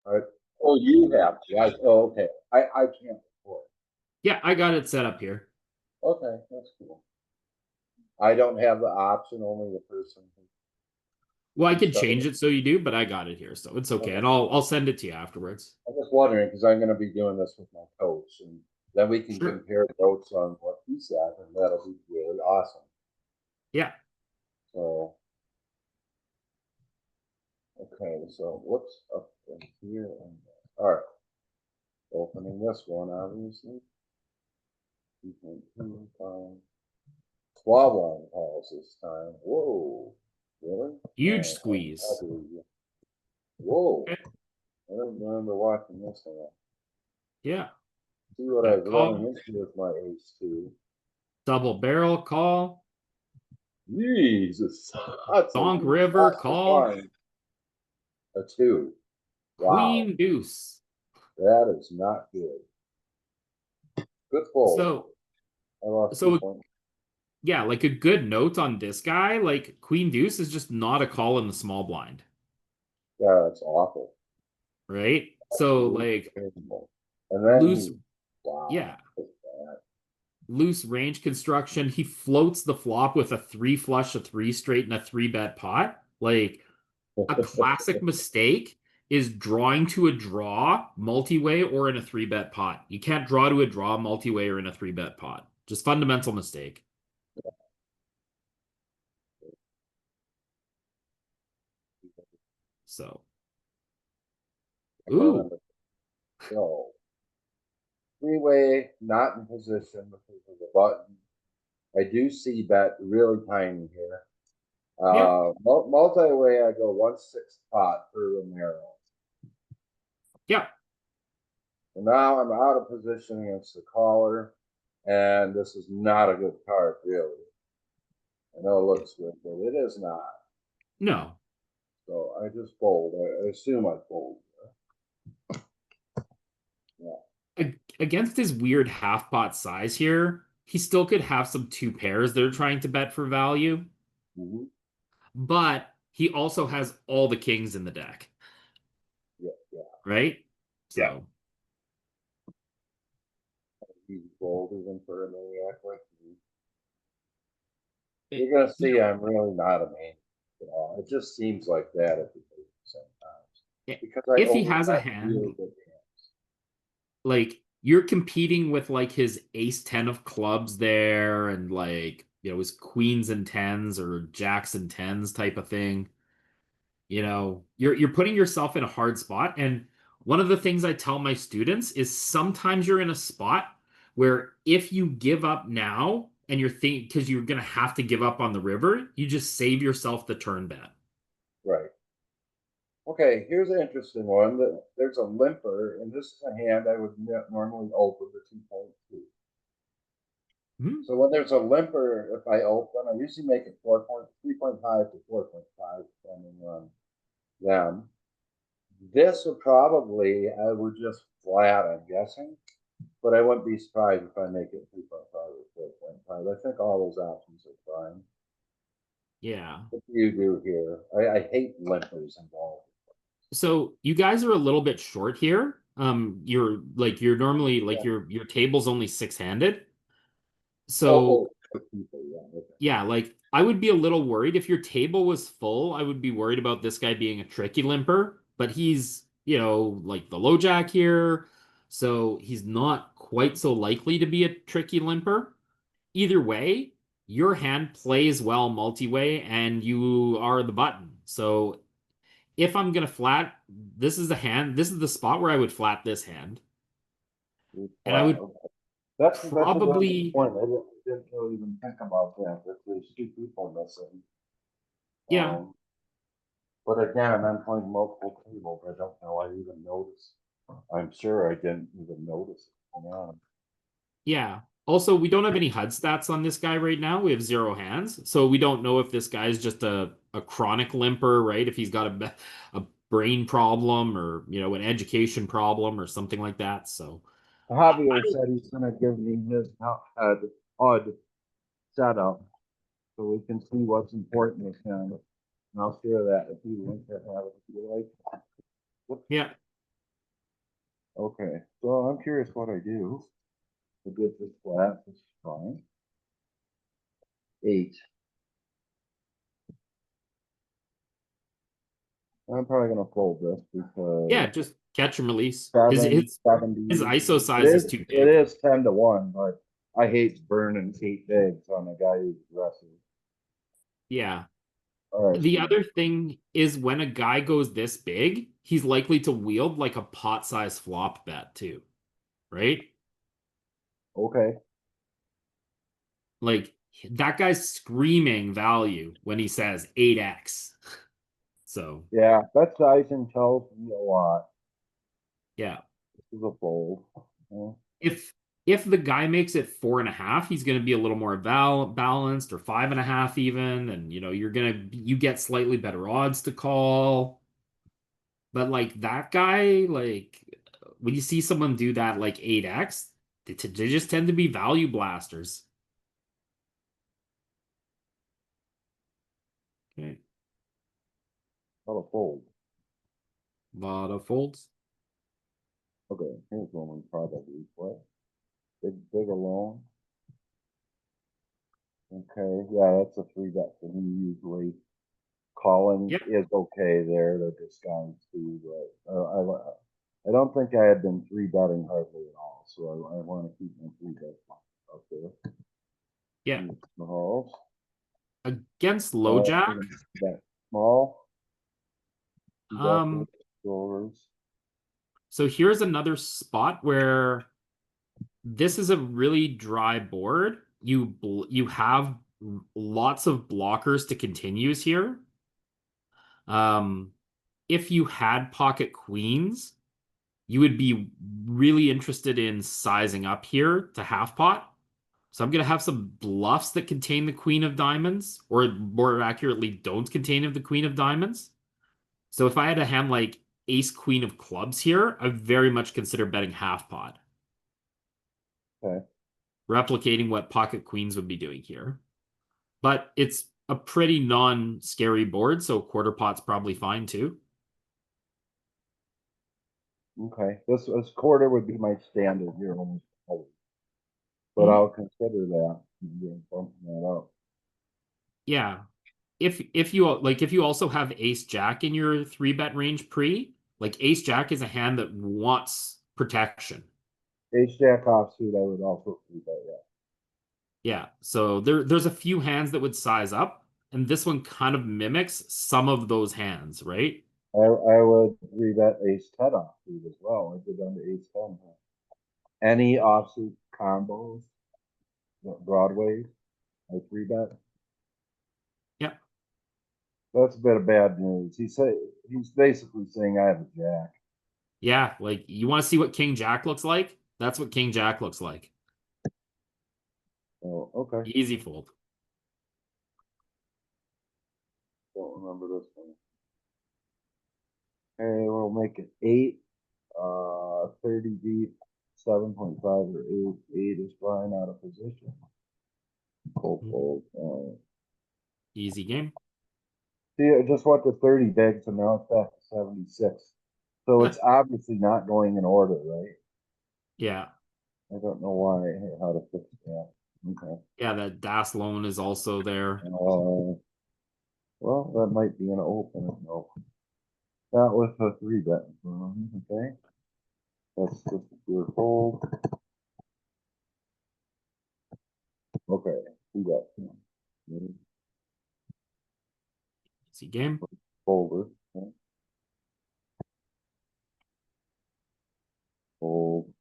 Alright. Oh, you have to. Okay. I can't afford Yeah, I got it set up here. it. Okay, that's cool. I don't have the option, only the person Well, I who could started change it. it so you do, but I got it here, so it's okay. Okay. And I'll send it to you afterwards. I'm just wondering, because I'm gonna be doing this with my coach, and then we can Sure. compare notes on what he said, and that'll be really awesome. Yeah. So, okay, so what's up in here? And all right, opening this one, obviously. 2.2 times 12 line calls this time. Whoa, really? Huge Oh, I squeeze. believe you. Whoa, Okay. I don't remember watching this one. Yeah. See what I Got was running call. into with my ace two. Double barrel call. Jesus, that's a Donk River disaster call. line. A two. Wow, Queen deuce. that is not good. Good fold. So I lost two so points. yeah, like a good note on this guy, like Queen deuce is just not a call in the small blind, Yeah, that's awful. right? So Absolutely like terrible. And then loose, he, wow, yeah, that's bad. loose range construction. He floats the flop with a three flush, a three straight, and a three bet pot. Like a classic mistake is drawing to a draw multi-way or in a three bet pot. You can't draw to a draw multi-way or in a three bet pot. Just fundamental mistake. So, ooh, So, three-way, not in position because of the button. I do see bet really tiny here. yeah, Multi-way, I go 1/6 pot for Romero. yeah. And now I'm out of position against the caller, and this is not a good card, really. I know it looks good, but it is not. No. So I just fold. I assume I fold. Yeah. Against his weird half pot size here, he still could have some two pairs they're trying to bet for value, Mm-hmm. but he also has all the kings in the deck, Yeah. Yeah. right? Yeah. So, He's bold even for a maniac like me. it, You're gonna you see I'm really not a maniac at all. It just seems like that at the table sometimes. know, Because I if he only has a have hand, really good hands. like you're competing with like his ace 10 of clubs there and like, his queens and tens or jacks and tens type of thing. You're putting yourself in a hard spot. And one of the things I tell my students is sometimes you're in a spot where if you give up now and you're thinking because you're gonna have to give up on the river, you just save yourself the turn bet. Right. Okay, here's an interesting one. There's a limper, and this is a hand I would normally open the 2.2. Hmm? So when there's a limper, if I open, I usually make it 3.5 to 4.5, depending on them. This would probably, I would just flat, I'm guessing, but I wouldn't be surprised if I make it 3.5 or 4.5. I think all those options are fine. Yeah. What do you do here? I hate limpers involved. So you guys are a little bit short here. You're normally like Yeah. your table's only six-handed. Oh, So people, yeah. Okay. yeah, like I would be a little worried if your table was full. I would be worried about this guy being a tricky limper, but he's, like the low jack here, so he's not quite so likely to be a tricky limper. Either way, your hand plays well multi-way and you are the button. So if I'm gonna flat, this is the spot where I would flat this hand. And I Flat. would Okay. That's a really good probably, point. I didn't really even think about that. That there's two people missing. yeah, Um, but again, I'm playing multiple tables. I don't know. I even noticed. I'm sure I didn't even notice it. Yeah. yeah. Also, we don't have any HUD stats on this guy right now. We have zero hands. So we don't know if this guy's just a chronic limper, right? If he's got a brain problem or, an education problem or something like that. So Javier said he's going to give me his HUD setup so we can see what's important with him. And I'll share that if you want to have it if you like. Whoops. yeah. Okay, so I'm curious what I do. I get this flat, this is fine. 8. I'm probably gonna fold this Yeah, because just catch and release. His seven, his his 70. ISO size is too It big. is 10-1, but I hate burning 8 bigs on a guy who's aggressive. Yeah. All right, The so, other thing is when a guy goes this big, he's likely to wield like a pot size flop bet too, right? okay. Like that guy's screaming value when he says 8x. So, Yeah, that sizing tells me a lot. yeah. This is a fold. Yeah. If the guy makes it 4.5, he's going to be a little more balanced, or 5.5 even, and you get slightly better odds to call. But like that guy, like when you see someone do that like 8x, they just tend to be value blasters. Okay. Not a fold. Lot of folds. Okay, here's one we probably play. Big alone. Okay, yeah, that's a 3 bet for me usually. Calling Yeah. is okay there to discount too, but I don't think I had been 3 betting hardly at all, so I want to keep my 3 bets up there. Yeah. Smalls. Against low jack. Bet small. Um, Shoulders. so here's another spot where this is a really dry board. You have lots of blockers to continues here. Um, if you had pocket queens, you would be really interested in sizing up here to half pot. So I'm gonna have some bluffs that contain the queen of diamonds, or more accurately, don't contain of the queen of diamonds. So if I had a hand like ace queen of clubs here, I very much consider betting half pot, Okay. replicating what pocket queens would be doing here. But it's a pretty non-scary board, so quarter pot's probably fine too. Okay. This quarter would be my standard here almost always. But Mhm. I'll consider that. Yeah, bumping that up. Yeah. If you also have ace jack in your 3-bet range pre, like ace jack is a hand that wants protection. Ace jack offsuit, I would also 3 bet, yeah. Yeah. So there's a few hands that would size up, and this one kind of mimics some of those hands, right? I would 3 bet ace 10 offsuit as well. I did on the ace 10. Any offsuit combos, Broadway, I 3 bet. Yeah. That's a bit of bad news. He's basically saying I have a jack. Yeah, like you want to see what king jack looks like? That's what king jack looks like. Oh, okay. Easy fold. Don't remember this one. Okay, we'll make it 8, 30 deep, 7.5 or 8. 8 is fine out of position. Fold. Easy game. See, I just went to 30 bigs and now it's back to 76. So it's obviously not going in order, right? Yeah. I don't know why, how to fix that. Okay. Yeah, that Das loan is also there. Well, that might be an open. No, that was a 3 bet. Okay. That's just your fold. Okay. 3 bet. Easy game. Folder. Okay. Fold.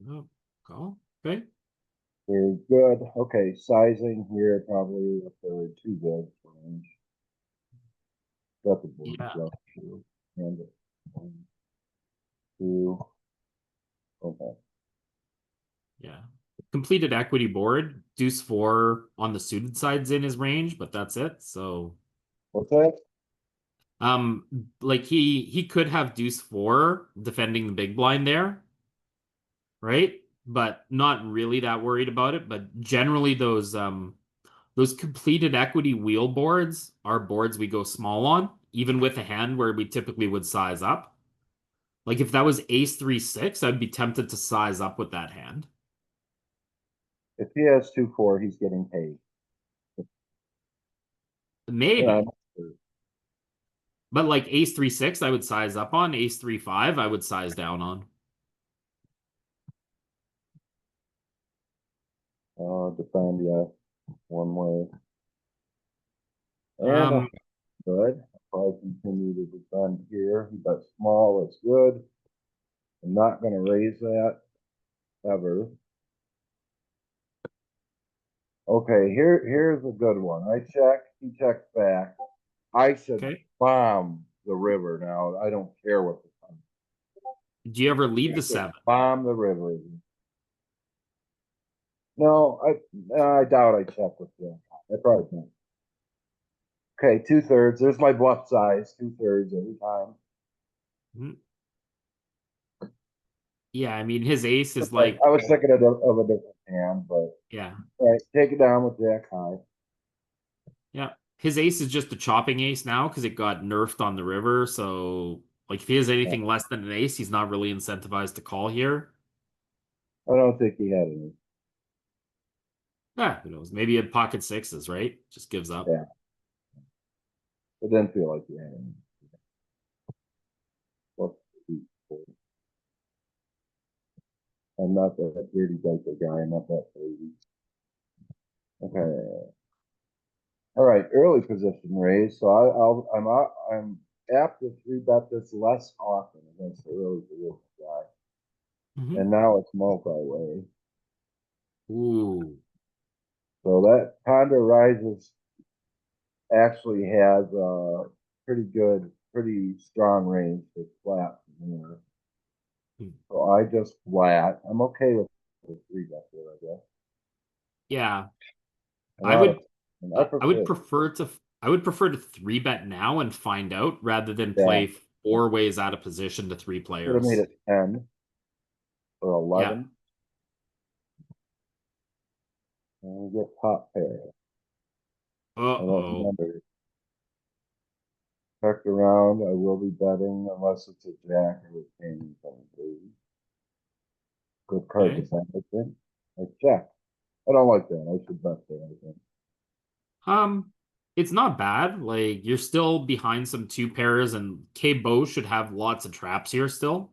Oh, call. Okay. Very good. Okay, sizing here, probably a third, 2 big range. That's a board Yeah. flush too. And 1, 2. Okay. Yeah. Completed equity board. Deuce 4 on the suited side's in his range, but that's it. So What's that? um like he could have deuce 4 defending the big blind there, right? But not really that worried about it. But generally those those completed equity wheel boards are boards we go small on, even with a hand where we typically would size up. Like if that was ace 3 6, I'd be tempted to size up with that hand. If he has 2-4, he's getting paid. Maybe. Yeah, But like ace 3 6, I would size up on. Ace 3 5, I would size down on. defend, yeah, one way. And Um, good. I'll probably continue to defend here. He bet small, it's good. I'm not gonna raise that ever. Okay, here's a good one. I check, he checks back. I should okay. bomb the river now. I don't care what the time. Do you ever leave I the should 7? bomb the river. No, I doubt I check with them. I probably don't. Okay, 2/3. There's my bluff size, 2/3 every time. Mhm. Yeah, I mean his ace is like, I was thinking of a different hand, but yeah, all right, take it down with Jack high. yeah. His ace is just a chopping ace now because it got nerfed on the river. So like if he has anything less than an ace, he's not really incentivized to call here. I don't think he had any. Yeah, who knows? Maybe he had pocket sixes, right? Just gives up. Yeah. It didn't feel like he had any. Well, I'm not that dirty diaper guy. I'm not that crazy. Okay. All right, early position raise. So I'm apt to three bet this less often against the early position guy. Mhm. And now it's multi-way. Ooh. So that Ponder Rises actually has a pretty strong range for flat from here. Hmm. So I just flat. I'm okay with the three bet there, I guess. Yeah. A I lot would of, and I prefer, I would prefer to three bet now and find out rather than yeah, play 4 ways out of position to 3 should have made players. it 10 or Yeah. 11. And we get top pair. I don't Uh-oh. remember. Check around. I will be betting unless it's a jack or a king. Something. Good card Okay. defense, I think. I check. I don't like that. I should bet there, I think. Um, it's not bad. Like you're still behind some 2 pairs and K-Bo should have lots of traps here still.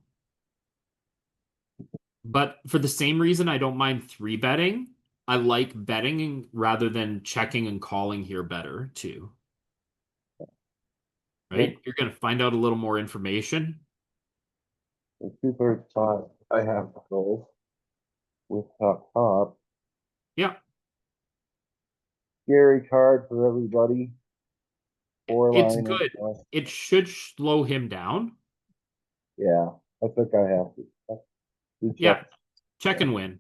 But for the same reason I don't mind 3 betting, I like betting rather than checking and calling here better too. Yep. Right? You're gonna find out a little more information. The 2/3 pot, I have to go with top. Yeah. Scary card for everybody. Four It's line. good. It should slow him down. Yeah, I think I have to. Two Yeah. checks. Check and win.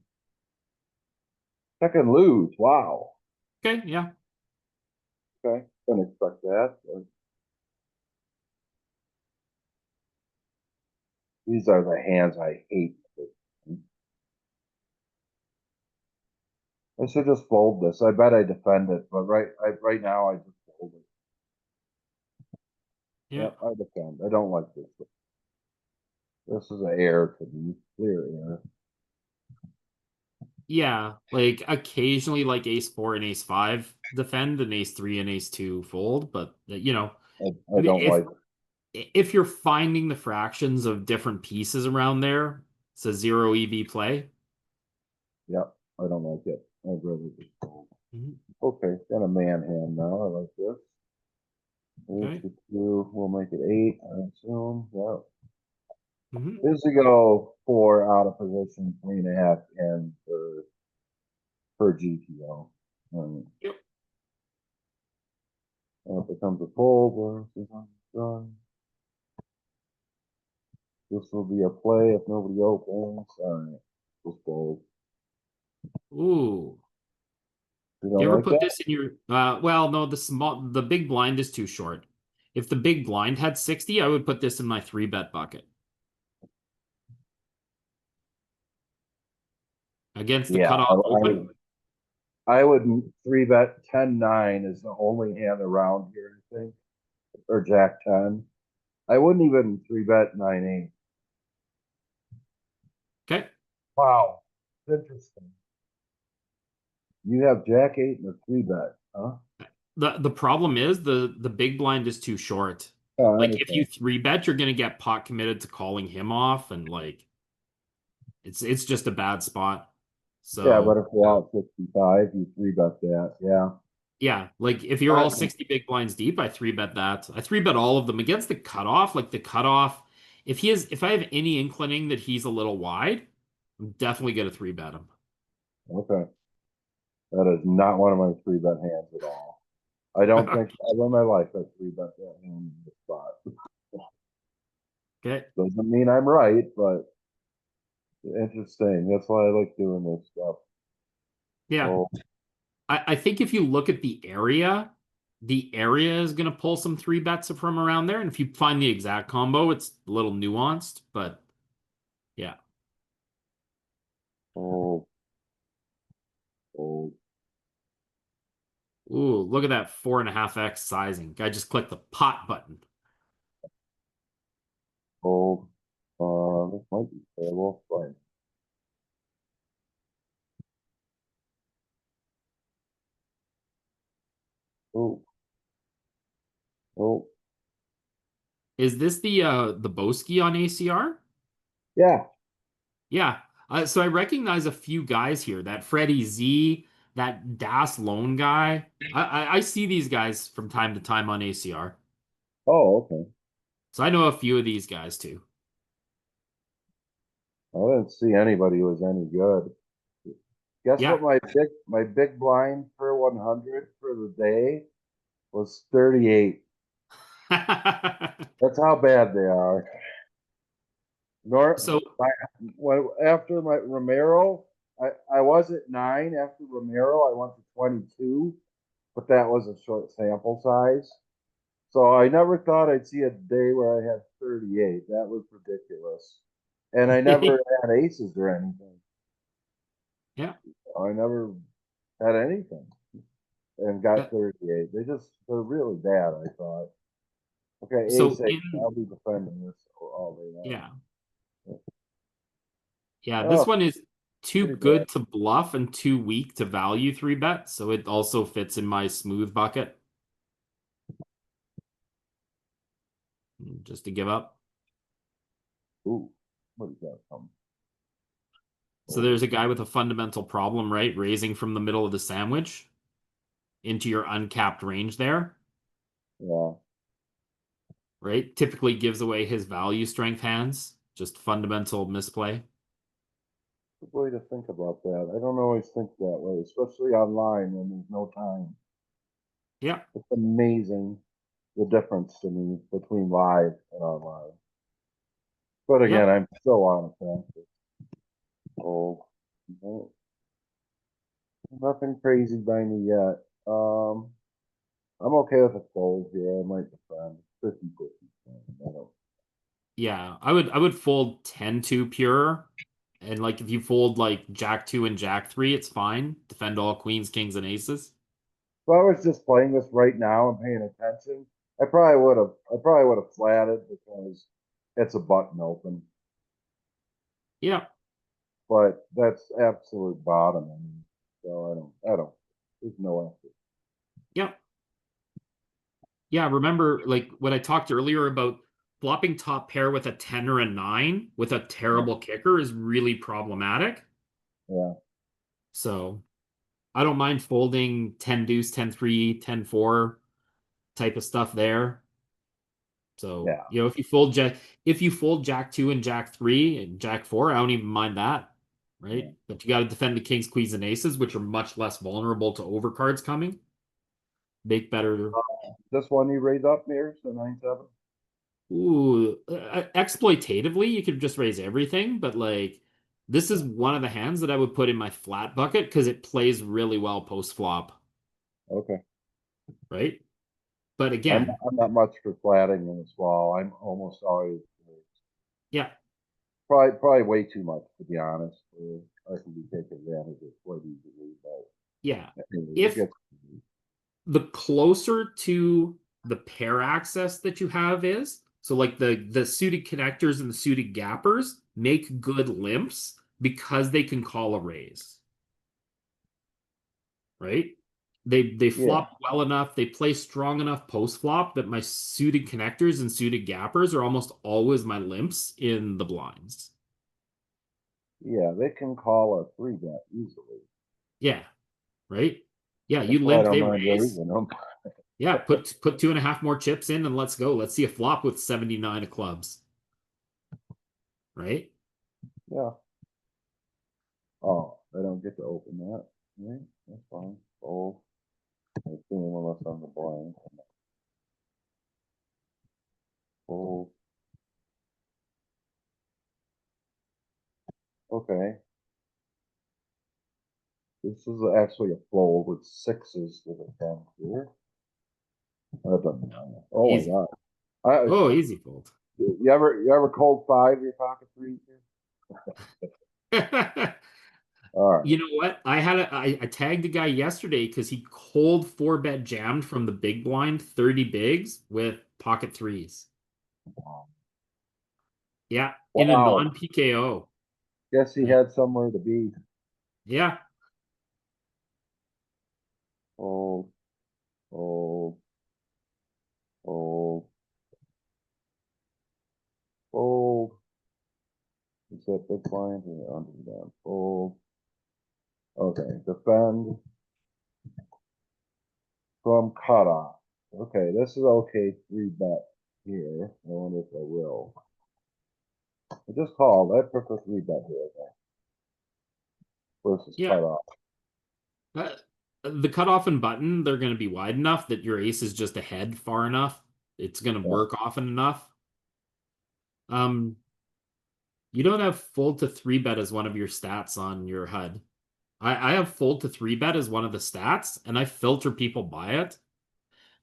Check and lose. Wow. Okay, yeah. Okay. Didn't expect that. These are the hands I hate. I should just fold this. I bet I defend it, but right now I just fold it. Yeah. Yep, I defend. I don't like this. This is an error to me. Clear error. Yeah. Like occasionally like ace 4 and ace 5 defend and ace 3 and ace 2 fold, but you know, I don't if like if you're finding the fractions of different pieces around there, it's a 0 EV play. Yep, I don't like it. I'd rather just fold. Mhm. Okay, got a man hand now. I like this. Okay. We'll make it 8, I assume. Yeah. Mhm. Here's to go 4 out of position, 3.5 in per GTO. Yep. If it comes a fold, done. This will be a play if nobody opens. Alright, just fold. Ooh. You You don't ever like put that? this in your well, no, the big blind is too short. If the big blind had 60, I would put this in my 3 bet bucket. Against the Yeah, cutoff open. I would three bet 10-9 is the only hand around here, I think, or Jack 10. I wouldn't even three bet 9-8. Okay. Wow, interesting. You have Jack 8 and a three bet, huh? The problem is the big blind is too short. Oh, I Like if you understand. three bet, you're gonna get pot committed to calling him off, and like it's just a bad spot. Yeah, but So if you're out 65, you three bet that. Yeah. yeah, like if you're all 60 big blinds deep, I three bet that. I three bet all of them against the cutoff. Like the cutoff, if I have any inclining that he's a little wide, I'm definitely gonna three bet him. Okay. That is not one of my three bet hands at all. I don't think ever in my life I three bet that hand in the spot. Okay. Doesn't mean I'm right, but interesting. That's why I like doing this stuff. Yeah. So, I think if you look at the area is going to pull some three bets from around there. And if you find the exact combo, it's a little nuanced, but yeah. oh, oh, Ooh, look at that 4.5x sizing. Guy just clicked the pot button. oh. This might be terrible. Fine. Oh, oh, Is this the Boski on ACR? yeah. Yeah. So I recognize a few guys here. That Freddie Z, that Das Lone guy. I see these guys from time to time on ACR. Oh, okay. So I know a few of these guys too. I didn't see anybody who was any good. Guess Yeah. what my big blind for 100 for the day was 38. That's how bad they are. Nor So after my Romero, I was at 9 after Romero. I went to 22, but that was a short sample size. So I never thought I'd see a day where I had 38. That was ridiculous. And I never had aces or anything. yeah. I never had anything and Uh, got 38. They're really bad, I thought. Okay, So ace eight. in I'll be defending this all day long. yeah. Yeah, this Oh, one is too pretty bad. good to bluff and too weak to value three bet, so it also fits in my smooth bucket. Just to give up. Ooh, what is that from? So Oh, there's a guy with a fundamental problem, right? Raising from the middle of the sandwich into your uncapped range there, yeah. right? Typically gives away his value strength hands. Just fundamental misplay. Good way to think about that. I don't always think that way, especially online when there's no time. Yeah. It's amazing the difference to me between live and online. But again, Yep. I'm still on a practice. Oh, no, nothing crazy by me yet. I'm okay with a fold here. I might defend 50-50. I don't. Yeah. I would fold 10-2 pure. And like if you fold like Jack 2 and Jack 3, it's fine. Defend all queens, kings, and aces. If I was just playing this right now and paying attention, I probably would have. I probably would have flatted because it's a button open. Yeah. But that's absolute bottom. I mean, so I don't. There's no effort. Yeah. Yeah, remember like when I talked earlier about flopping top pair with a 10 or a 9 with a terrible kicker is really problematic. Yeah, So I don't mind folding 10 deuce, 10-3, 10-4 type of stuff there. So, yeah, if you fold Jack 2 and Jack 3 and Jack 4, I don't even mind that. yeah. Right? But you got to defend the kings, queens, and aces, which are much less vulnerable to overcards coming. Make better. This one you raise up here, so 9-7. Ooh, exploitatively, you could just raise everything, but like this is one of the hands that I would put in my flat bucket because it plays really well post flop, Okay. right? But I'm again, I'm not much for flatting in the small. I'm almost always yeah, probably way too much to be honest. I can be taken advantage of quite easily, but Yeah. Anyways, If it gets- the closer to the pair access that you have is, so like the suited connectors and the suited gappers make good limps because they can call a raise. Right? They Yeah. flop well enough, they play strong enough post flop that my suited connectors and suited gappers are almost always my limps in the blinds. Yeah, they can call a 3-bet easily. Yeah, right? Yeah, you That's why I limp, don't they mind raise. raising them. Yeah, put 2.5 more chips in and let's go. Let's see a flop with 79 of clubs. Right? Yeah. Oh, I don't get to open that. Right? That's fine. Fold. I assume unless I'm the blind. Fold. Okay. This is actually a fold with 6s with a 10 here. That doesn't matter. Oh Easy. my god. Oh, easy fold. You ever cold 5 your pocket 3? All right. You know what? I tagged a guy yesterday because he cold 4-bet jammed from the big blind 30 bigs with pocket threes. Yeah, in a Wow. non-PKO. Guess he had somewhere to be. Yeah. Fold. Fold. Fold. Fold. Is that big blind or under that? Fold. Okay. Defend from cutoff. Okay, this is okay 3-bet here. I wonder if I will. I just called. I prefer 3-bet here versus Yeah. cutoff. The cutoff and button, they're going to be wide enough that your ace is just ahead far enough. It's going to Yeah. work often enough. You don't have fold to 3-bet as one of your stats on your HUD. I have fold to 3-bet as one of the stats, and I filter people by it.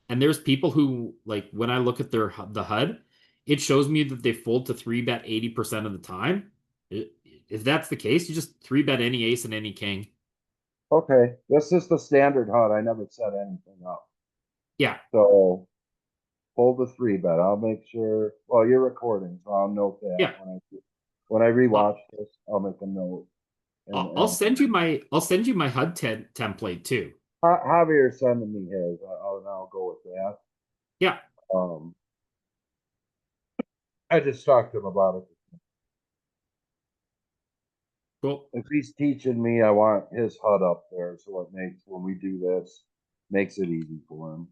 And there's people who, like, when I look at the HUD, it shows me that they fold to 3-bet 80% of the time. If that's the case, you just 3-bet any ace and any king. Okay, this is the standard HUD. I never set anything up. Yeah. So hold the 3-bet. I'll make sure. Well, you're recording, so I'll note that Yeah. when I rewatch this, I'll make a note. I'll send you my HUD template too. Javier sending me his. I'll go with that. Yeah. I just talked to him about it. Cool. If he's teaching me, I want his HUD up there, so it makes when we do this, makes it easy for him.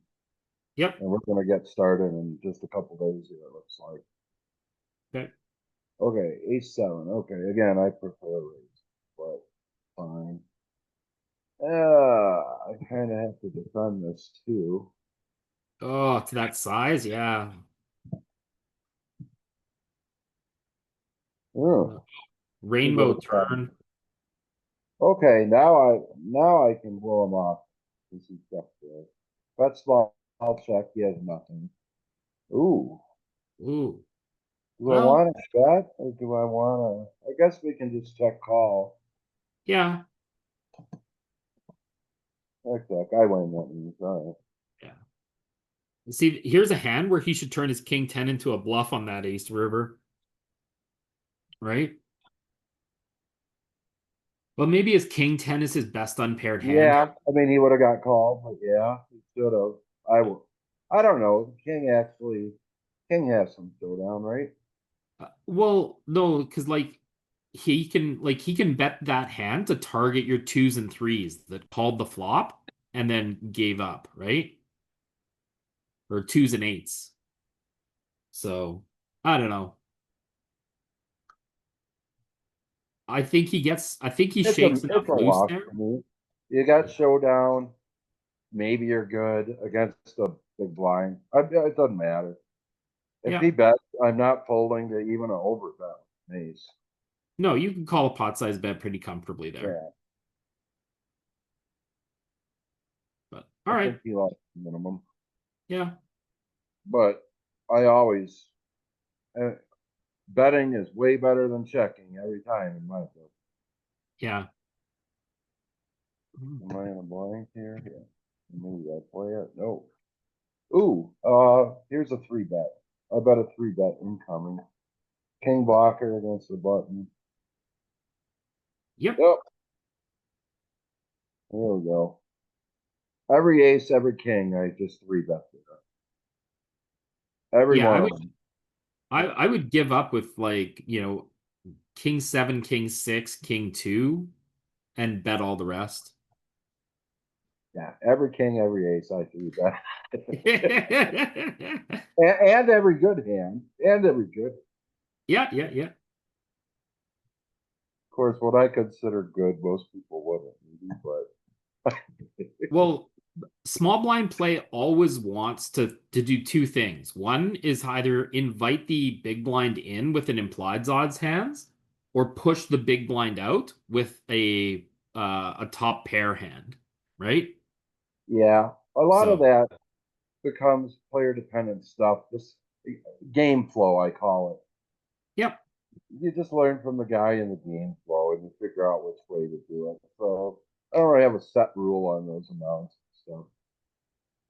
Yep. And we're gonna get started in just a couple days here, it looks like. Okay. Okay, ace-7. Okay, again, I prefer raise, but fine. I kind of have to defend this too. Oh, to that size, yeah. Oh, Rainbow turn. okay, now I can blow him off. This is stuff there. Bet small, I'll check. He has nothing. Ooh, Ooh. do I want to bet or do I want to? I guess we can just check call. Yeah. Heck, that guy went that means. All right. Yeah. See, here's a hand where he should turn his king 10 into a bluff on that ace river. Right? Well, maybe his king 10 is his best unpaired hand. Yeah, I mean he would have got called, but yeah, he should have. I don't know. King has some showdown, right? Well, no, because he can bet that hand to target your 2s and 3s that called the flop and then gave up, right? Or 2s and 8s. So I don't know. I think he shakes enough It's a loose loss there. for me. You got showdown. Maybe you're good against the big blind. It doesn't matter. If Yeah. he bets, I'm not folding to even an overbet ace. No, you can call a pot size bet pretty comfortably there. Yeah, But all I right. think he lost minimum. Yeah. But I always betting is way better than checking every time in my opinion. Yeah. Am I in a blank here? Yeah. Maybe I play it. No. Ooh, here's a 3-bet. I bet a 3-bet incoming. King blocker against the button. Yep. Yep. There we go. Every ace, every king, I just 3-bet there. Every Yeah, one I of would them. I would give up with like, king 7, king 6, king 2 and bet all the rest. Yeah, every king, every ace, I 3-bet. Yeah, And every good hand. And every good. yeah, yeah. Of course, what I consider good, most people wouldn't, maybe, but Well, small blind play always wants to do two things. One is either invite the big blind in with an implied odds hands, or push the big blind out with a top pair hand, right? yeah, a lot of So, that becomes player dependent stuff. This game flow, I call it. yep. You just learn from the guy in the game flow and you figure out which way to do it. So I don't really have a set rule on those amounts. So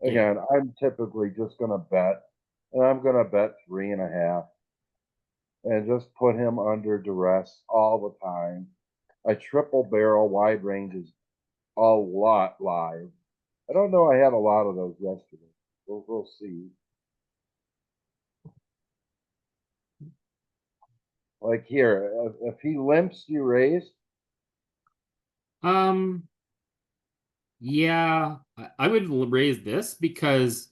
Yeah. again, I'm typically just gonna bet, and I'm gonna bet 3.5 and just put him under duress all the time. I triple barrel wide ranges a lot live. I don't know. I had a lot of those yesterday. We'll see. Like here, if he limps, you raise. Um, yeah, I would raise this because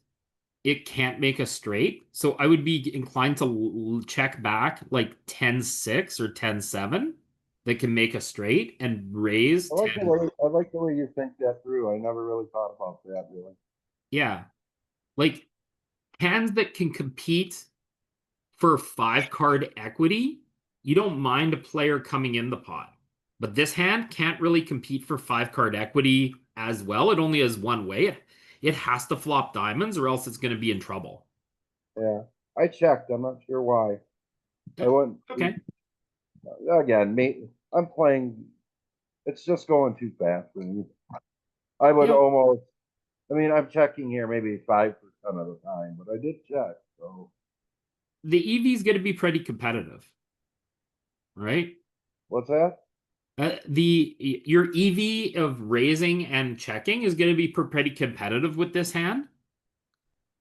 it can't make a straight. So I would be inclined to check back like 10-6 or 10-7 that can make a straight and raise 10. I like the way you think that through. I never really thought about that really. Yeah. Like hands that can compete for 5 card equity, you don't mind a player coming in the pot. But this hand can't really compete for 5 card equity as well. It only has one way. It has to flop diamonds or else it's going to be in trouble. Yeah, I checked. I'm not sure why. I wouldn't. Okay. Again, me. I'm playing. It's just going too fast for me. I would Yep. almost. I mean, I'm checking here maybe 5% of the time, but I did check. So The EV is going to be pretty competitive, right? what's that? The your EV of raising and checking is going to be pretty competitive with this hand.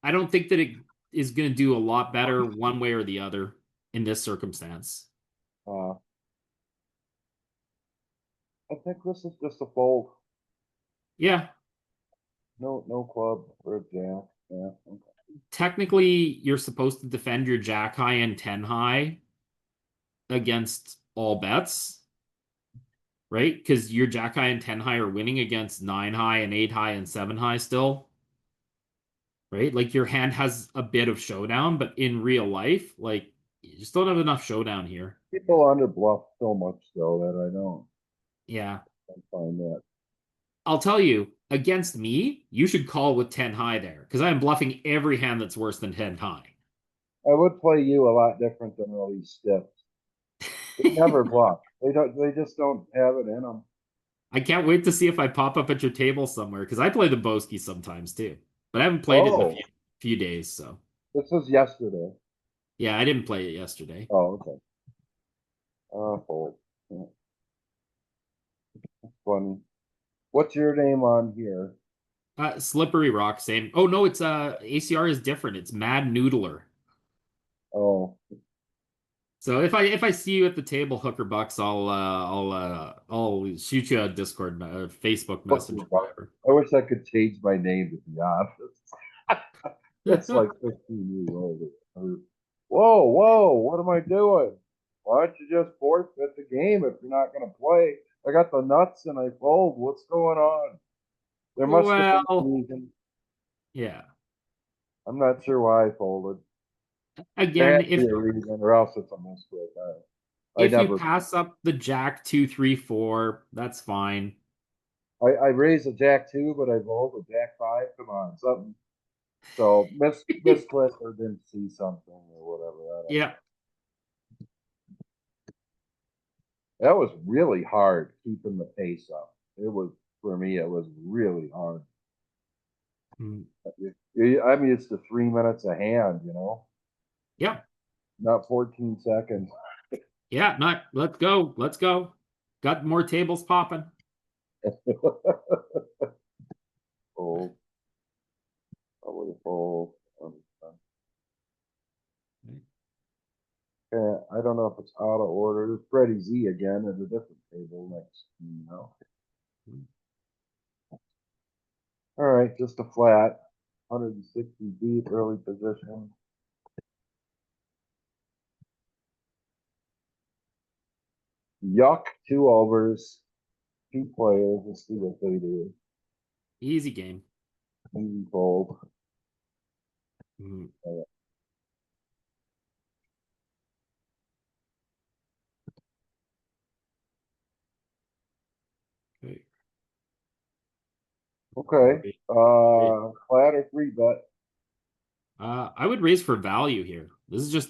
I don't think that it is going to do a lot better one way or the other in this circumstance. Uh, I think this is just a fold. Yeah, No club or a jam. Yeah. Okay. technically you're supposed to defend your jack high and 10 high against all bets, right? Because your jack high and 10 high are winning against 9 high and 8 high and 7 high still, right? Like your hand has a bit of showdown, but in real life, like you just don't have enough showdown here. People under bluff so much though that I don't Yeah. find that. I'll tell you, against me, you should call with 10 high there because I am bluffing every hand that's worse than 10 high. I would play you a lot different than all these stiffs. They never bluff. They don't. They just don't have it in them. I can't wait to see if I pop up at your table somewhere because I play the Boski sometimes too, but I haven't played it in a Oh, few days. So this was yesterday. yeah, I didn't play it yesterday. Oh, okay. Fold. Yeah, funny. What's your name on here? Slippery Rock, same. Oh no, it's ACR is different. It's Mad Noodler. Oh, So if I see you at the table, Hooker Bucks, I'll shoot you a Discord, Facebook message, or whatever. I wish I could change my name to be honest. It's like 15 years old. Whoa, what am I doing? Why don't you just forfeit the game if you're not going to play? I got the nuts and I fold. What's going on? There must have been a Well, reason. yeah. I'm not sure why I folded. There Again, had to be a reason, or else it's a misclick. I if you never. pass up the Jack 2, 3, 4, that's fine. I raised a jack two, but I rolled a jack five. Come on, something. So misclick or didn't see something or whatever. I don't know. Yeah. That was really hard keeping the pace up. It was for me, it was really hard. Mm, I'm used to 3 minutes a hand, you know, yeah. not 14 seconds. Yeah, not let's go. Let's go. Got more tables popping. Fold. Probably fold. Yeah, I don't know if it's out of order. There's Freddie Z again at a different table next to me now. All right, just a flat. 160 deep, early position. Yuck, 2 overs, 2 players. Let's see what they do. Easy game. Easy fold. Mm, okay. Okay. Flat or 3-bet. I would raise for value here. This is just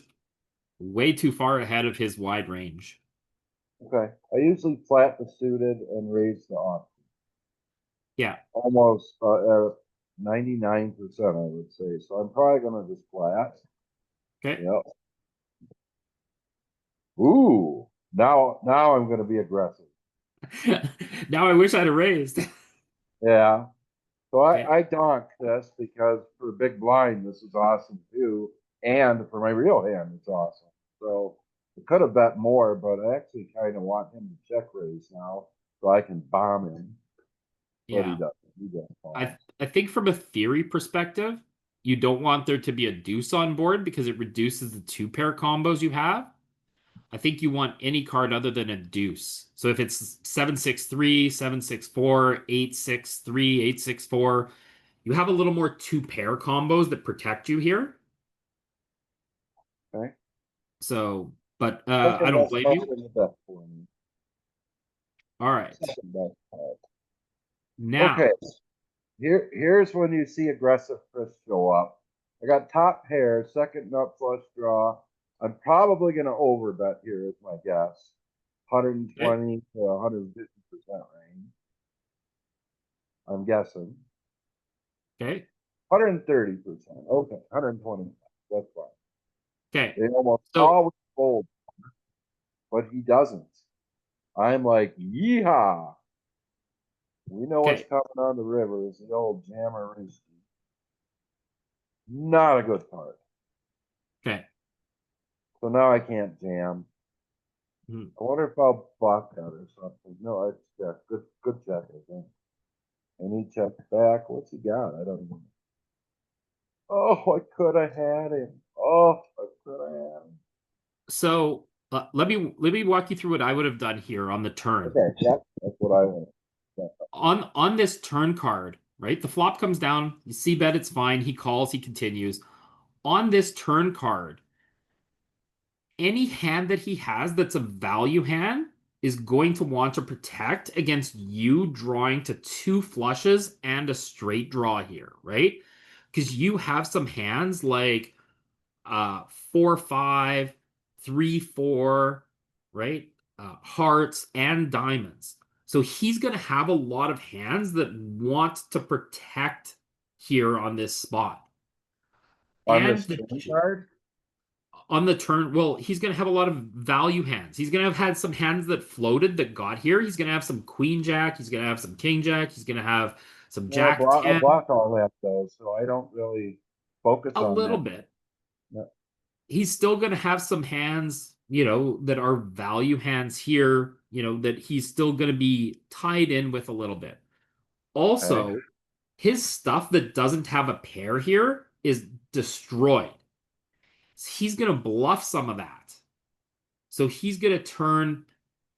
way too far ahead of his wide range. Okay. I usually flat the suited and raise the off. Yeah. Almost 99%, I would say. So I'm probably gonna just flat. Okay. Yep. Ooh. Now I'm gonna be aggressive. Now I wish I'd have raised. Yeah. So Okay. I donk this because for big blind, this is awesome too. And for my real hand, it's awesome. So I could have bet more, but I actually kind of want him to check raise now so I can bomb him. But he Yeah. doesn't. He doesn't fall. I think from a theory perspective, you don't want there to be a deuce on board because it reduces the 2-pair combos you have. I think you want any card other than a deuce. So if it's 7-6-3, 7-6-4, 8-6-3, 8-6-4, you have a little more 2-pair combos that protect you here. Okay. So, but I Second don't best blame card you. in the deck for me. All right. Second best card. Now, Okay. Here's when you see aggressive Chris show up. I got top pair, second nut flush draw. I'm probably gonna overbet here is my guess. 120 to 150% range. I'm guessing. okay. 130%. Okay, 120. That's fine. Okay. They almost So, always fold, but he doesn't. I'm like, yeehaw. We know what's okay. coming on the river is the old jammer. Not a good card. Okay. So now I can't jam. Hmm. I wonder if I'll block that or something. No, it's check. Good check, I think. And he checked back. What's he got? I don't even know. Oh, I could have had him. Oh, I could have had him. So let me walk you through what I would have done here on the turn. Okay, yeah, that's what I want. Yeah. On this turn card, right? The flop comes down, you see bet it's fine, he calls, he continues. On this turn card, any hand that he has that's a value hand is going to want to protect against you drawing to 2 flushes and a straight draw here, right? Because you have some hands like 4-5, 3-4, right? Hearts and diamonds. So he's going to have a lot of hands that want to protect here on this spot. On And this turn card? on the turn, well, he's going to have a lot of value hands. He's going to have had some hands that floated that got here. He's going to have some queen jack. He's going to have some king jack. He's going to have some Well, jack I 10. block all that though, so I don't really focus A on little that. bit. Yeah. He's still going to have some hands, that are value hands here, that he's still going to be tied in with a little bit. Also, Okay. his stuff that doesn't have a pair here is destroyed. He's going to bluff some of that. So he's going to turn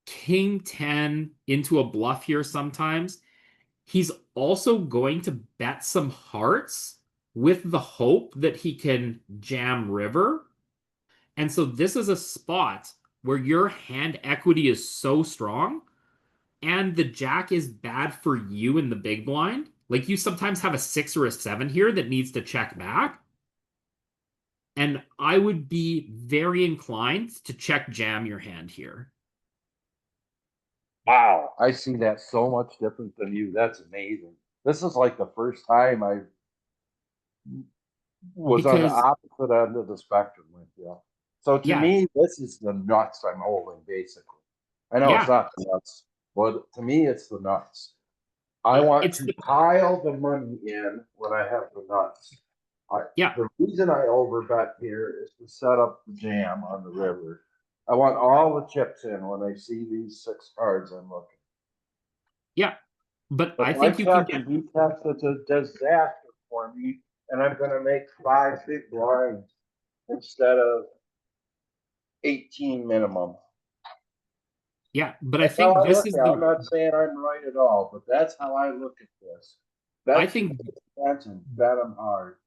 King 10 into a bluff here sometimes. He's also going to bet some hearts with the hope that he can jam river. And so this is a spot where your hand equity is so strong and the jack is bad for you in the big blind. Like you sometimes have a 6 or a 7 here that needs to check back. And I would be very inclined to check jam your hand here. Wow, I see that so much different than you. That's amazing. This is like the first time I was on the Because opposite end of the spectrum with you. So to yeah, me, this is the nuts I'm holding, basically. I know it's yeah, not the nuts, but to me, it's the nuts. I want it's to the pile the money in when I have the nuts. yeah. The reason I overbet here is to set up the jam on the river. I want all the chips in when I see these 6 cards I'm looking. Yeah, but But I my think you can check get and B test is a disaster for me, and I'm gonna make 5 big blinds instead of 18 minimum. yeah, but I That's how think I this look is at it. I'm the not saying I'm right at all, but that's how I look at this. I Bet your think chance and bet them hard.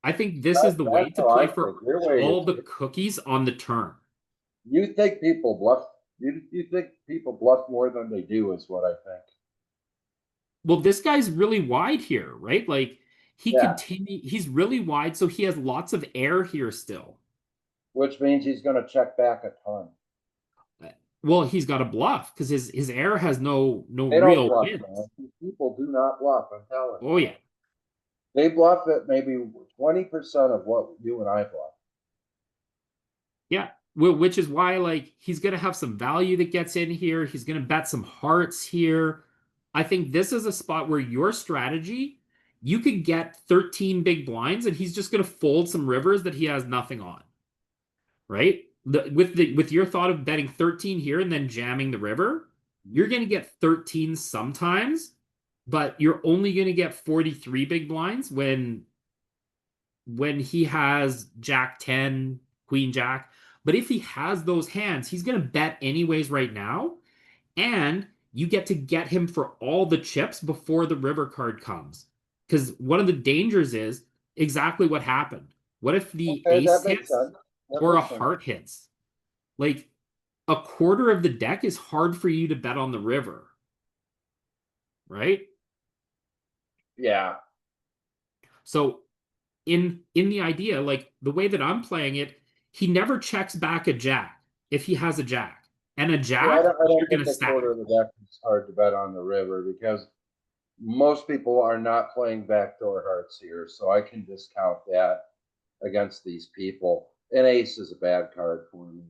I think this is the way That's to how I play think. for Your way all is the cookies on the turn. you think people bluff. You think people bluff more than they do is what I think. Well, this guy's really wide here, right? Like Yeah, he's really wide, so he has lots of air here still. which means he's going to check back a ton. Well, he's got a bluff because his air has no They don't real bluff, wind. man. People do not bluff. I'm telling you. Oh yeah. They bluff at maybe 20% of what you and I bluff. Yeah. Well, which is why like he's gonna have some value that gets in here. He's gonna bet some hearts here. I think this is a spot where your strategy, you could get 13 big blinds and he's just gonna fold some rivers that he has nothing on. Right? With your thought of betting 13 here and then jamming the river, you're gonna get 13 sometimes, but you're only gonna get 43 big blinds when he has Jack 10, Queen Jack. But if he has those hands, he's going to bet anyways right now. And you get to get him for all the chips before the river card comes. Because one of the dangers is exactly what happened. What if the Okay, ace that makes hits sense. That or a makes sense. heart hits? Like a quarter of the deck is hard for you to bet on the river. Right? Yeah. So in the idea, like the way that I'm playing it, he never checks back a jack if he has a jack. And a Yeah, jack, I you're don't gonna think a stack. quarter of the deck is hard to bet on the river because most people are not playing backdoor hearts here, so I can discount that against these people. An ace is a bad card for me.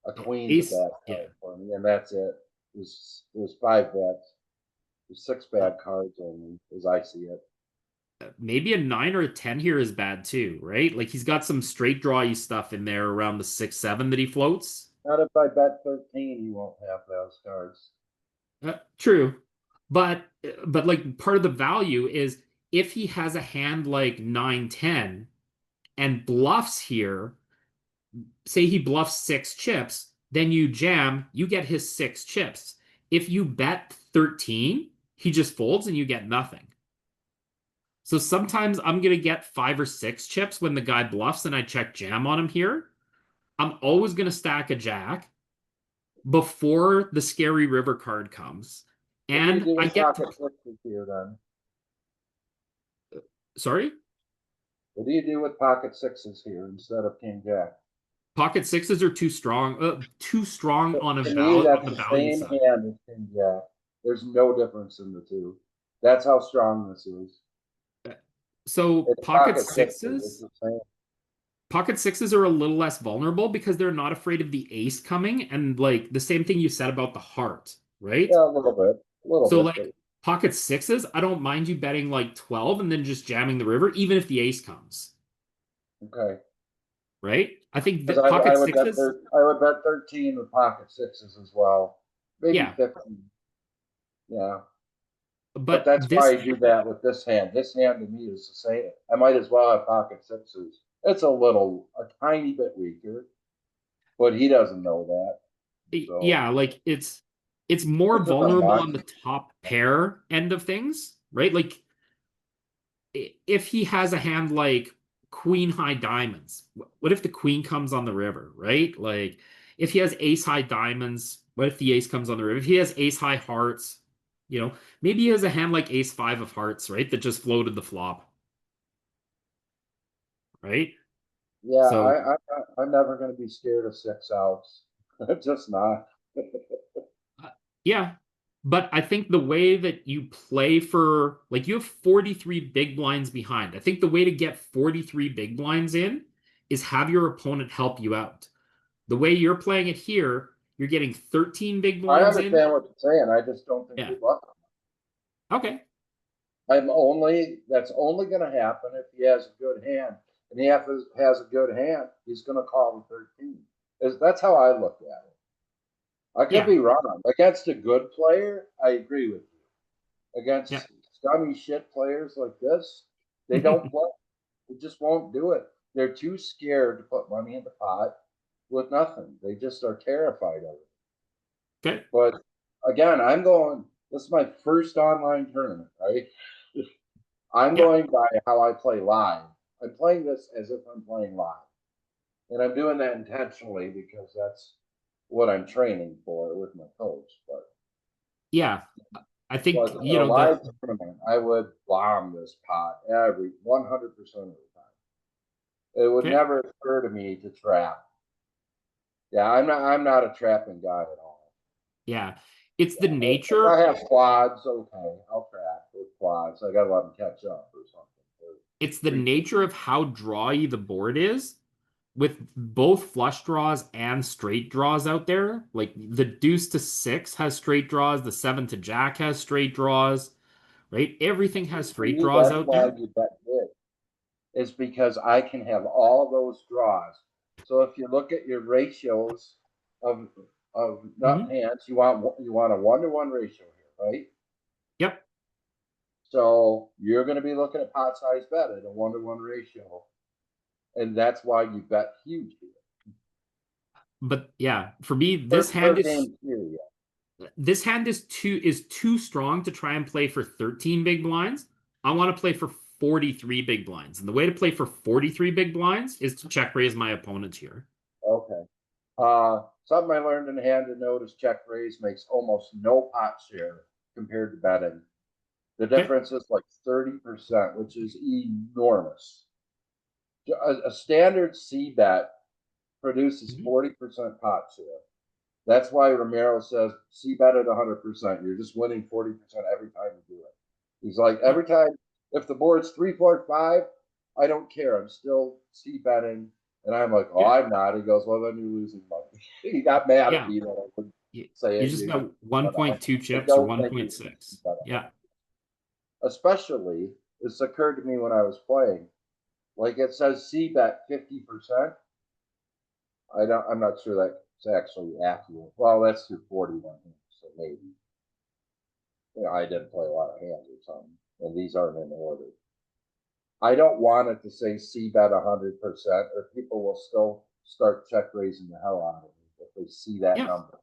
A queen's a Ace, bad yeah. card for me, and that's it. There's 5 bets. There's 6 bad cards only, as I see it. Maybe a 9 or a 10 here is bad too, right? Like he's got some straight drawy stuff in there around the 6-7 that he floats. Not if I bet 13, you won't have those cards. True. But like part of the value is if he has a hand like 9-10 and bluffs here, say he bluffs 6 chips, then you jam, you get his 6 chips. If you bet 13, he just folds and you get nothing. So sometimes I'm going to get 5 or 6 chips when the guy bluffs and I check jam on him here. I'm always going to stack a jack before the scary river card comes. What do you And do I with get to, pocket sixes here then? sorry, What do you do with pocket sixes here instead of king jack? pocket sixes are too strong on To me, on that's the the value same side. hand as king jack. There's no difference in the two. That's how strong this is. So It's pocket sixes. It's the same. pocket sixes are a little less vulnerable because they're not afraid of the ace coming and like the same thing you said about the heart, right? Yeah, a little bit. A little So bit, like pocket sixes, I don't mind you betting like 12 and then just jamming the river, even if the ace comes, but okay. right? I think Because that pocket sixes, I would bet 13 with pocket sixes as well. Maybe yeah, 15. Yeah. But but that's why this, I do that with this hand. This hand to me is the same. I might as well have pocket sixes. It's a tiny bit weaker, but he doesn't know that. So yeah, like it's more it's just a vulnerable much. on the top pair end of things, right? Like if he has a hand like queen high diamonds, what if the queen comes on the river, right? Like if he has ace high diamonds, what if the ace comes on the river? If he has ace high hearts, maybe he has a hand like ace five of hearts, right? That just floated the flop, right? Yeah, So I'm never going to be scared of six outs. Just not. yeah, But I think the way that you play for, like, you have 43 big blinds behind. I think the way to get 43 big blinds in is have your opponent help you out. The way you're playing it here, you're getting 13 big I blinds in. understand what you're saying. I just don't think Yeah. we luck. Okay. That's only going to happen if he has a good hand, and he has a good hand. He's going to call the 13. That's how I look at it. I could Yeah. be wrong. Against a good player, I agree with you. Against Yeah. scummy shit players like this, they don't play. They just won't do it. They're too scared to put money in the pot with nothing. They just are terrified of it. Okay. But again, this is my first online tournament, right? I'm Yeah. going by how I play live. I'm playing this as if I'm playing live. And I'm doing that intentionally because that's what I'm training for with my coach. But Yeah. I think, in you a know, live the tournament, I would bomb this pot every 100% of the time. It would okay. never occur to me to trap. Yeah, I'm not a trapping guy at all. Yeah. It's the If nature. I have quads, okay, I'll trap with quads. I gotta let them catch up or something. It's the nature of how drawy the board is with both flush draws and straight draws out there. Like the deuce to six has straight draws, the seven to jack has straight draws, right? Everything has For straight me, draws that's out why there. you bet big. Is because I can have all those draws. So if you look at your ratios of nut Mhm. hands, you want a 1-to-1 ratio here, right? Yep. So you're going to be looking at pot size bet at a 1-to-1 ratio, and that's why you bet huge here. But yeah, for me, this Per hand is game period. too strong to try and play for 13 big blinds. I want to play for 43 big blinds. And the way to play for 43 big blinds is to check raise my opponent here. Okay. Something I learned in hand to note is check raise makes almost no pot share compared to betting. The difference is like 30%, which is enormous. A standard C bet produces 40% pot share. That's why Romero says C bet at 100%. You're just winning 40% every time you do it. He's like, every time, if the board's 3, 4, 5, I don't care. I'm still C betting. And I'm like, oh, Yeah. I'm not. He goes, well, then you're losing money. He got mad Yeah. at me that I would You say it. just got 1.2 I chips or don't think you 1.6. bet Yeah. especially this occurred to me when I was playing. Like it says C bet 50%. I'm not sure that's actually accurate. Well, that's through 41 hands, so maybe. I didn't play a lot of hands or something, and these aren't in order. I don't want it to say C bet 100%, or people will still start check raising the hell out of me if they see that Yeah. number.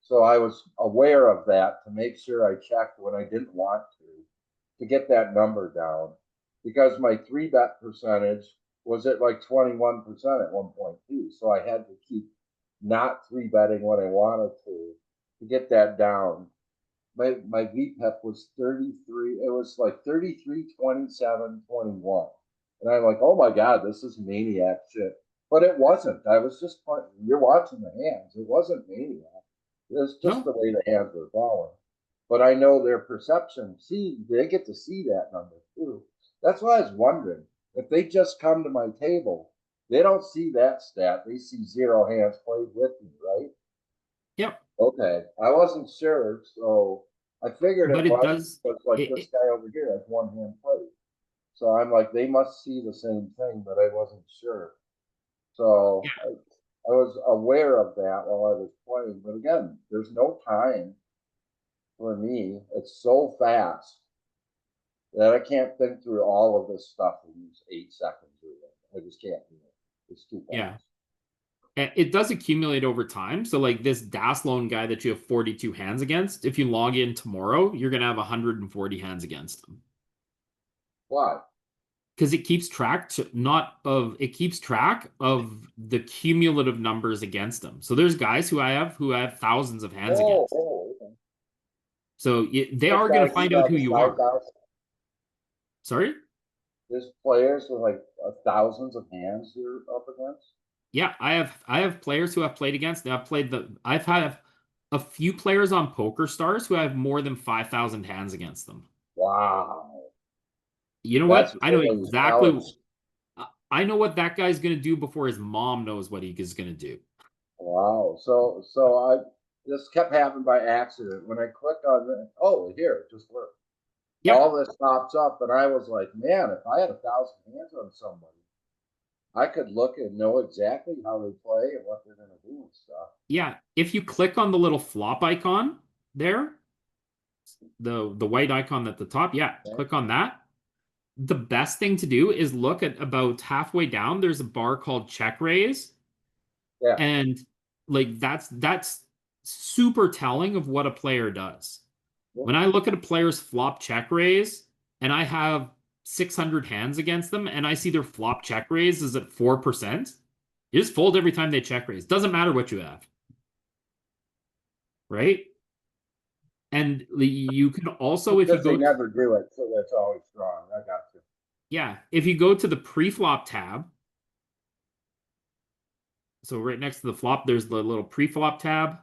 So I was aware of that to make sure I checked when I didn't want to get that number down, because my 3-bet percentage was at like 21% at one point too. So I had to keep not 3-betting when I wanted to get that down. My VPEP was 33. It was like 33, 27, 21. And I'm like, oh my God, this is maniac shit. But it wasn't. I was just, you're watching the hands. It wasn't maniac. It was just No. the way the hands were falling. But I know their perception. See, they get to see that number too. That's why I was wondering if they just come to my table, they don't see that stat. They see 0 hands played with me, right? Yep. Okay, I wasn't sure, so I figured But it it was does. because like this guy over here has 1 hand played. So I'm like, they must see the same thing, but I wasn't sure. So I was aware of that while I was playing. But again, there's no time for me. It's so fast that I can't think through all of this stuff in these 8 seconds. I just can't do it. It's too fast. Yeah. It does accumulate over time. So, like this Daslone guy that you have 42 hands against, if you log in tomorrow, you're going to have 140 hands against him. Why? Because it keeps track of the cumulative numbers against them. So there's guys who have thousands of hands against. Okay. So they There's are going to guys find who out have who you are. 5,000. Sorry? There's players with like thousands of hands you're up against. Yeah, I have players who I've played against. I've had a few players on PokerStars who have more than 5,000 hands against them. Wow. You know That's what? I know really exactly. college. I know what that guy's gonna do before his mom knows what he is gonna do. Wow. So I this kept happening by accident. When I clicked on it, oh, here, it just worked. Yep. All this pops up, and I was like, man, if I had 1,000 hands on somebody, I could look and know exactly how they play and what they're gonna do and stuff. Yeah. If you click on the little flop icon there, the white icon at the top, yeah, Okay. click on that. The best thing to do is look at about halfway down. There's a bar called check raise. Yeah. And like that's super telling of what a player does. Yeah. When I look at a player's flop check raise and I have 600 hands against them and I see their flop check raise is at 4%, you just fold every time they check raise. Doesn't matter what you have. Right? And you can also, if you Because they go, never do it, so that's always strong. I got you. yeah, if you go to the pre-flop tab, so right next to the flop, there's the little pre-flop tab.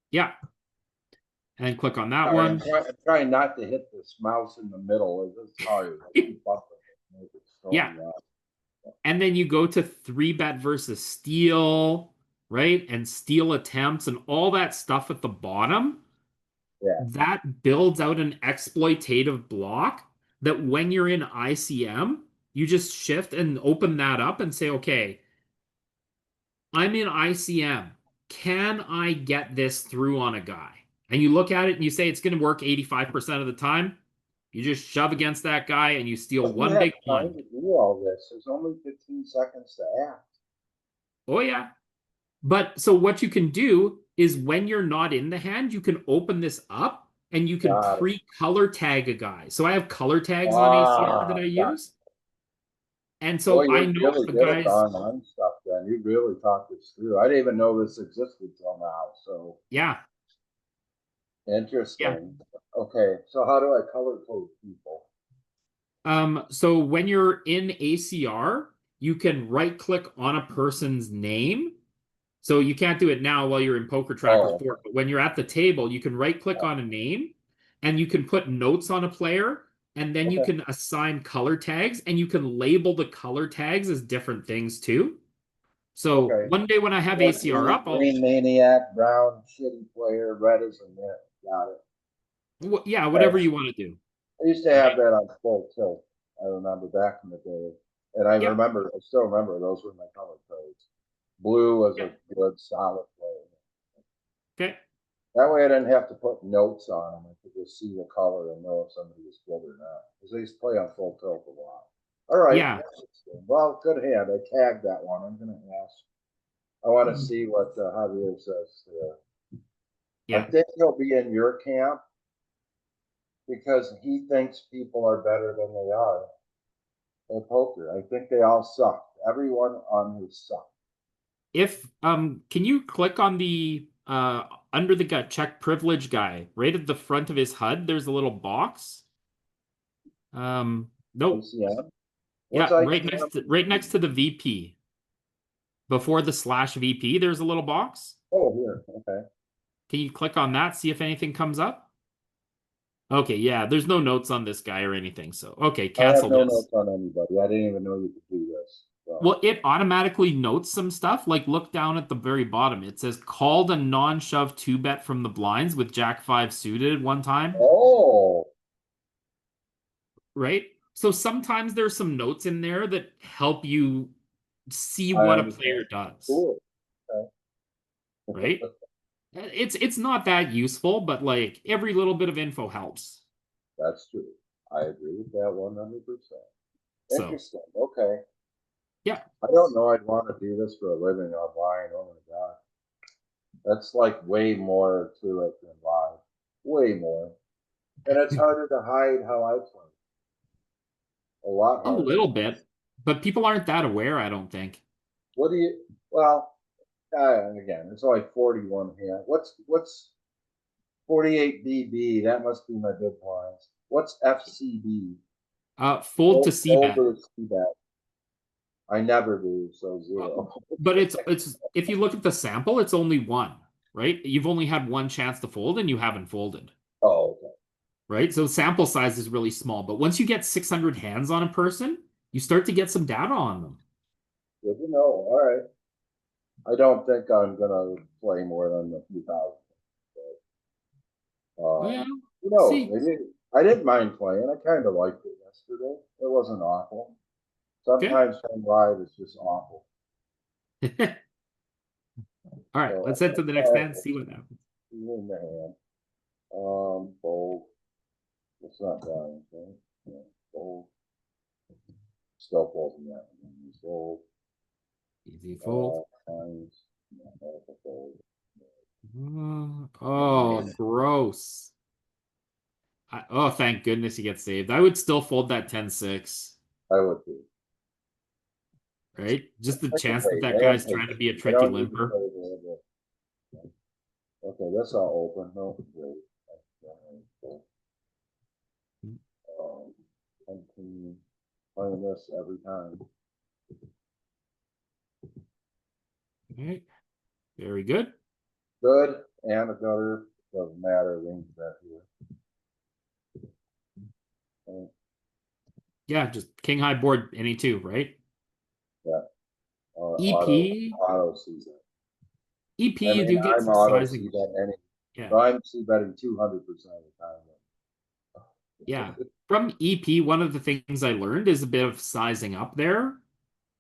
Yeah. And then click on that Sorry, one. I'm trying not to hit this mouse in the middle. It's hard. I keep bumping it, make it slow Yeah. me down. And then you go to 3-bet versus steal, right? And steal attempts and all that stuff at the bottom. Yeah. That builds out an exploitative block that when you're in ICM, you just shift and open that up and say, okay, I'm in ICM. Can I get this through on a guy? And you look at it and you say it's going to work 85% of the time. You just shove against that guy and you steal But you one have big time one. to do all this. There's only 15 seconds to act. Oh, yeah. But so what you can do is when you're not in the hand, you can open this up and you can Got it. pre-color tag a guy. So I have color tags on ACR that I Got it. use. And Boy, so I you're know really if a good at the guy's, online stuff then. You really talked this through. I didn't even know this existed till now. So yeah, interesting. Okay, so how do I color code people? So when you're in ACR, you can right click on a person's name. So you can't do it now while you're in Poker Tracker Oh. 4, but when you're at the table, you can right click on a name and you can put notes on a player and then you Okay. can assign color tags and you can label the color tags as different things too. So Okay. one day when I have Like ACR up, I'll, green maniac, brown shitty player, red is a net. Got it. yeah, whatever you want to do. I used to have that on full tilt. I remember back in the day, and I Yep. remember, I still remember those were my color codes. Blue was a good solid player. Okay. That way, I didn't have to put notes on them. I could just see the color and know if somebody was good or not. Because they used to play on full tilt a lot. All right. Yeah. Well, good hand. I tagged that one. I'm going to ask. I want to see what Javier says there. Yeah. I think he'll be in your camp because he thinks people are better than they are at poker. I think they all suck. Everyone on here sucks. If can you click on the under the gut check privilege guy right at the front of his HUD? There's a little box. Nope. ACM? Yeah, What's right next to the VP. Before the /VP, there's a little box. Oh, here. Okay. Can you click on that? See if anything comes up. Okay, yeah, there's no notes on this guy or anything. So okay, cancel I have no this. notes on anybody. I didn't even know you could do this. So. Well, it automatically notes some stuff. Like look down at the very bottom. It says called a non-shove 2-bet from the blinds with Jack 5 suited one time. Oh. Right? So sometimes there's some notes in there that help you see I what a understand. player does. Cool. Okay. Right? It's not that useful, but like every little bit of info helps. That's true. I agree with that 100%. So Interesting. Okay. yeah. I don't know. I'd want to do this for a living online. Oh my god. That's like way more to it than live. Way more. And it's harder to hide how I play. A lot A harder. little bit, but people aren't that aware, I don't think. What do you? Well, again, it's only 41 here. What's 48 BB? That must be my big blinds. What's FCB? Fold to C-bet. Over C-bet. I never do, so 0. But it's if you look at the sample, it's only one, right? You've only had one chance to fold and you haven't folded, Oh, okay. right? So sample size is really small. But once you get 600 hands on a person, you start to get some data on them. Good to know. All right. I don't think I'm gonna play more than a few thousand. Yeah, Who knows? see. Maybe I didn't mind playing. I kind of liked it yesterday. It wasn't awful. Sometimes playing live is just awful. All right, So, let's head to the next hand, see what happens. in the hand. Fold. It's not dying, right? Yeah, fold. Still folding that one. Fold. Easy fold. Times. Fold. Oh, gross. Oh, thank goodness he gets saved. I would still fold that 10-6, I would do. right? Just the I can chance that wait. that I am guy's trying to patient. be a I tricky don't need to limper. play a little bit. Okay, that's all open. No, wait. I'm playing this every time. All right, very good. Good and a gutter, doesn't matter, range bet here. Okay, Yeah, just king high board any two, right? yeah. EP, Auto sees it. EP, I you mean, do get I'm some auto sizing. see bet any. Yeah, So I'm see betting 200% of the time. yeah. From EP, one of the things I learned is a bit of sizing up there.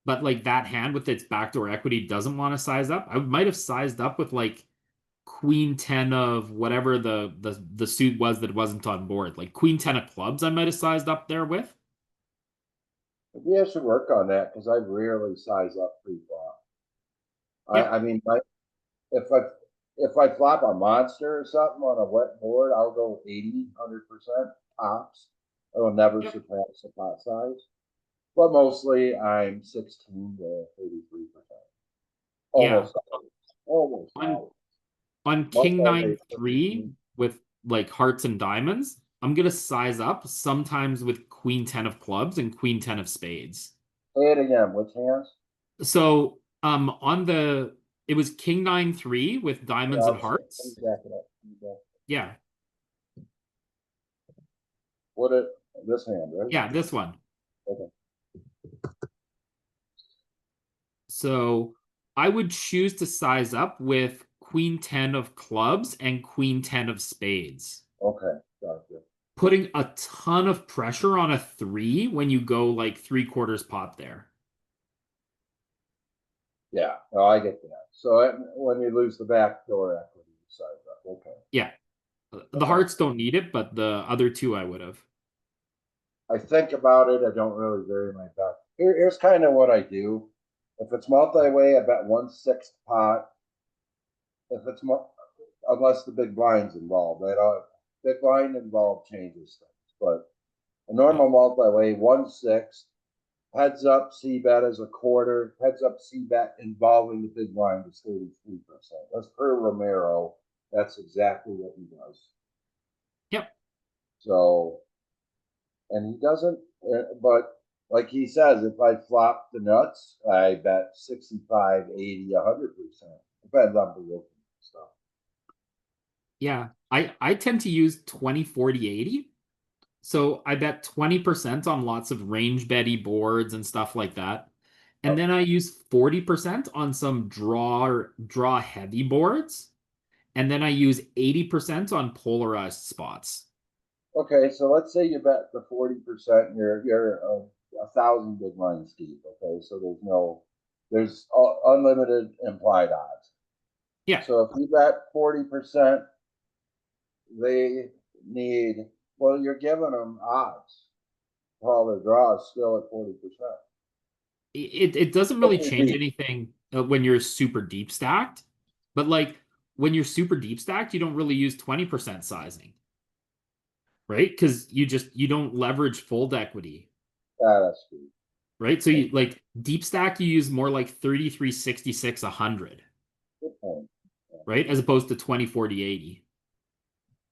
But like that hand with its backdoor equity doesn't want to size up. I might have sized up with like queen 10 of whatever the suit was that wasn't on board. Like queen 10 of clubs I might have sized up there with. Maybe I should work on that because I rarely size up pre-flop. Yep. I mean, if I if I flop a monster or something on a wet board, I'll go 80, 100% tops. I will never Yep. surpass the pot size. But mostly I'm 16 to 33%. Yeah. Almost On always. on Most king always 9-3 with like hearts and diamonds, I'm gonna size up sometimes with queen 10 of clubs and queen 10 of spades. Say it again. Which hands? So on the it was king 9-3 with diamonds and hearts. Exactly. Yeah. What it? This hand, right? Yeah, this one. Okay. So I would choose to size up with queen 10 of clubs and queen 10 of spades. Okay. Gotcha. Putting a ton of pressure on a 3 when you go like 3/4 pot there. Yeah. No, I get that. So when you lose the back door equity, you size up. Okay. Yeah. The hearts don't need it, but the other two I would have. I think about it. I don't really vary my bet. Here's kind of what I do. If it's multi-way, I bet 1/6 pot. If it's unless the big blind's involved, big blind involved changes things. But a normal multi-way, 1/6 heads up C bet as a quarter. Heads up C bet involving the big blind is 33%. That's per Romero. That's exactly what he does. Yep. So, and he doesn't, but like he says, if I flop the nuts, I bet 65, 80, 100%. Depends on the looking stuff. Yeah. I tend to use 20, 40, 80. So I bet 20% on lots of range betty boards and stuff like that. And then I use 40% on some draw heavy boards. And then I use 80% on polarized spots. Okay, so let's say you bet the 40%, you're 1,000 big blinds deep. Okay, so there's unlimited implied odds. Yeah. So if you bet 40%, they need, well, you're giving them odds. Call their draws still at 40%. It doesn't really change anything when you're super deep stacked. But like when you're super deep stacked, you don't really use 20% sizing. Right? Because you don't leverage fold equity. That's true. Right? So you like deep stack, you use more like 33, 66, 100. Good point. Right? As opposed to 20, 40, 80.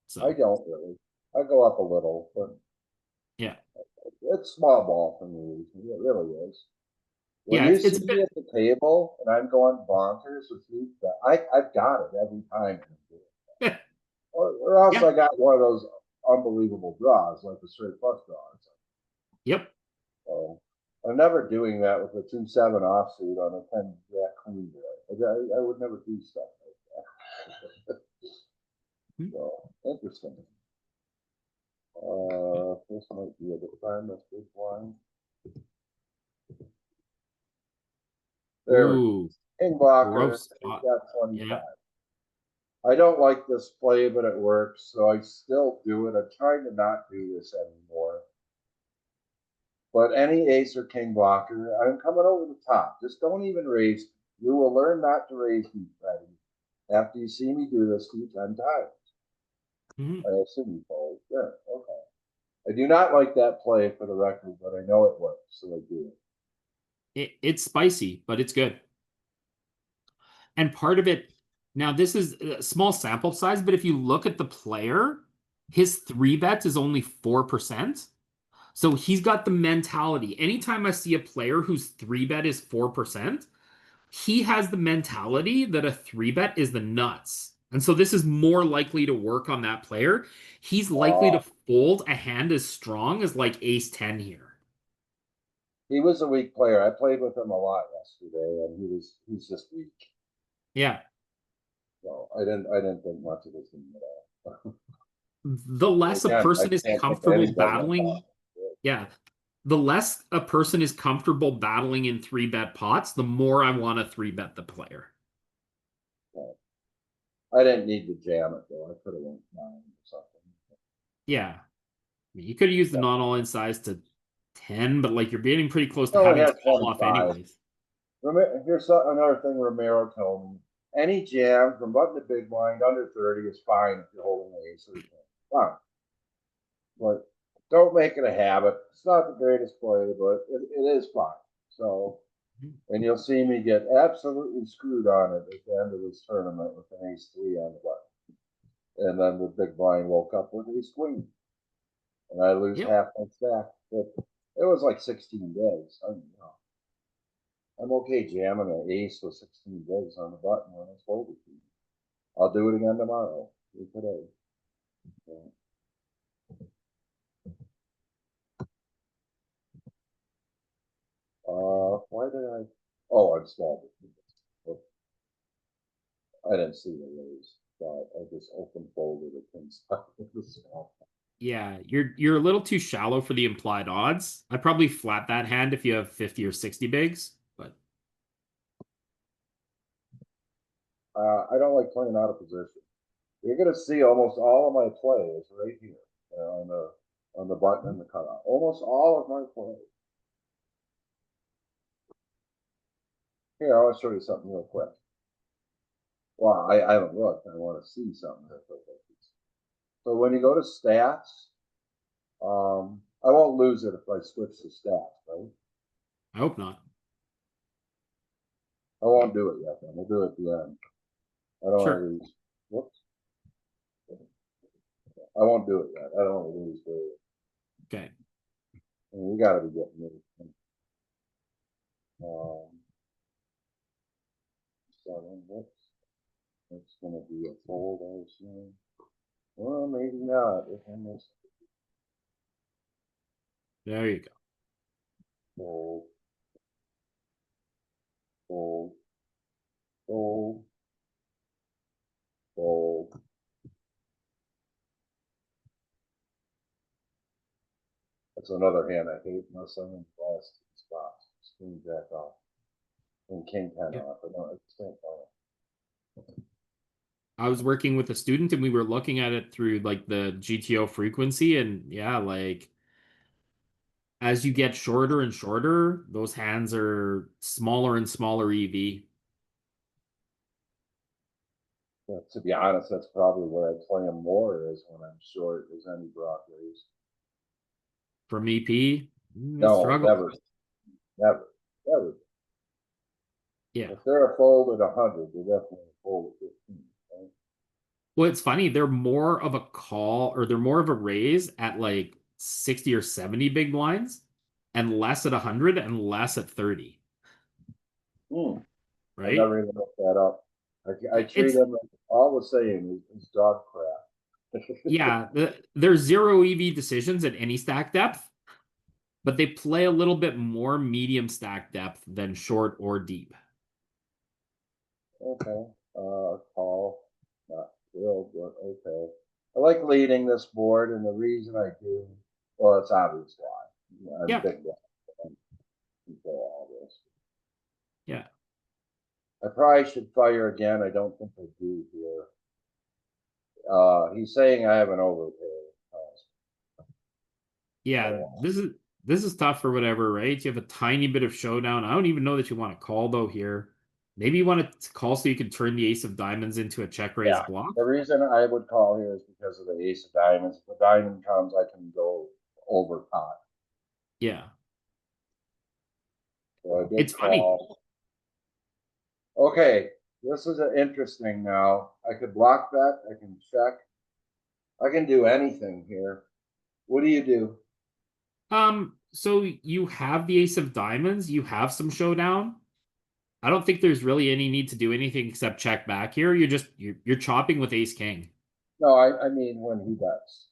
So I don't really. I go up a little, but yeah. it's small ball for me. It really is. When Yeah, you it's see a me bit. at the table and I'm going bonkers with you, I've got it every time. Or else Yeah. I got one of those unbelievable draws, like the straight flush draws. Yep. So I'm never doing that with a 2-7 offsuit on a 10 jack queen. I would never do stuff like that. So interesting. This might be a good time. That's big blind. There we go. Ooh, King blocker. gross He's spot. got 25. Yeah. I don't like this play, but it works, so I still do it. I'm trying to not do this anymore. But any ace or king blocker, I'm coming over the top. Just don't even raise. You will learn not to raise me, Freddie, after you see me do this 10 times. Mhm. I assume you fold. Sure, okay. I do not like that play for the record, but I know it works, so I do it. It's spicy, but it's good. And part of it, now this is a small sample size, but if you look at the player, his three bets is only 4%. So he's got the mentality. Anytime I see a player whose three bet is 4%, he has the mentality that a three bet is the nuts. And so this is more likely to work on that player. He's likely to fold a hand as strong as like ace 10 here. He was a weak player. I played with him a lot yesterday, and he's just weak. Yeah. So I didn't think much of this at all. The less a Again, I person is can't think of comfortable anybody on battling, top. yeah, the less a person is comfortable battling in three bet pots, the more I want to three bet the player. I didn't need to jam it though. I could have went 9 or something. Yeah. I mean, you could have used the non all in size to 10, but like you're getting pretty close to Oh, having it to had call off 25. anyways. Here's another thing Romero told me. Any jam from button to big blind under 30 is fine if you're holding an ace or a king. Fine. But don't make it a habit. It's not the greatest play, but it is fine. So, and you'll see me get absolutely screwed on it at the end of this tournament with an ace 3 on the button. And then the big blind woke up with ace queen. And I lose Yep. half my stack. But it was like 16 days. I'm okay jamming an ace with 16 bigs on the button when it's folded. I'll do it again tomorrow. Do today. Yeah. Why did I? Oh, I'm small. I didn't see the raise, but I just open folded it and stuff with the small. Yeah, you're a little too shallow for the implied odds. I'd probably flat that hand if you have 50 or 60 bigs, but I don't like playing out of position. You're gonna see almost all of my plays right here on the button and the cutout. Almost all of my plays. Here, I want to show you something real quick. Well, I haven't looked. I want to see something real quick. So when you go to stats, I won't lose it if I switch to stats, right? I hope not. I won't do it yet. Then we'll do it at the end. I don't want to Sure. lose. Whoops. I won't do it yet. I don't want to lose. Okay. And you got to be getting me. Seven. Whoops. It's gonna be a fold, I assume. Well, maybe not. If I miss There you go. fold, fold, fold, fold. That's another hand I hate unless I'm in the last spots. Queen jack off. And king 10 Yep. off. I don't. It's not fine. I was working with a student and we were looking at it through like the GTO frequency, and yeah, like as you get shorter and shorter, those hands are smaller and smaller EV. Yeah, to be honest, that's probably where I play them more is when I'm short as any Broadways. From EP, No, struggle. never, never, never. Yeah. If they're a fold at 100, they're definitely a fold at 15. Right? Well, it's funny. They're more of a call or they're more of a raise at like 60 or 70 big blinds and less at 100 and less at 30. I right? never even looked that up. I treat It's them all the same as dog crap. yeah, there's zero EV decisions at any stack depth, but they play a little bit more medium stack depth than short or deep. Okay, call, not thrilled, but okay. I like leading this board, and the reason I do, well, it's obvious why. I'm Yeah, big guy. I can control all this. yeah, I probably should fire again. I don't think I do here. He's saying I have an overpay. yeah. This is tough for whatever, right? You have a tiny bit of showdown. I don't even know that you want to call though here. Maybe you want to call so you can turn the ace of diamonds into a check raise Yeah. block. The reason I would call here is because of the ace of diamonds. If the diamond comes, I can go over pot. Yeah. So I did It's funny. call. Okay, this is interesting now. I could block that. I can check. I can do anything here. What do you do? So you have the ace of diamonds, you have some showdown. I don't think there's really any need to do anything except check back here. You're chopping with ace king. No, I mean when he bets.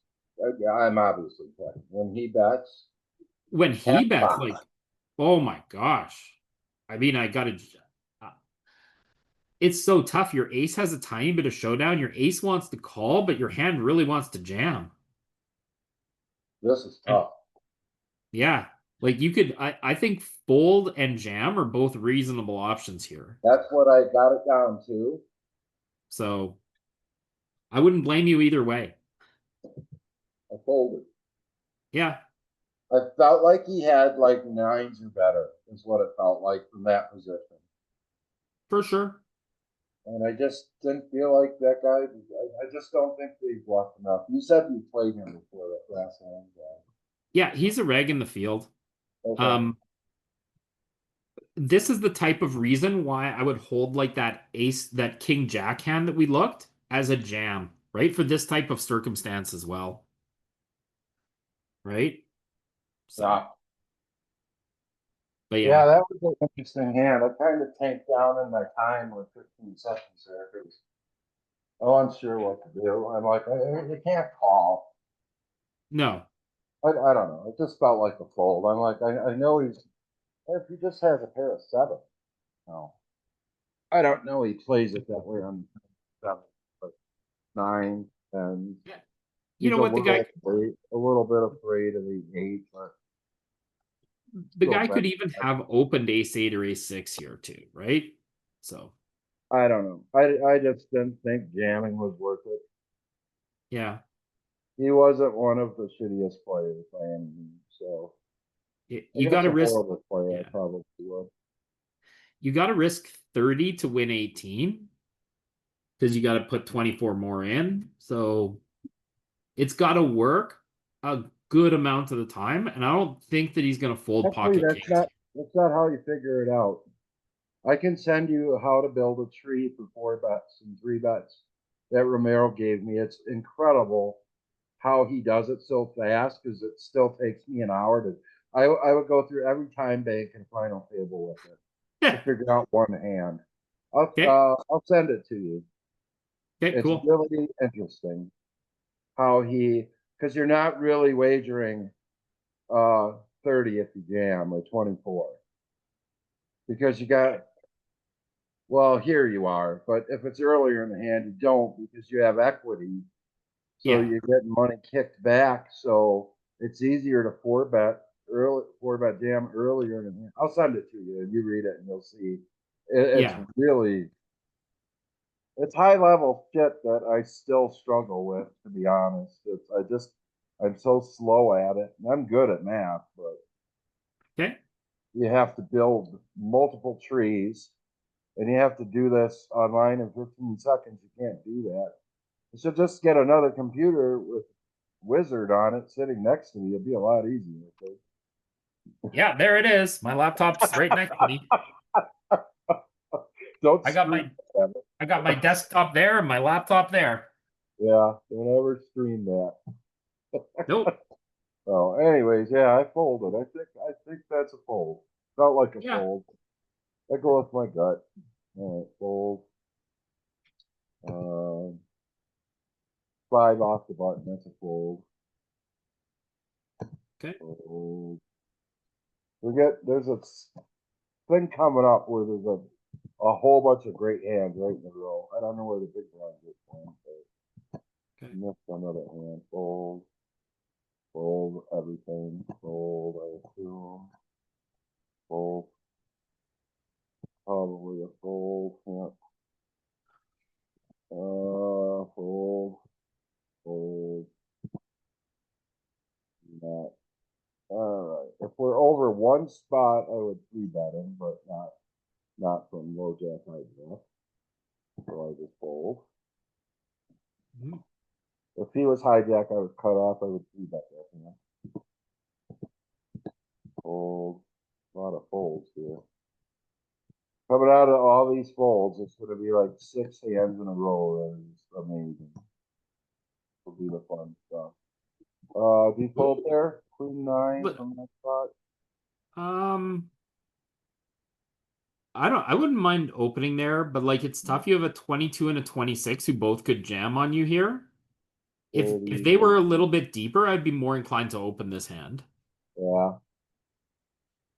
I'm obviously checking. When he bets, When he half bets, pot. like, oh my gosh. I mean, uh, it's so tough. Your ace has a tiny bit of showdown. Your ace wants to call, but your hand really wants to jam. This is And tough. yeah, like I think fold and jam are both reasonable options here. That's what I got it down to. So I wouldn't blame you either way. I folded. Yeah, I felt like he had like nines or better, is what it felt like from that position. for sure. And I just didn't feel like that guy. I just don't think they bluffed enough. You said you played him before that last hand. Yeah, he's a reg in the field. Okay. This is the type of reason why I would hold like that king jack hand that we looked as a jam, right? For this type of circumstance as well. Right? So, Yeah. but Yeah, yeah. that was an interesting hand. I kind of tanked down in my time with 15 seconds there because I wasn't sure what to do. I'm like, you can't call. No. I don't know. It just felt like a fold. I'm like, I know he's, if he just has a pair of seven. No. I don't know. He plays it that way on seven, but nine, and You he's know what the guy a little bit afraid of the eight, but the still guy bet. could even have opened ace 8 or ace 6 here too, right? So, I don't know. I just didn't think jamming was worth it. yeah. He wasn't one of the shittiest players by any means, so You got against to a risk horrible player, I yeah. probably would. You got to risk 30 to win 18 because you got to put 24 more in. So, it's got to work a good amount of the time, and I don't think that he's going to fold Actually, pocket kings. that's not how you figure it out. I can send you how to build a tree for 4 bets and 3 bets that Romero gave me. It's incredible how he does it so fast because it still takes me an hour to. I would go through every time bank and final table with it to figure out one hand. Okay. I'll send it to you. Okay, It's cool. really interesting how because you're not really wagering 30 if you jam or 24 because you got well here you are, but if it's earlier in the hand you don't because you have equity, so Yeah. you're getting money kicked back, so it's easier to 4 bet jam earlier in the hand. I'll send it to you and you read it and you'll see it's Yeah. really it's high level shit that I still struggle with, to be honest. I'm so slow at it. I'm good at math, but Okay. you have to build multiple trees and you have to do this online in 15 seconds. You can't do that. You should just get another computer with Wizard on it sitting next to me. It'd be a lot easier. Yeah, there it is. My laptop's right next to me. Don't I got scream my at it. I got my desktop there and my laptop there. Yeah, don't ever scream that. Nope. Oh, anyways, yeah, I folded. I think that's a fold. Felt like a Yeah. fold. I go with my gut. All right, fold. 5 off the button. That's a fold. Okay. Fold. There's a thing coming up where there's a whole bunch of great hands right in a row. I don't know where the big blind is from, but Okay. missed another hand. Fold. Fold everything. Fold, I assume. Fold. Probably a fold. Yeah. Fold. Fold. Not. All right. If we're over one spot, I would 3-bet him, but not from low jack high jack. So I just fold. Mhm. If he was hijack, I would cut off. I would 3-bet that hand. Fold. A lot of folds here. Coming out of all these folds, it's going to be like 6 hands in a row. That is amazing. Will be the fun stuff. Do you fold there? Queen 9 But from that spot? um, I wouldn't mind opening there, but like it's tough. You have a 22 and a 26 who both could jam on you here. If 30. they were a little bit deeper, I'd be more inclined to open this hand. Yeah.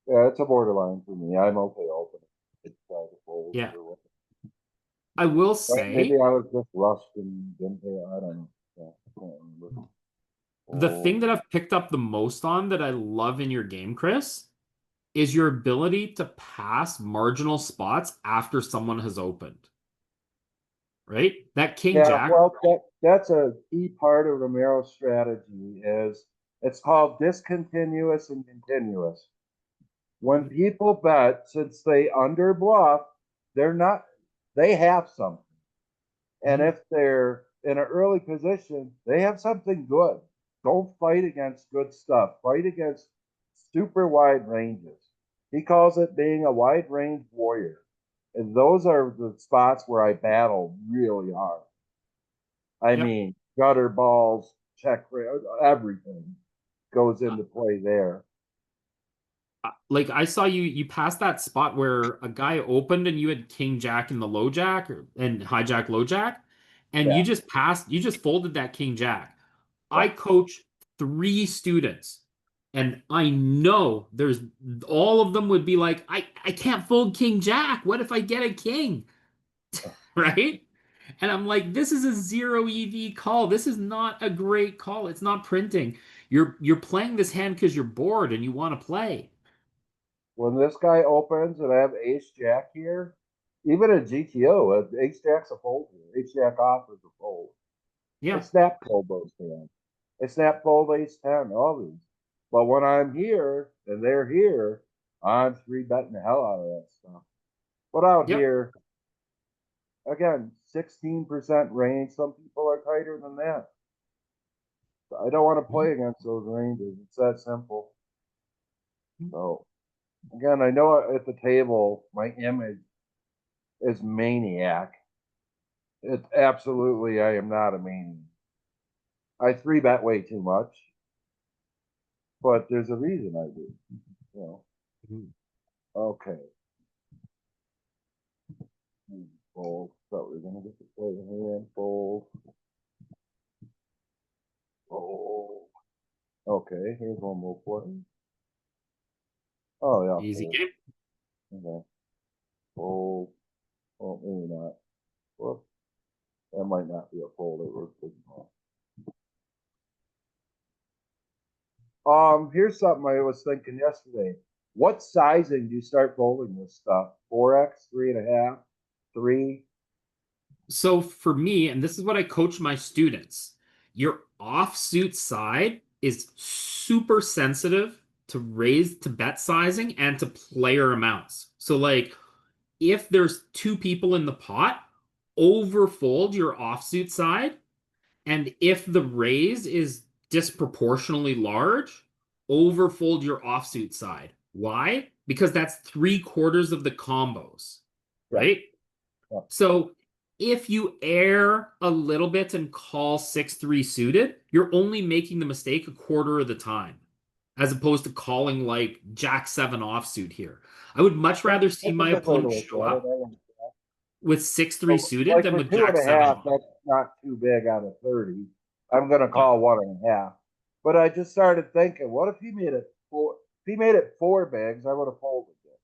Yeah, it's a borderline for me. I'm okay opening. It's try to fold. Yeah. I will Maybe say I was just rushed and didn't pay. I don't know. Yeah, I can't remember. the thing Fold. that I've picked up the most on that I love in your game, Chris, is your ability to pass marginal spots after someone has opened. Right? That King Yeah, Jack. well, that's a key part of Romero's strategy is it's called discontinuous and continuous. When people bet, since they under bluff, they're not, they have something. And Mhm. if they're in an early position, they have something good. Don't fight against good stuff. Fight against super wide ranges. He calls it being a wide range warrior. And those are the spots where I battle really hard. I Yep. mean, gutter balls, everything goes Uh, into play there. like I saw you passed that spot where a guy opened and you had King Jack in the low jack and hijack low jack, and Yeah, you just folded that King Jack. yeah. I coach 3 students, and I know there's all of them would be like, I can't fold King Jack. What if I get a king? Right? And I'm like, this is a zero EV call. This is not a great call. It's not printing. You're playing this hand because you're bored and you want to play. When this guy opens and I have ace jack here, even a GTO, ace jack's a fold here. Ace jack off is a fold. I Yeah. snap fold those hands. I snap fold ace 10, all these. But when I'm here and they're here, I'm 3-betting the hell out of that stuff. But out Yep. here, again, 16% range. Some people are tighter than that. I don't want to play against those ranges. It's that simple. So again, I know at the table my image is maniac. It's absolutely I am not a maniac. I 3-bet way too much, but there's a reason I do. You know. Mhm. Okay. Fold. So we're gonna get to play the hand. Fold. Fold. Okay, here's one more play. Oh yeah, Easy fold. game. Okay. Fold. Oh, maybe not. Whoops. That might not be a fold. It was big enough. Here's something I was thinking yesterday. What sizing do you start folding this stuff? 4x, 3.5, 3? So for me, and this is what I coach my students, your offsuit side is super sensitive to raise to bet sizing and to player amounts. So like if there's 2 people in the pot, overfold your offsuit side. And if the raise is disproportionately large, overfold your offsuit side. Why? Because that's 3/4 of the combos, Yeah, right? yeah. So if you err a little bit and call 6-3 suited, you're only making the mistake a quarter of the time. as opposed to calling like Jack 7 offsuit here. I would much rather see That's a my good way to opponent look show at it. up I like that. with 6-3 So, suited like than for with two Jack and a 7 half, off. that's not too big out of 30. I'm gonna call 1.5. But I just started thinking, what if he made it four? If he made it 4 bigs, I would have folded it.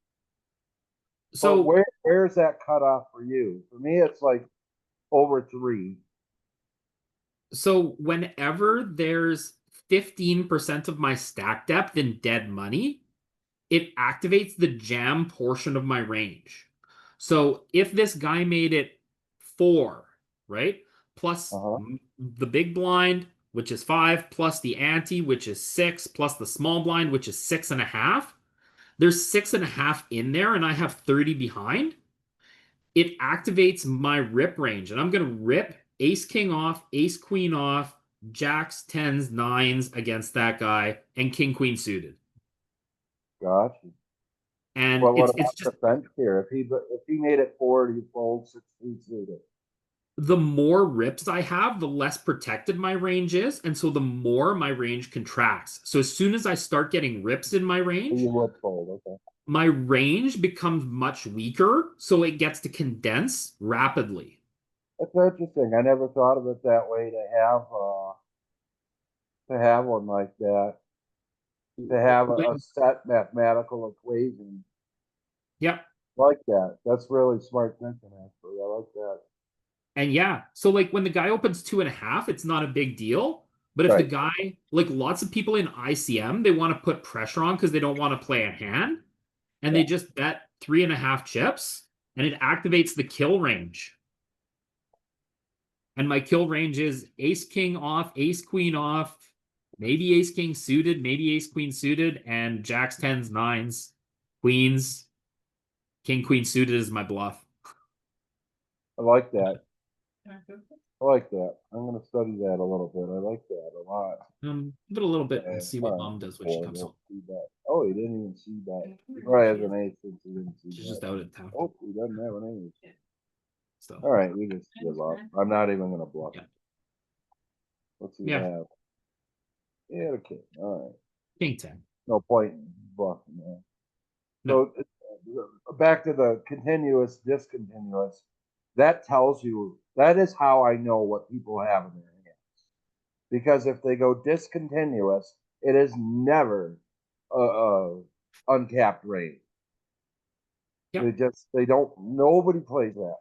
But So where's that cutoff for you? For me, it's like over 3. So whenever there's 15% of my stack depth in dead money, it activates the jam portion of my range. So if this guy made it 4, right? Plus Uh-huh. the big blind, which is 5, plus the ante, which is 6, plus the small blind, which is 6.5. There's 6.5 in there, and I have 30 behind. It activates my rip range, and I'm going to rip ace king off, ace queen off, jacks, tens, nines against that guy, and king queen suited. Gotcha. And But what it's about just defense here? If he made it 4, you fold 16 suited. the more rips I have, the less protected my range is, and so the more my range contracts. So as soon as I start getting rips in my You range, would fold, okay. my range becomes much weaker, so it gets to condense rapidly. That's interesting. I never thought of it that way to have one like that. To have a set mathematical equation Yep. like that. That's really smart thinking, actually. I like that. And yeah, so like when the guy opens 2.5, it's not a big deal. But if the Right. guy, like lots of people in ICM, they want to put pressure on because they don't want to play a hand, and Yeah. they just bet 3.5 chips, and it activates the kill range. And my kill range is ace king off, ace queen off, maybe ace king suited, maybe ace queen suited, and jacks, tens, nines, queens, king queen suited is my bluff. I like that. I like that. I'm going to study that a little bit. I like that a lot. Give it a little bit and And, see what mom does when she comes home. See that. Oh, he didn't even see that. He probably has an ace since he didn't see She's that. just out of town. Oh, he doesn't have an ace. So All right, we just give up. I'm not even going to bluff. Yeah. Let's see Yeah. what happens. Yeah, okay. All right. king 10. No point in bluffing, man. No. So back to the continuous, discontinuous. That tells you, that is how I know what people have in their hands. Because if they go discontinuous, it is never a uncapped range. Yep. They don't, nobody plays that.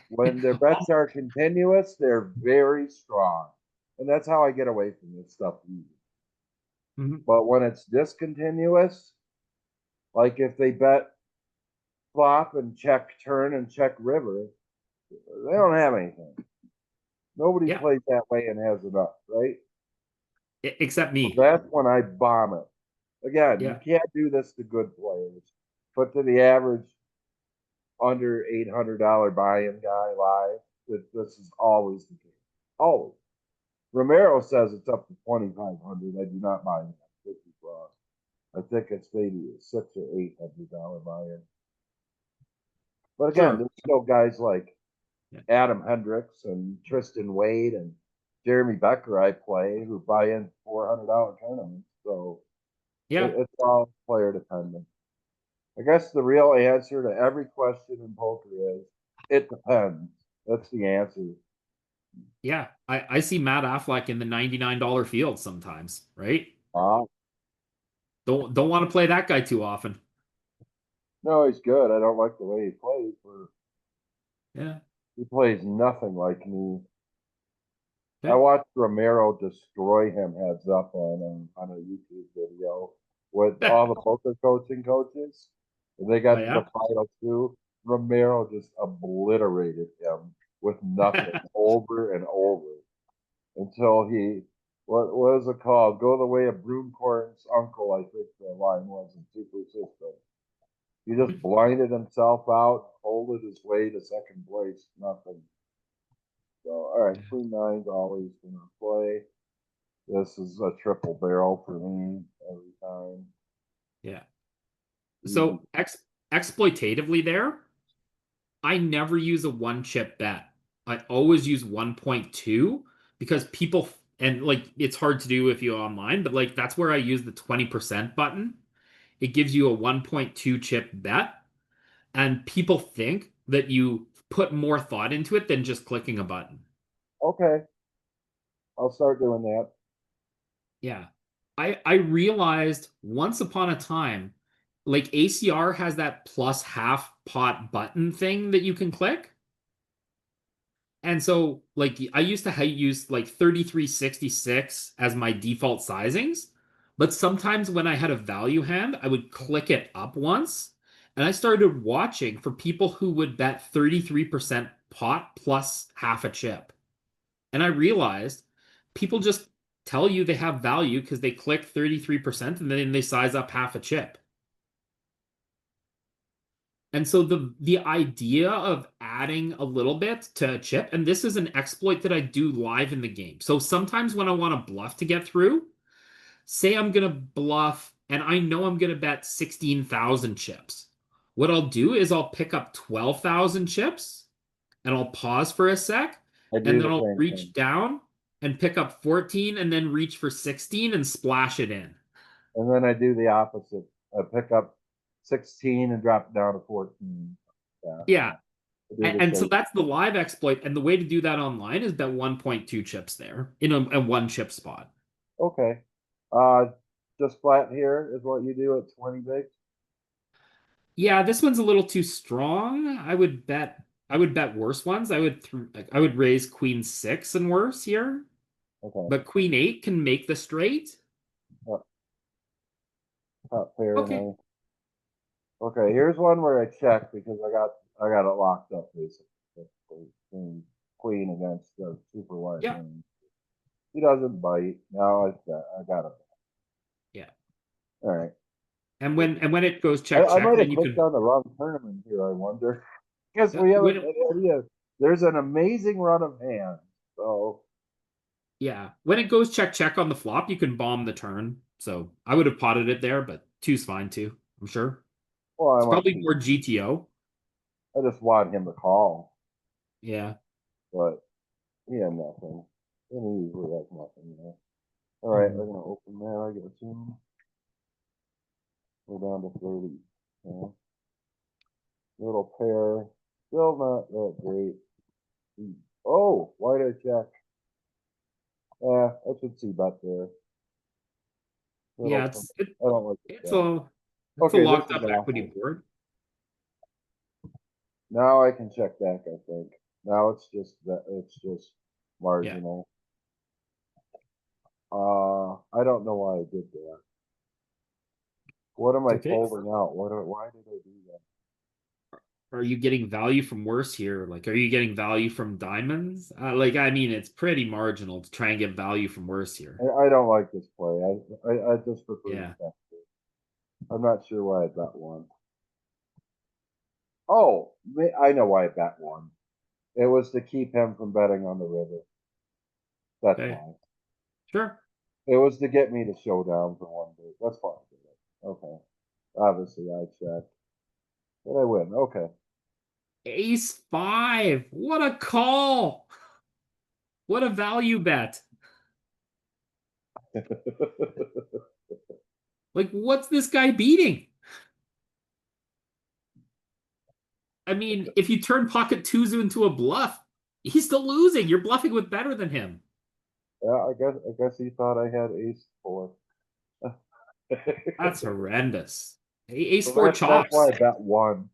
When their bets are continuous, they're very strong. And that's how I get away from this stuff. Mhm. But when it's discontinuous, like if they bet flop and check turn and check river, they don't have anything. Nobody Yeah. plays that way and has enough, right? Except me. So that's when I bomb it. Again, Yeah. you can't do this to good players, but to the average under $800 buy-in guy live, this is always the case. Always. Romero says it's up to 2,500. I do not buy that. This is wrong. I think it's maybe a $600 or $800 buy-in. But again, Sure. there's still guys like Yeah. Adam Hendricks and Tristan Wade and Jeremy Becker I play who buy in $400 tournaments. So Yeah. it's all player dependent. I guess the real answer to every question in poker is it depends. That's the answer. Yeah. I see Matt Affleck in the $99 field sometimes, right? Uh, Don't want to play that guy too often. no, he's good. I don't like the way he plays. Yeah. He plays nothing like me. I Okay. watched Romero destroy him heads up on a YouTube video with all the poker coaching coaches. And they got Oh, to yeah? the final two. Romero just obliterated him with nothing over and over until he what is it called? Go the way of Broomcourt's uncle, I think the line was in Super System. He just blinded himself out, folded his way to second place, nothing. So, all right, Queen Nine's always going to play. This is a triple barrel for me every time. Yeah. So exploitatively there, I never use a one chip bet. I always use 1.2 because people and like it's hard to do if you online, but like that's where I use the 20% button. It gives you a 1.2 chip bet, and people think that you put more thought into it than just clicking a button. Okay, I'll start doing that. Yeah. I realized once upon a time, like ACR has that plus half pot button thing that you can click. And so like I used to use like 3366 as my default sizings, but sometimes when I had a value hand, I would click it up once, and I started watching for people who would bet 33% pot plus half a chip. And I realized people just tell you they have value because they click 33% and then they size up half a chip. And so the idea of adding a little bit to a chip, and this is an exploit that I do live in the game. So sometimes when I want a bluff to get through, say I'm gonna bluff and I know I'm gonna bet 16,000 chips. What I'll do is I'll pick up 12,000 chips and I'll pause for a sec, I and do then the I'll same reach thing. down and pick up 14 and then reach for 16 and splash it in. And then I do the opposite. I pick up 16 and drop it down to 14. Yeah, Yeah. I do And, the and so same. that's the live exploit. And the way to do that online is bet 1.2 chips there in a one chip spot. Okay. Uh, just flat here is what you do at 20 bigs. Yeah, this one's a little too strong. I would bet worse ones. I would raise queen six and worse here. Okay. But queen eight can make the straight. Uh, Not fair Okay. enough. Okay, here's one where I check because I got it locked up basically. Queen against the super wide Yeah. range. He doesn't bite. Now I got it. Yeah. All right. And when it goes I, check I check, might then have you clicked can on the wrong tournament here, I wonder. Because we haven't when any idea. There's an amazing run of hands. So yeah, when it goes check check on the flop, you can bomb the turn. So I would have potted it there, but two's fine too, I'm sure. well I It's want probably to more GTO. I just want him to call, Yeah. but he had nothing. And he usually has nothing there. All right, Mhm. we're gonna open that, I get two. We're down to 30. Yeah. Little pair. Still not that great. Oh, why did I check? Yeah, I should see bet there. Yeah, Little, it's it, I don't like the it's bet. a it's a Okay, this locked is up equity awful. board. Now I can check back, I think. Now it's just Yeah. marginal. I don't know why I did that. What am It's I okay. folding out? Why did I do that? Are you getting value from worse here? Like, are you getting value from diamonds? Like, I mean, it's pretty marginal to try and get value from worse here. I don't like this play. I just prefer to Yeah. check it. I'm not sure why I bet one. Oh, I know why I bet one. It was to keep him from betting on the river. That's Okay. why. Sure. It was to get me to showdown for one day. That's fine. Okay. Obviously, I checked. But I win. Okay. Ace five. What a call. What a value bet. Like, what's this guy beating? I mean, if you turn pocket twos into a bluff, he's still losing. You're bluffing with better than him. Yeah, I guess he thought I had ace four. That's horrendous. Ace So four that's why chops. I bet one.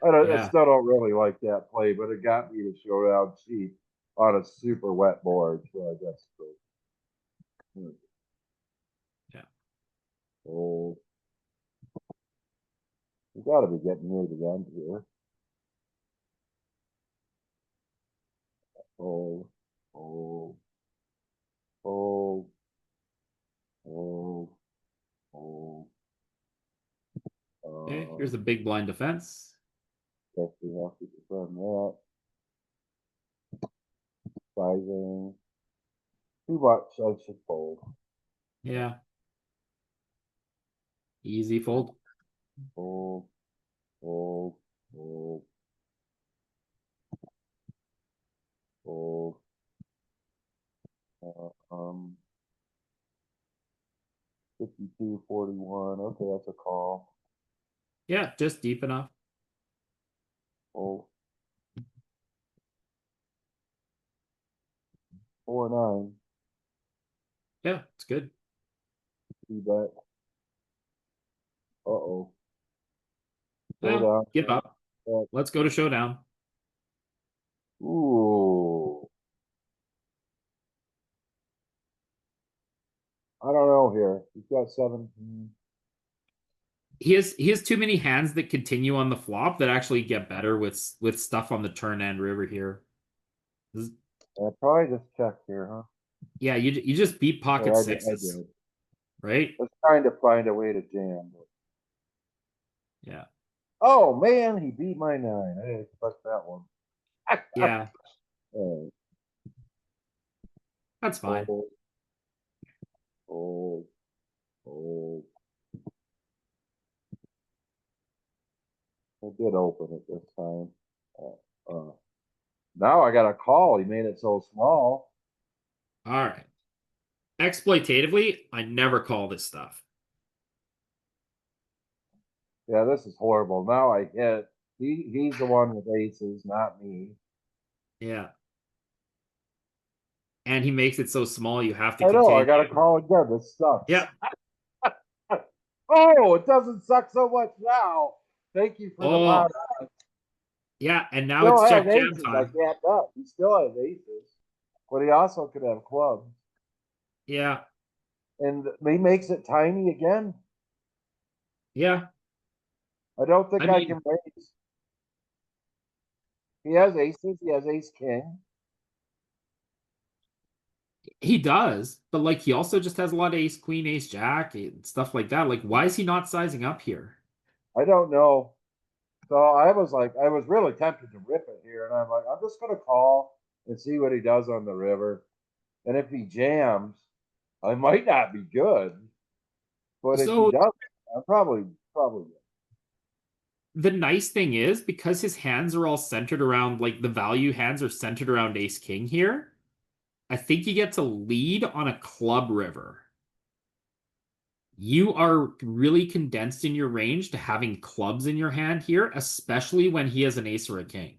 I Yeah. still don't really like that play, but it got me to showdown cheap on a super wet board. So I guess so. Yeah. So you got to be getting near the end here. Oh, oh, oh, oh, oh. Okay. Here's a Um, big blind defense. guess we have to confirm that. Sizing. Too much, I should fold. Yeah. Easy fold. Fold, fold, fold, fold. Um, 52-41. Okay, that's a call. Yeah, just deep enough. Oh. 4-9. Yeah, it's good. Feedback. Uh-oh. Well, Showdown. give up. Let's go to showdown. Ooh. I don't know here. He's got 17. He has too many hands that continue on the flop that actually get better with stuff on the turn and river here. I'll probably just check here, huh? Yeah, you just beat pocket Yeah, I sixes, did. right? I was trying to find a way to jam. Yeah. Oh man, he beat my 9. I didn't expect that one. Yeah, Alright. that's fine. Fold. Fold. Fold. I did open it this time. Now I got a call. He made it so small. All right. Exploitatively, I never call this stuff. Yeah, this is horrible. Now I hit. He's the one with aces, not me. Yeah. And he makes it so small you have to I know. I continue. got a call again. This sucks. Yeah. Oh, it doesn't suck so much now. Thank you for the Oh, pot. yeah, and now Still it's has check jam aces. I time. can't up. He still has aces, but he also could have clubs. Yeah. And he makes it tiny again. Yeah. I don't think I I mean, can raise. He has aces. He has ace king. he does, but like he also just has a lot of ace queen, ace jack, and stuff like that. Like, why is he not sizing up here? I don't know. So I was like, I was really tempted to rip it here, and I'm like, I'm just gonna call and see what he does on the river. And if he jams, I might not be good, but if he So does, I'm probably good. the nice thing is because his hands are all centered around like the value hands are centered around ace king here. I think you get to lead on a club river. You are really condensed in your range to having clubs in your hand here, especially when he has an ace or a king.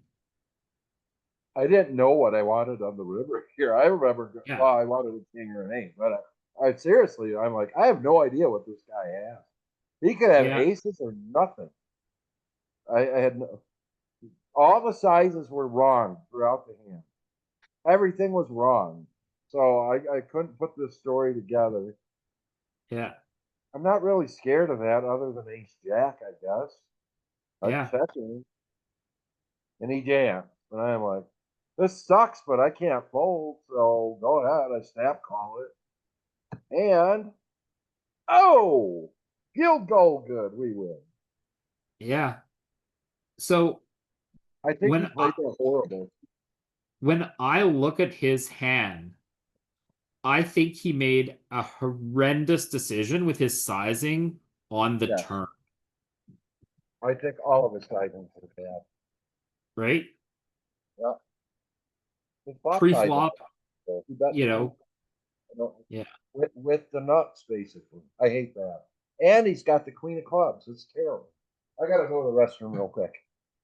I didn't know what I wanted on the river here. I remember, Yeah. well, I wanted a king or an ace, but I seriously, I'm like, I have no idea what this guy has. He could have Yeah. aces or nothing. I had no, all the sizes were wrong throughout the hand. Everything was wrong. So I couldn't put this story together. Yeah. I'm not really scared of that other than ace jack, I guess. I'm Yeah. checking. And he jams. And I'm like, this sucks, but I can't fold. So go ahead. I snap call it. And oh, guild goal good. We win. Yeah. So I think he when I, played that horrible. when I look at his hand, I think he made a horrendous decision with his sizing on the Yeah. turn, I think all of his sizings are bad. right? Yeah. His flop size. Pre-flop, He bet you know, yeah. with the nuts, basically. I hate that. And he's got the queen of clubs. It's terrible. I gotta go to the restroom real quick.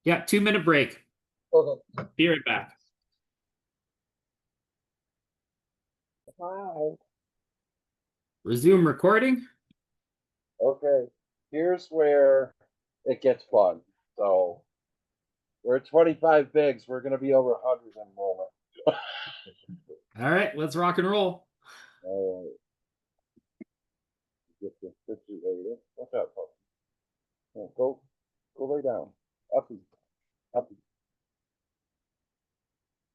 Yeah, 2-minute break. Okay. Be right back. Bye. Resume recording. Okay. Here's where it gets fun. So we're at 25 bigs. We're gonna be over 100 in a moment. All right, let's rock and roll. All right. Get this situated. What's up, folks? Yeah, go lay down. Uppy. Uppy.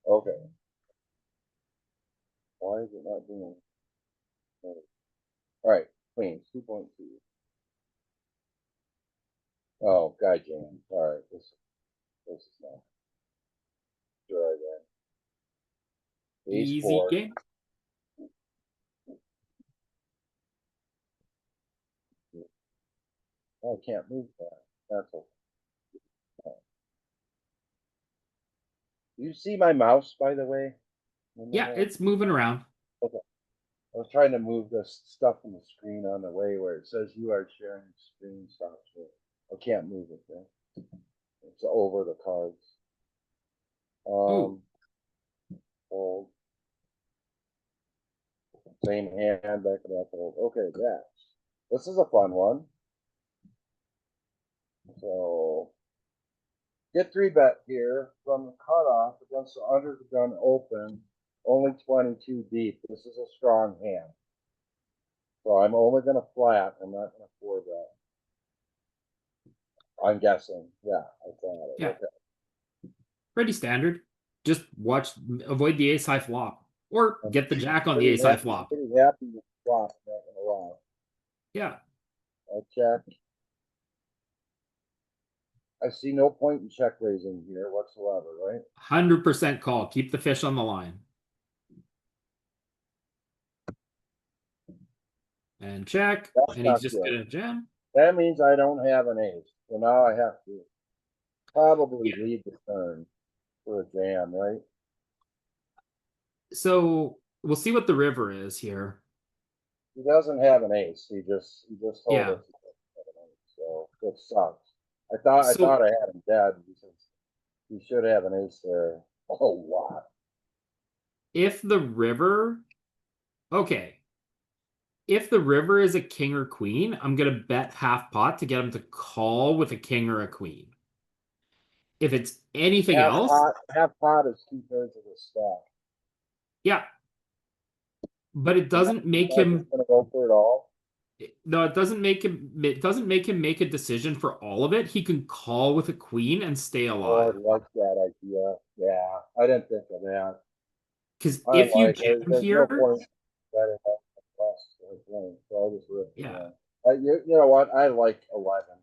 Okay. Why is it not doing it? All right, queens, 2.2. Oh, God, jam. All right, this is not. Try that. Ace Easy four. game. Oh, I can't move that. That's okay. You see my mouse, by the way? Yeah, it's moving around. Okay. trying to move this stuff from the screen on the way where it says you are sharing screen stop. So I can't move it there. It's over the cards. Ooh. Hold. Same hand, back and up, hold. Okay, yeah. This is a fun one. So get 3-bet here from the cutoff against the under the gun open, only 22 deep. This is a strong hand. So I'm only going to flat. I'm not going to 4-bet. I'm guessing. Yeah, I thought it. Yeah. Okay. Pretty standard. Just avoid the ace high flop, or get the jack on the ace high flop. Pretty happy with flop, not gonna lie. Yeah. I check. I see no point in check raising here whatsoever, right? 100% call. Keep the fish on the line. And check. That's And he's not just good. gonna jam. That means I don't have an ace. So now I have to probably Yeah. lead the turn for a jam, right? So we'll see what the river is here. He doesn't have an ace. He just told Yeah. us he doesn't have an ace. So it sucks. I thought So- I had him dead because he should have an ace there. Oh wow. If the river, okay. If the river is a king or queen, I'm gonna bet half pot to get him to call with a king or a queen. If it's anything else, Half pot is 2/3 of the stack. yeah. But it doesn't make I'm him just gonna go for it all. no, it doesn't make him make a decision for all of it. He can call with a queen and stay Oh, I alive. like that idea. Yeah, I didn't think of that. Because I if you like it. jam There's here, no point betting up the plus or playing, so I'll just rip it Yeah. down. You know what? I like 11.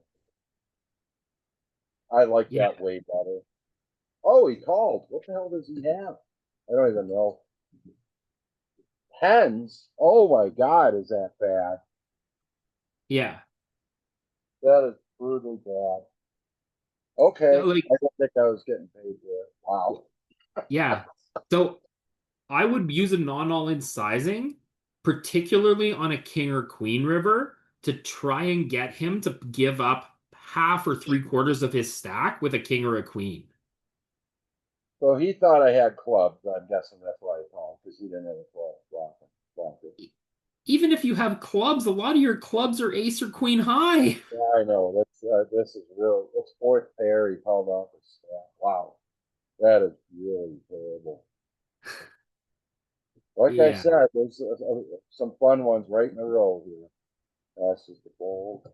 I like Yeah. that way better. Oh, he called. What the hell does he have? I don't even know. Tens? Oh my God, is that bad? yeah. That is brutally bad. Okay, Like, I don't think I was getting paid there. Wow. yeah. So I would use a non-all-in sizing, particularly on a king or queen river, to try and get him to give up half or 3/4 of his stack with a king or a queen. So he thought I had clubs. I'm guessing that's why he called, because he didn't have a club. Even if you have clubs, a lot of your clubs are ace or queen high. Yeah, I know. This is real. It's fourth pair. He called off his stack. Wow, that is really terrible. Like I Yeah. said, there's some fun ones right in a row here. Passes the fold.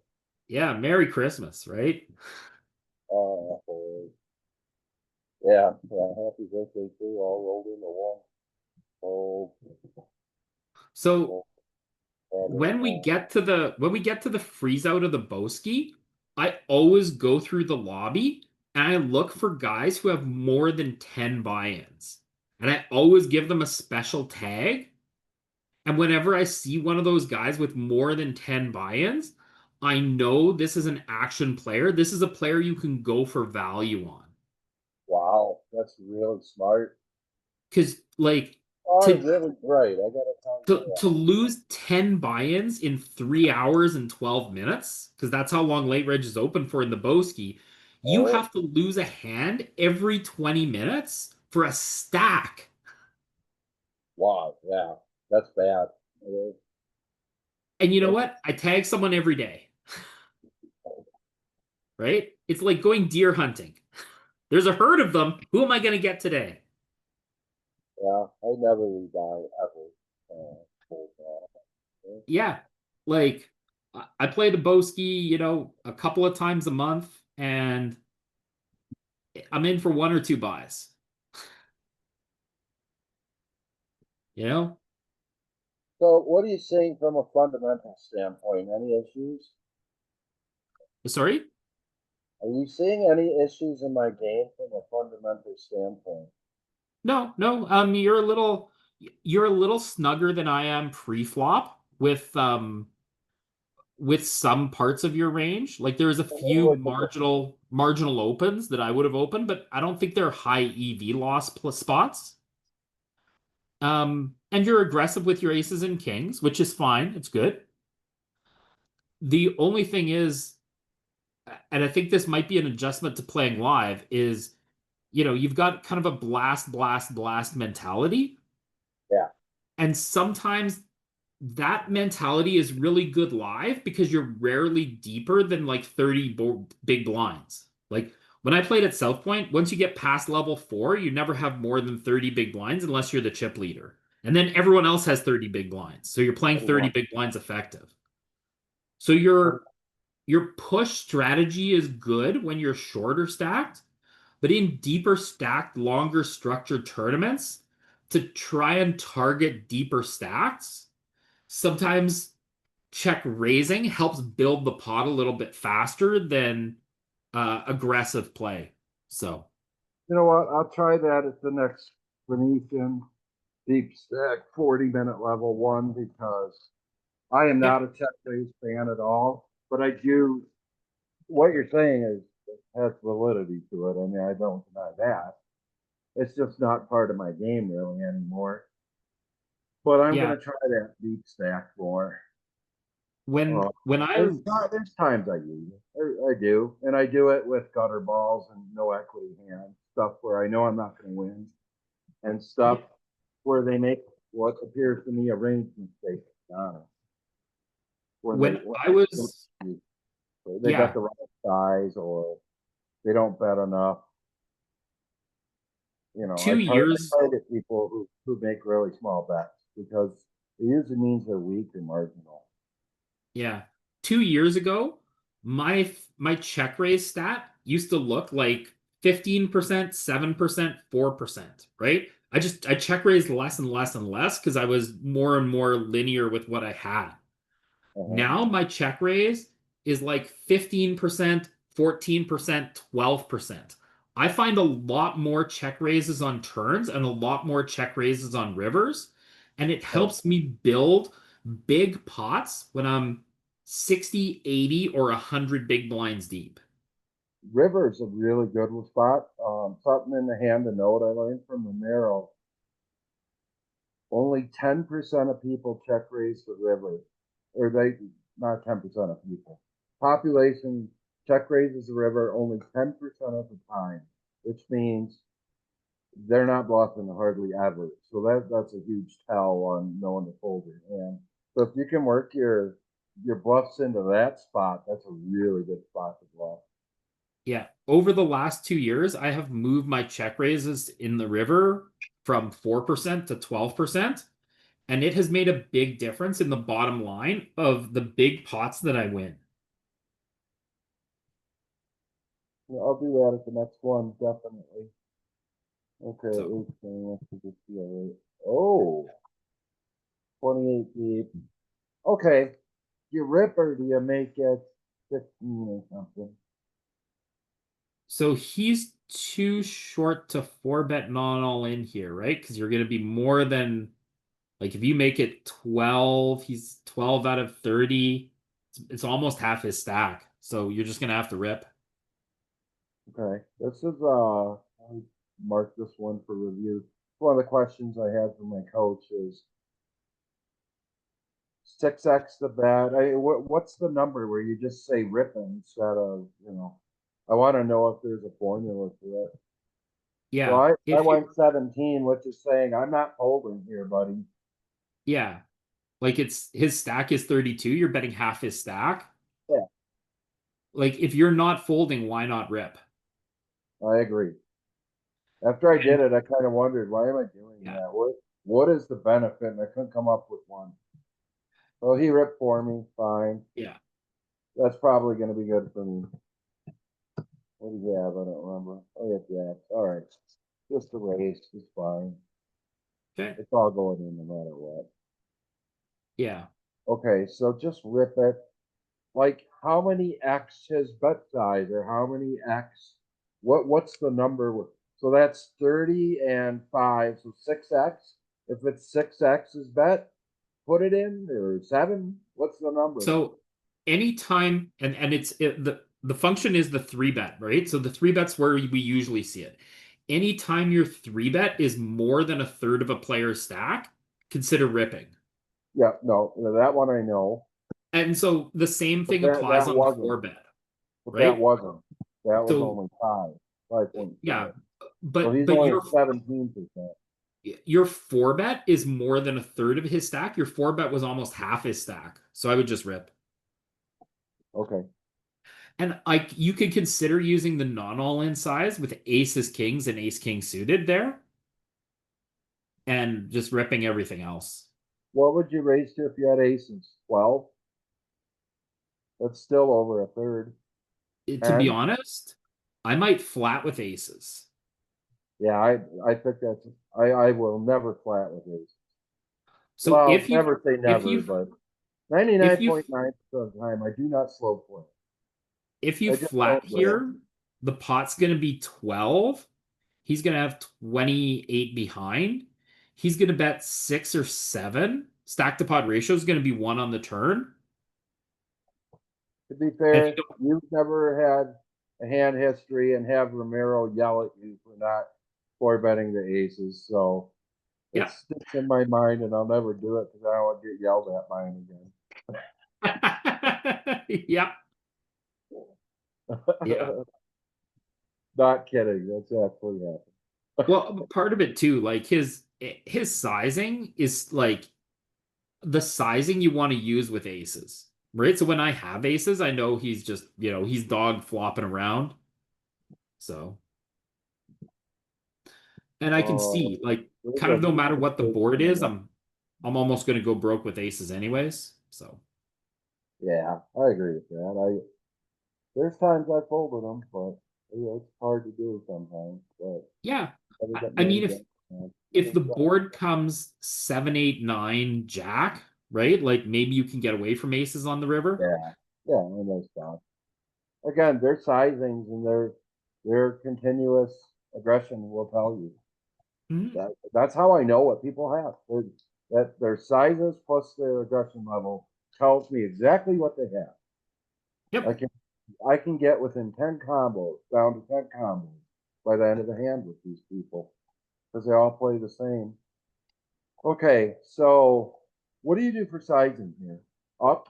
Yeah, Merry Christmas, right? Fold. Yeah, happy birthday too. All rolled into one. Fold. So Fold. when we get to the freeze out of the Boski, I always go through the lobby and I look for guys who have more than 10 buy-ins. And I always give them a special tag. And whenever I see one of those guys with more than 10 buy-ins, I know this is an action player. This is a player you can go for value on. Wow, that's really smart. Because, like, Oh, to- really great. I gotta tell you to lose 10 buy-ins in 3 hours and 12 minutes, because that's how long late reg is open for in the Boski, you Oh. have to lose a hand every 20 minutes for a stack. Wow, yeah, that's bad. And you know what? I tag someone every day. Right? It's like going deer hunting. There's a herd of them. Who am I going to get today? Yeah, I never rebuy ever. Yeah. Like, I play the Boski, a couple of times a month, and I'm in for 1 or 2 buys. You know? So, what are you seeing from a fundamental standpoint? Any issues? Sorry? Are you seeing any issues in my game from a fundamental standpoint? No. You're a little snugger than I am pre-flop with some parts of your range. Like there's a few marginal opens that I would have opened, but I don't think they're high EV loss plus spots. And you're aggressive with your aces and kings, which is fine. It's good. The only thing is, and I think this might be an adjustment to playing live, is you've got kind of a blast, blast, blast mentality. Yeah. And sometimes that mentality is really good live because you're rarely deeper than like 30 big blinds. Like when I played at South Point, once you get past level 4, you never have more than 30 big blinds unless you're the chip leader. And then everyone else has 30 big blinds. So you're playing 30 big blinds effective. So your push strategy is good when you're shorter stacked, but in deeper stacked, longer structured tournaments, to try and target deeper stacks, sometimes check raising helps build the pot a little bit faster than aggressive play. So, You know what? I'll try that at the next Venetian deep stack 40-minute level one because I am yeah, not a check raise fan at all. But I do. What you're saying is has validity to it. I mean, I don't deny that. It's just not part of my game really anymore. But I'm yeah. gonna try that deep stack more. When Uh, when I there's times I use it. I do, and I do it with gutter balls and no equity hand stuff where I know I'm not going to win, and stuff where they make what appears to me a range mistake. When when they I was they got yeah, the right size or they don't bet enough. two I years target people who make really small bets because it usually means they're weak and marginal. Yeah. 2 years ago, my check raise stat used to look like 15%, 7%, 4%, right? I check raised less and less and less because I was more and more linear with what I had. Uh-huh. Now my check raise is like 15%, 14%, 12%. I find a lot more check raises on turns and a lot more check raises on rivers, and it helps me build big pots when I'm 60, 80, or 100 big blinds deep. River's a really good spot. Something in the hand to note I learned from Romero. Only 10% of people check raise the river, or they not 10% of people. Population check raises the river only 10% of the time, which means they're not bluffing hardly ever. So that's a huge tell on knowing to fold your hand. So if you can work your bluffs into that spot, that's a really good spot to bluff. Yeah. Over the last 2 years, I have moved my check raises in the river from 4% to 12%. And it has made a big difference in the bottom line of the big pots that I win. Yeah, I'll do that at the next one, definitely. Okay, So, 18, let's see this deal. Oh, 28 deep. Okay, you rip or do you make it 15 or something? so he's too short to 4-bet non all in here, right? Because you're going to be more than, like, if you make it 12, he's 12 out of 30. It's almost half his stack. So you're just going to have to rip. Okay, this is I marked this one for review. One of the questions I had from my coach is 6x the bet. What's the number where you just say rip instead of, I want to know if there's a formula for it. So Yeah. I If you, went 17, which is saying I'm not holding here, buddy. yeah. Like it's his stack is 32. You're betting half his stack. Yeah, Like if you're not folding, why not rip? I agree. After I did And it, I kind of wondered, why am I doing yeah. that? What is the benefit? And I couldn't come up with one. So he ripped for me, fine. Yeah. That's probably going to be good for me. What do you have? I don't remember. Oh, yeah, Jack. All right. Just a race is fine. Okay. It's all going in no matter what. Yeah. Okay, so just rip it. Like, how many X his bet size, or how many X? What's the number? So that's 30 and 5, so 6X. If it's 6X is bet, put it in, or 7. What's the number? So anytime and the function is the 3-bet, right? So the 3-bet's where we usually see it. anytime your 3-bet is more than a third of a player's stack, consider ripping. Yeah, no, that one I know. And so the same But thing that applies on the wasn't. 4-bet, But that right? wasn't. That was So only 5.5. yeah, So but he's but only your at 17%. your 4-bet is more than a third of his stack. Your 4-bet was almost half his stack. So I would just rip. Okay. And you could consider using the non-all-in size with aces, kings, and ace king suited there, and just ripping everything else. What would you raise to if you had aces? 12? That's still over a third. To be 10? honest, I might flat with aces. Yeah, I think that's I will never flat with aces. So Well, never say if never, you but if you 99.9% of the time I do not slow play. if you I just flat don't do it. here, the pot's going to be 12. He's going to have 28 behind. He's going to bet 6 or 7. Stack to pot ratio is going to be 1 on the turn. To be And fair, you don't- you've never had a hand history and have Romero yell at you for not four betting the aces. So it Yeah. sticks in my mind, and I'll never do it because I don't want to get yelled at by him yeah. Yeah. again. Not kidding. That's actually happened. Well, part of it too, like his sizing is like the sizing you want to use with aces, right? So when I have aces, I know he's just, he's dog flopping around. So, and I can see like kind of no matter what the board is, I'm almost going to go broke with aces anyways. So, Yeah, I agree with that. There's times I folded them, but it's hard to do sometimes. But yeah. other than I mean, that, if the board comes 7, 8, 9, jack, right? Like maybe you can get away from aces on the river. yeah, and those stuff. Again, their sizings and their continuous aggression will tell you. Mhm. That's how I know what people have. That their sizes plus their aggression level tells me exactly what they have. Yep. I can get within 10 combos, down to 10 combos by the end of the hand with these people because they all play the same. Okay, so what do you do for sizing here? Up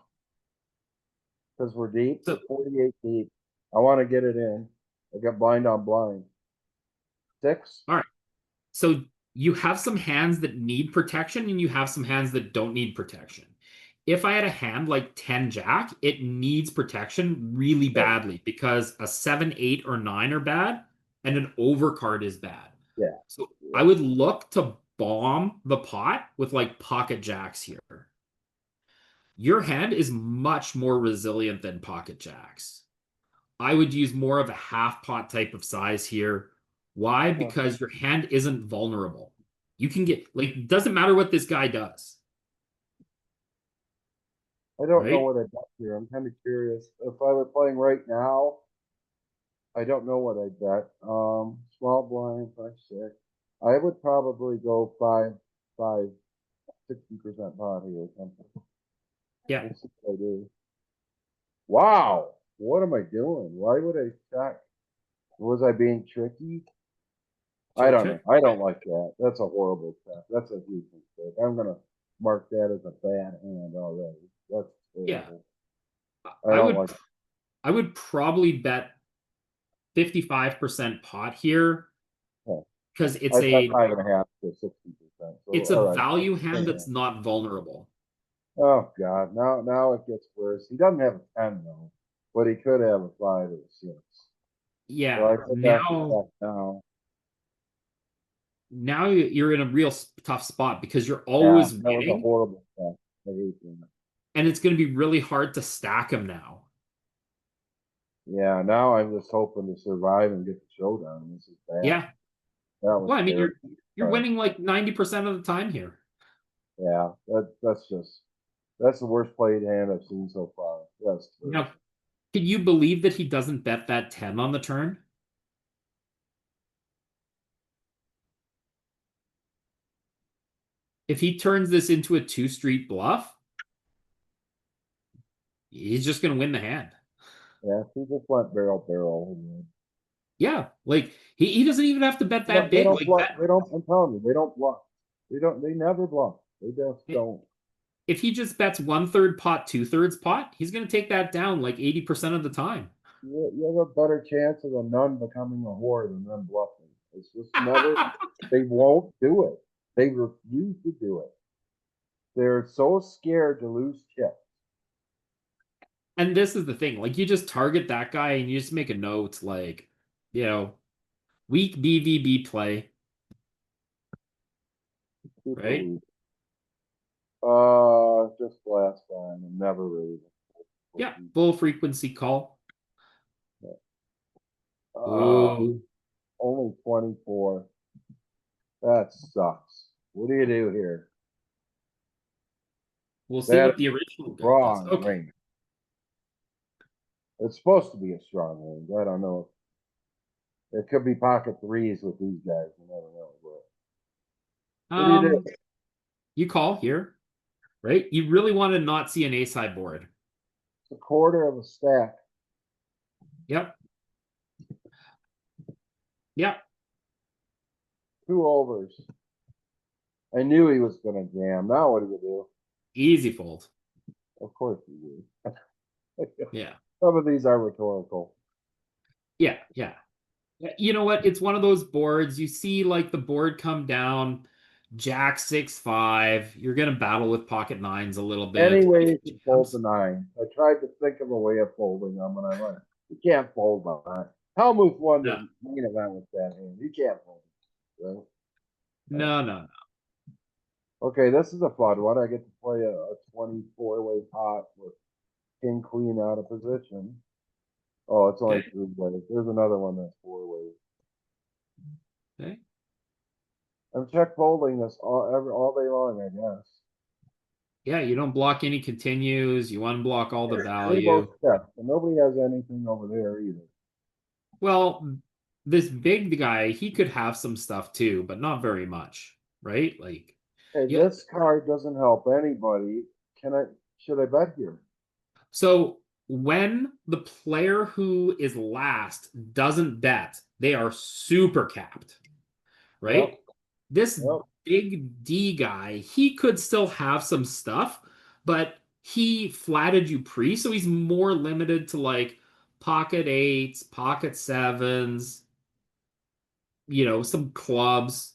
because we're deep. So 48 deep. I want to get it in. I got blind on blind. 6. all right. So you have some hands that need protection and you have some hands that don't need protection. If I had a hand like 10 jack, it needs protection really badly because a 7, 8, or 9 are bad and an overcard is bad. Yeah. So I would look to bomb the pot with like pocket jacks here. Your hand is much more resilient than pocket jacks. I would use more of a half pot type of size here. Why? Because your hand isn't vulnerable. You can get, like, doesn't matter what this guy does, I don't know right? what I bet here. I'm kind of curious. If I were playing right now, I don't know what I'd bet. Small blind, 5, 6. I would probably go 5, 5, 60% pot here or something. Yeah. We'll see what I do. Wow. What am I doing? Why would I check? Was I being tricky? I don't know. I don't like that. That's a horrible check. That's a huge mistake. I'm gonna mark that as a bad hand already. That's terrible. Yeah. I don't like I would probably bet 55% pot here Yeah. because I bet 5.5 to 60%. So, it's a all right. value hand that's not vulnerable. Oh God, now it gets worse. He doesn't have a 10 though, but he could have a 5 or a 6. Yeah. So I think now. Now you're in a real tough spot because you're Yeah, always that was a winning, horrible check. I hate that. and it's going to be really hard to stack him now. Yeah, now I'm just hoping to survive and get the showdown. This is bad. Yeah. That was Well, I mean, terrible. you're winning like 90% of the time here. Yeah, that's the worst played hand I've seen so far. That's Now, can you believe that he doesn't bet that 10 on the turn? If he turns this into a 2-street bluff, he's just going to win the hand. Yeah, he just went barrel. Yeah, like He doesn't even have to bet They that don't, they big. don't Like bluff. bet They don't. I'm telling you, they don't bluff. They never bluff. They just i- don't. if he just bets 1/3 pot, 2/3 pot, he's gonna take that down like 80% of the time. You have a better chance of a nun becoming a whore than them bluffing. It's just never. They won't do it. They refuse to do it. They're so scared to lose chips. And this is the thing, like you just target that guy and you just make a note, like, weak BVB play, Super right? weak. Just last time and never raising. Yeah, full frequency call. Uh, Ooh, only 24. That sucks. What do you do here? we'll see That what the original guy does. wrong Okay. range. It's supposed to be a strong range. I don't know. It could be pocket threes with these guys. You never know. But what do you do? You call here, right? You really want to not see an ace high board. It's a quarter of a stack. Yep. Yep. 2 overs. I knew he was going to jam. Now what do you do? Easy fold. Of course you do. Yeah. Some of these are rhetorical. Yeah. Yeah. You know what? It's one of those boards. You see like the board come down, Jack 6-5. You're gonna battle with pocket nines a little bit. Anyway, you fold the 9. I tried to think of a way of folding them, and I went, you can't fold that. Helmuth won No. the main event with that hand. You can't fold it. Right? No. Okay, this is a fun one. I get to play a 24-way pot with king, queen out of position. Oh, it's only Okay. 3 ways. There's another one that's 4 ways. Okay. I'm check folding this all day long, I guess. Yeah, you don't block any continues. You unblock all the They value. both check, and nobody has anything over there either. Well, this big guy, he could have some stuff too, but not very much, right? Like, Hey, yeah. this card doesn't help anybody. Should I bet here? So when the player who is last doesn't bet, they are super capped, right? Yep. This Yep. big D guy, he could still have some stuff, but he flatted you pre, so he's more limited to like pocket eights, pocket sevens, some clubs.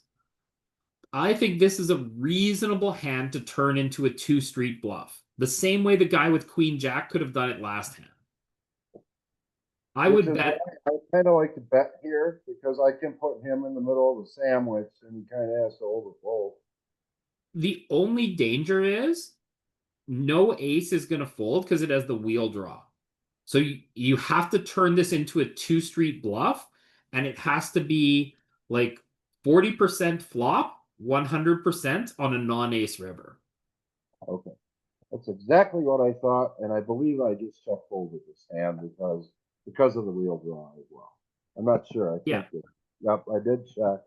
I think this is a reasonable hand to turn into a two street bluff. The same way the guy with Queen Jack could have done it last hand. I Which would is bet. why I kind of like to bet here because I can put him in the middle of a sandwich and he kind of has to overfold. The only danger is no ace is going to fold because it has the wheel draw. So you have to turn this into a two street bluff, and it has to be like 40% flop, 100% on a non-ace river. Okay. That's exactly what I thought, and I believe I just check folded this hand because of the real draw as well. I'm not sure. I Yeah. think yep, I did check,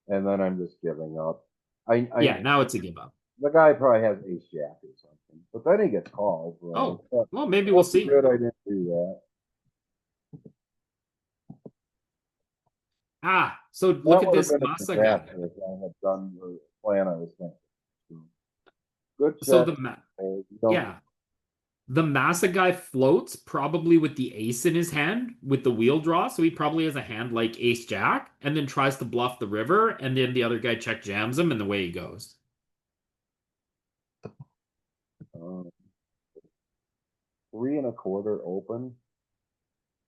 and then I'm just giving up. Yeah, now it's a give up. The guy probably has ace jack or something, but then he gets called. Right? Oh, well, maybe we'll see. Good, I didn't do that. Ah, so look at That would this have been a Masa guy. disaster if I had done the plan I was thinking. Good check. So yeah. The Masa guy floats probably with the ace in his hand with the wheel draw. So he probably has a hand like ace jack and then tries to bluff the river. And then the other guy check jams him and the way he goes. 3 1/4 open.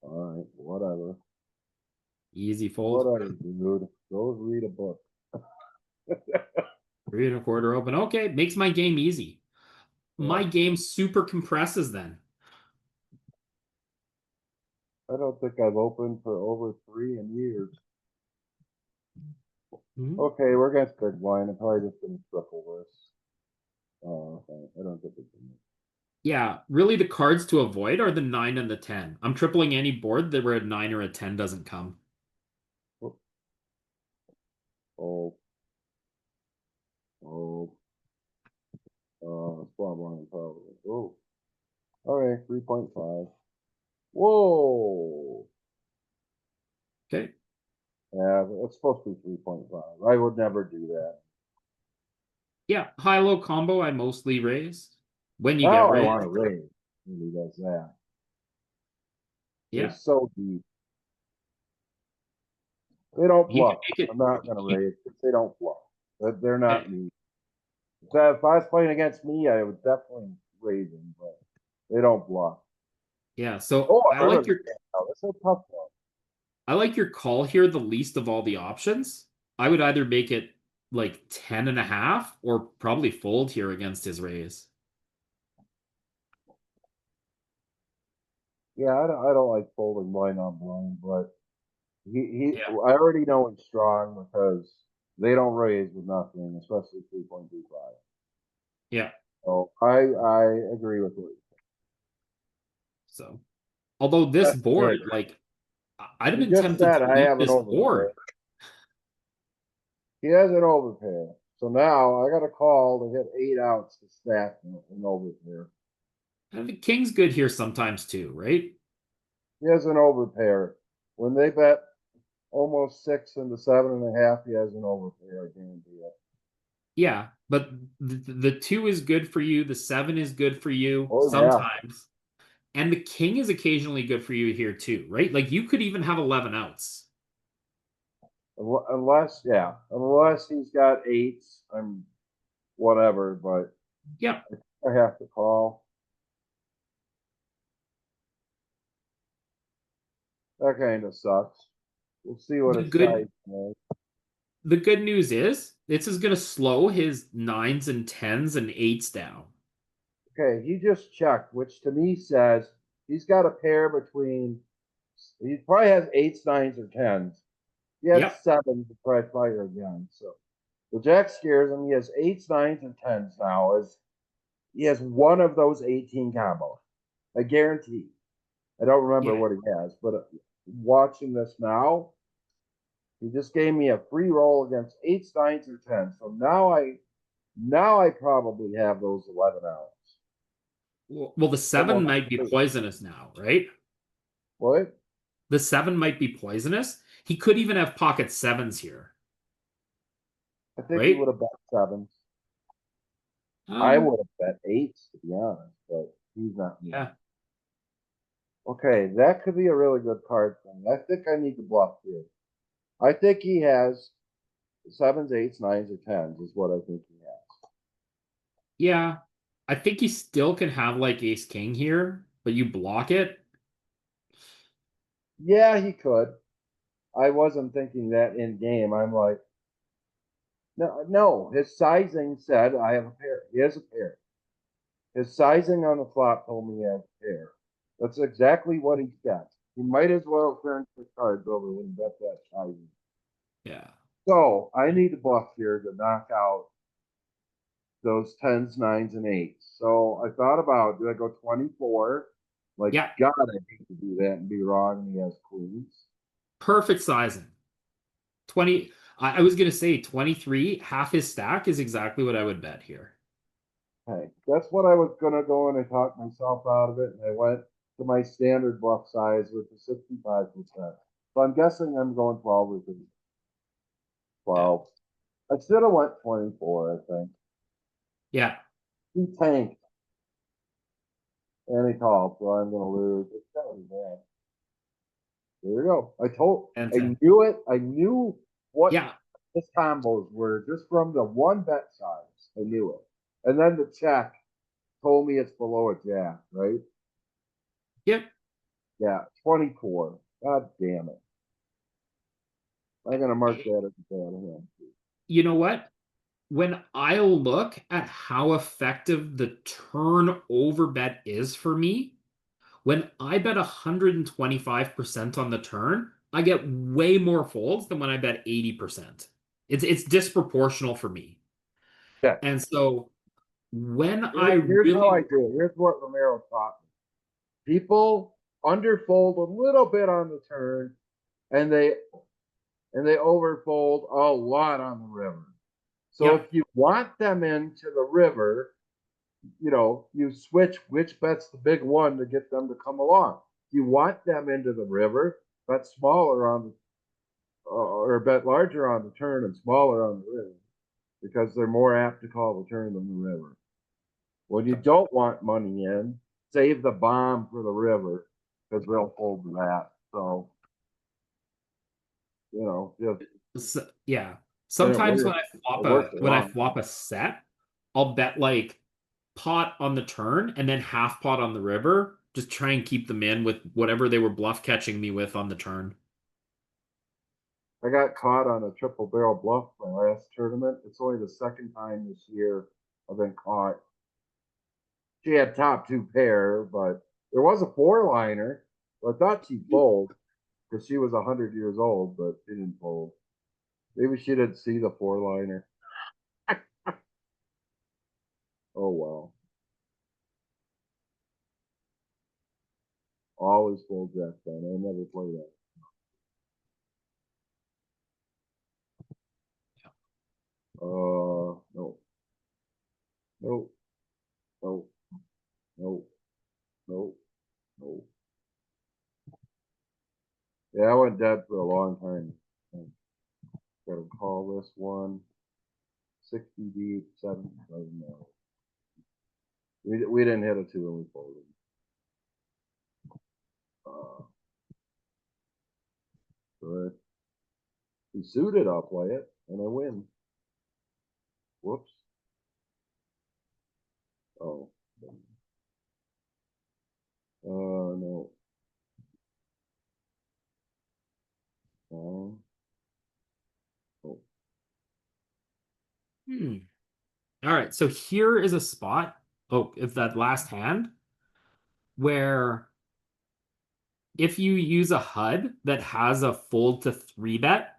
All right, whatever. Easy fold. Whatever, dude. Go read a book. 3 1/4 open. Okay, makes my game easy. My game super compresses then. I don't think I've opened for over 3 in years. Okay, we're against big blind. I'm probably just gonna triple this. Oh, okay. I don't think it's Yeah, really the cards to avoid are the 9 and the 10. I'm tripling any board that where a 9 or a 10 doesn't come. Oh. Small blind probably. Oh. All right, 3.5. Whoa. Okay. Yeah, it's supposed to be 3.5. I would never do that. Yeah, high-low combo, I mostly raise. When you Now get I raised, want to raise when he does that. yeah. It's so deep. They don't You can bluff. make it. I'm not going to you- raise because they don't bluff. They're eh, not me. So if I was playing against me, I would definitely raise him, but they don't bluff. yeah, so Oh, I remember now. That's a tough one. I like your call here the least of all the options. I would either make it like 10.5 or probably fold here against his raise. Yeah, I don't like folding blind on blind, but Yeah. I already know he's strong because they don't raise with nothing, especially 3.25. Yeah. So I agree with it. So, although this That's board, big. like, I'd have He been just tempted said to I leave have an this overpair. board. He has an overpair. So now I got a call to hit 8 outs to stack an overpair. And the king's good here sometimes too, right? He has an overpair. When they bet almost 6 into 7.5, he has an overpair, I guarantee it. Yeah, but the two is good for you. The seven is good for you Oh yeah. sometimes. And the king is occasionally good for you here too, right? Like you could even have 11 outs. Unless he's got eights, I'm whatever, but Yeah. I have to call. That kind of sucks. We'll see what The his good size is. the good news is this is going to slow his nines and tens and eights down. Okay, he just checked, which to me says he's got a pair between. He probably has eights, nines, or tens. He has Yep. sevens to try fire again. So the jack scares him. He has eights, nines, and tens now. As he has one of those 18 combos. I guarantee. I don't remember Yeah. what he has, but watching this now, he just gave me a free roll against eights, nines, or tens. So now I probably have those 11 outs. Well, the seven Almost might be complete. poisonous now, right? What? The seven might be poisonous. He could even have pocket sevens here, I think he would right? have bet sevens. I Um, would have bet eights, to be honest, but he's not me. yeah. Okay, that could be a really good card for me. I think I need to bluff here. I think he has sevens, eights, nines, or tens is what I think he has. Yeah. I think he still can have like ace king here, but you block it. Yeah, he could. I wasn't thinking that in game. I'm like, no. His sizing said I have a pair. He has a pair. His sizing on the flop told me he has a pair. That's exactly what he got. He might as well turn the cards over when he bet that sizing. Yeah. So I need to bluff here to knock out those tens, nines, and eights. So I thought about, do I go 24? Like, Yeah. God, I hate to do that and be wrong. And he has queens. Perfect sizing. 20. I was gonna say 23, half his stack is exactly what I would bet here. Hey, that's what I was gonna go in and talk myself out of it, and I went to my standard bluff size, which is 65%. So I'm guessing I'm going 12 or 12. I should have went 24, I think. Yeah. He tanked and he called, so I'm gonna lose. It's gonna be bad. There you go. And I knew it. I knew what yeah. his combos were just from the one bet size. I knew it. And then the check told me it's below a jack, right? Yep. Yeah, 24. God damn it. I'm gonna mark that as a bad hand. You know what? When I look at how effective the turnover bet is for me, when I bet 125% on the turn, I get way more folds than when I bet 80%. It's disproportional for me. Yeah. And so when I Here's how I really do it. Here's what Romero taught me. People underfold a little bit on the turn, and they overfold a lot on the river. So yeah, if you want them into the river, you switch which bet's the big one to get them to come along. If you want them into the river, bet smaller on or bet larger on the turn and smaller on the river because they're more apt to call the turn than the river. When you don't want money in, save the bomb for the river because they'll fold to that. So, just Yeah. Sometimes when it worked I wrong. flop a set, I'll bet like pot on the turn and then half pot on the river. Just try and keep them in with whatever they were bluff catching me with on the turn. I got caught on a triple barrel bluff my last tournament. It's only the second time this year I've been caught. She had top two pair, but there was a four liner. I thought she'd fold because she was 100 years old, but she didn't fold. Maybe she didn't see the four liner. Oh well. Always fold jack then. I never play that. No. No. No. No. No. No. Yeah, I went dead for a long time. Gotta call this one. 60 deep, 7 doesn't matter. We didn't hit a two and we folded. But he suited, I'll play it, and I win. Whoops. Oh. No. Oh. All right, so here is a spot. Oh, if that last hand where if you use a HUD that has a fold to 3-bet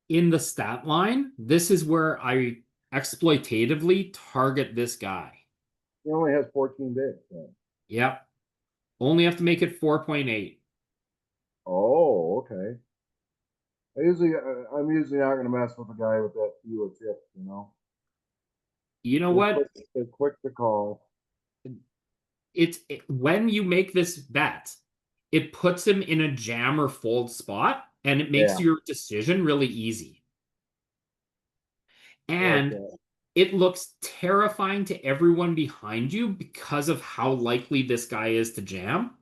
in the stat line, this is where I exploitatively target this guy. He only has 14 bigs. So. Yep. Only have to make it 4.8. Oh, okay. I'm usually not going to mess with a guy with that few of chips, you know. You know what? They're quick to call. When you make this bet, it puts him in a jam or fold spot, and it makes your decision really easy. And it looks terrifying to everyone behind you because of how likely this guy is to jam.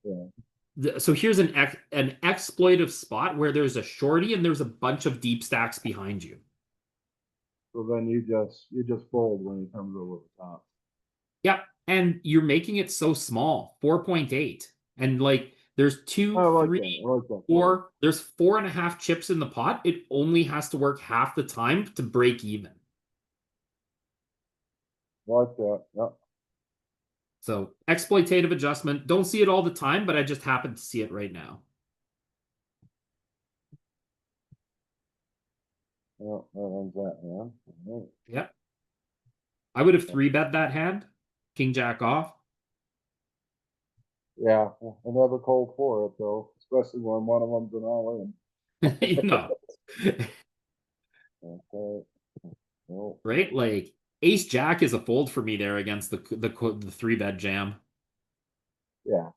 Yeah. So here's an exploitive spot where there's a shorty and there's a bunch of deep stacks behind you. So then you just fold when he comes over the top. Yep. And you're making it so small, 4.8. And like there's two, three, four, there's 4.5 chips in the pot. It only has to work half the time to break even. Like that. Yep. So exploitative adjustment. Don't see it all the time, but I just happen to see it right now. Well, that one's that hand. Right. Yep. I would have 3-bet that hand. King Jack off. Yeah, I never called for it though, especially when one of them's an all in. No. Okay. Well, Right? Like Ace Jack is a fold for me there against the 3-bet jam. Yeah.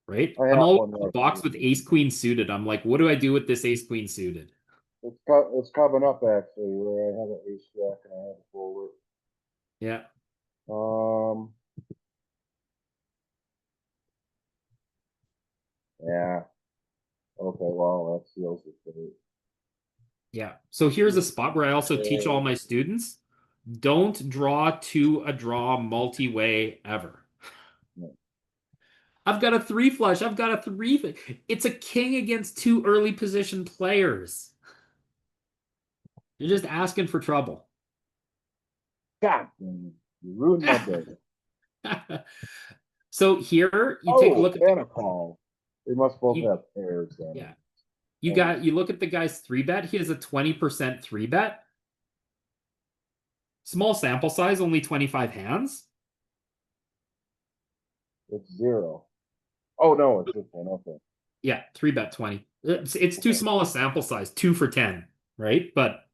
Right? I'm always in the box with Ace Queen suited. I'm like, what do I do with this Ace Queen suited? It's coming up actually where I have an Ace Jack and I have a forward. Yeah. Yeah. Okay, well, that seals it for me. Yeah. So here's a spot where I also teach all my students, don't draw to a draw multi-way ever. I've got a 3 flush. I've got a 3. It's a king against 2 early position players. You're just asking for trouble. God, you ruined my day. So here you take a look at a call. They must both have pairs then. Yeah. You look at the guy's 3-bet. He has a 20% 3-bet. Small sample size, only 25 hands. It's 0. Oh no, it's just one. Okay. Yeah, 3-bet 20. It's too small a sample size, 2 for 10, right? But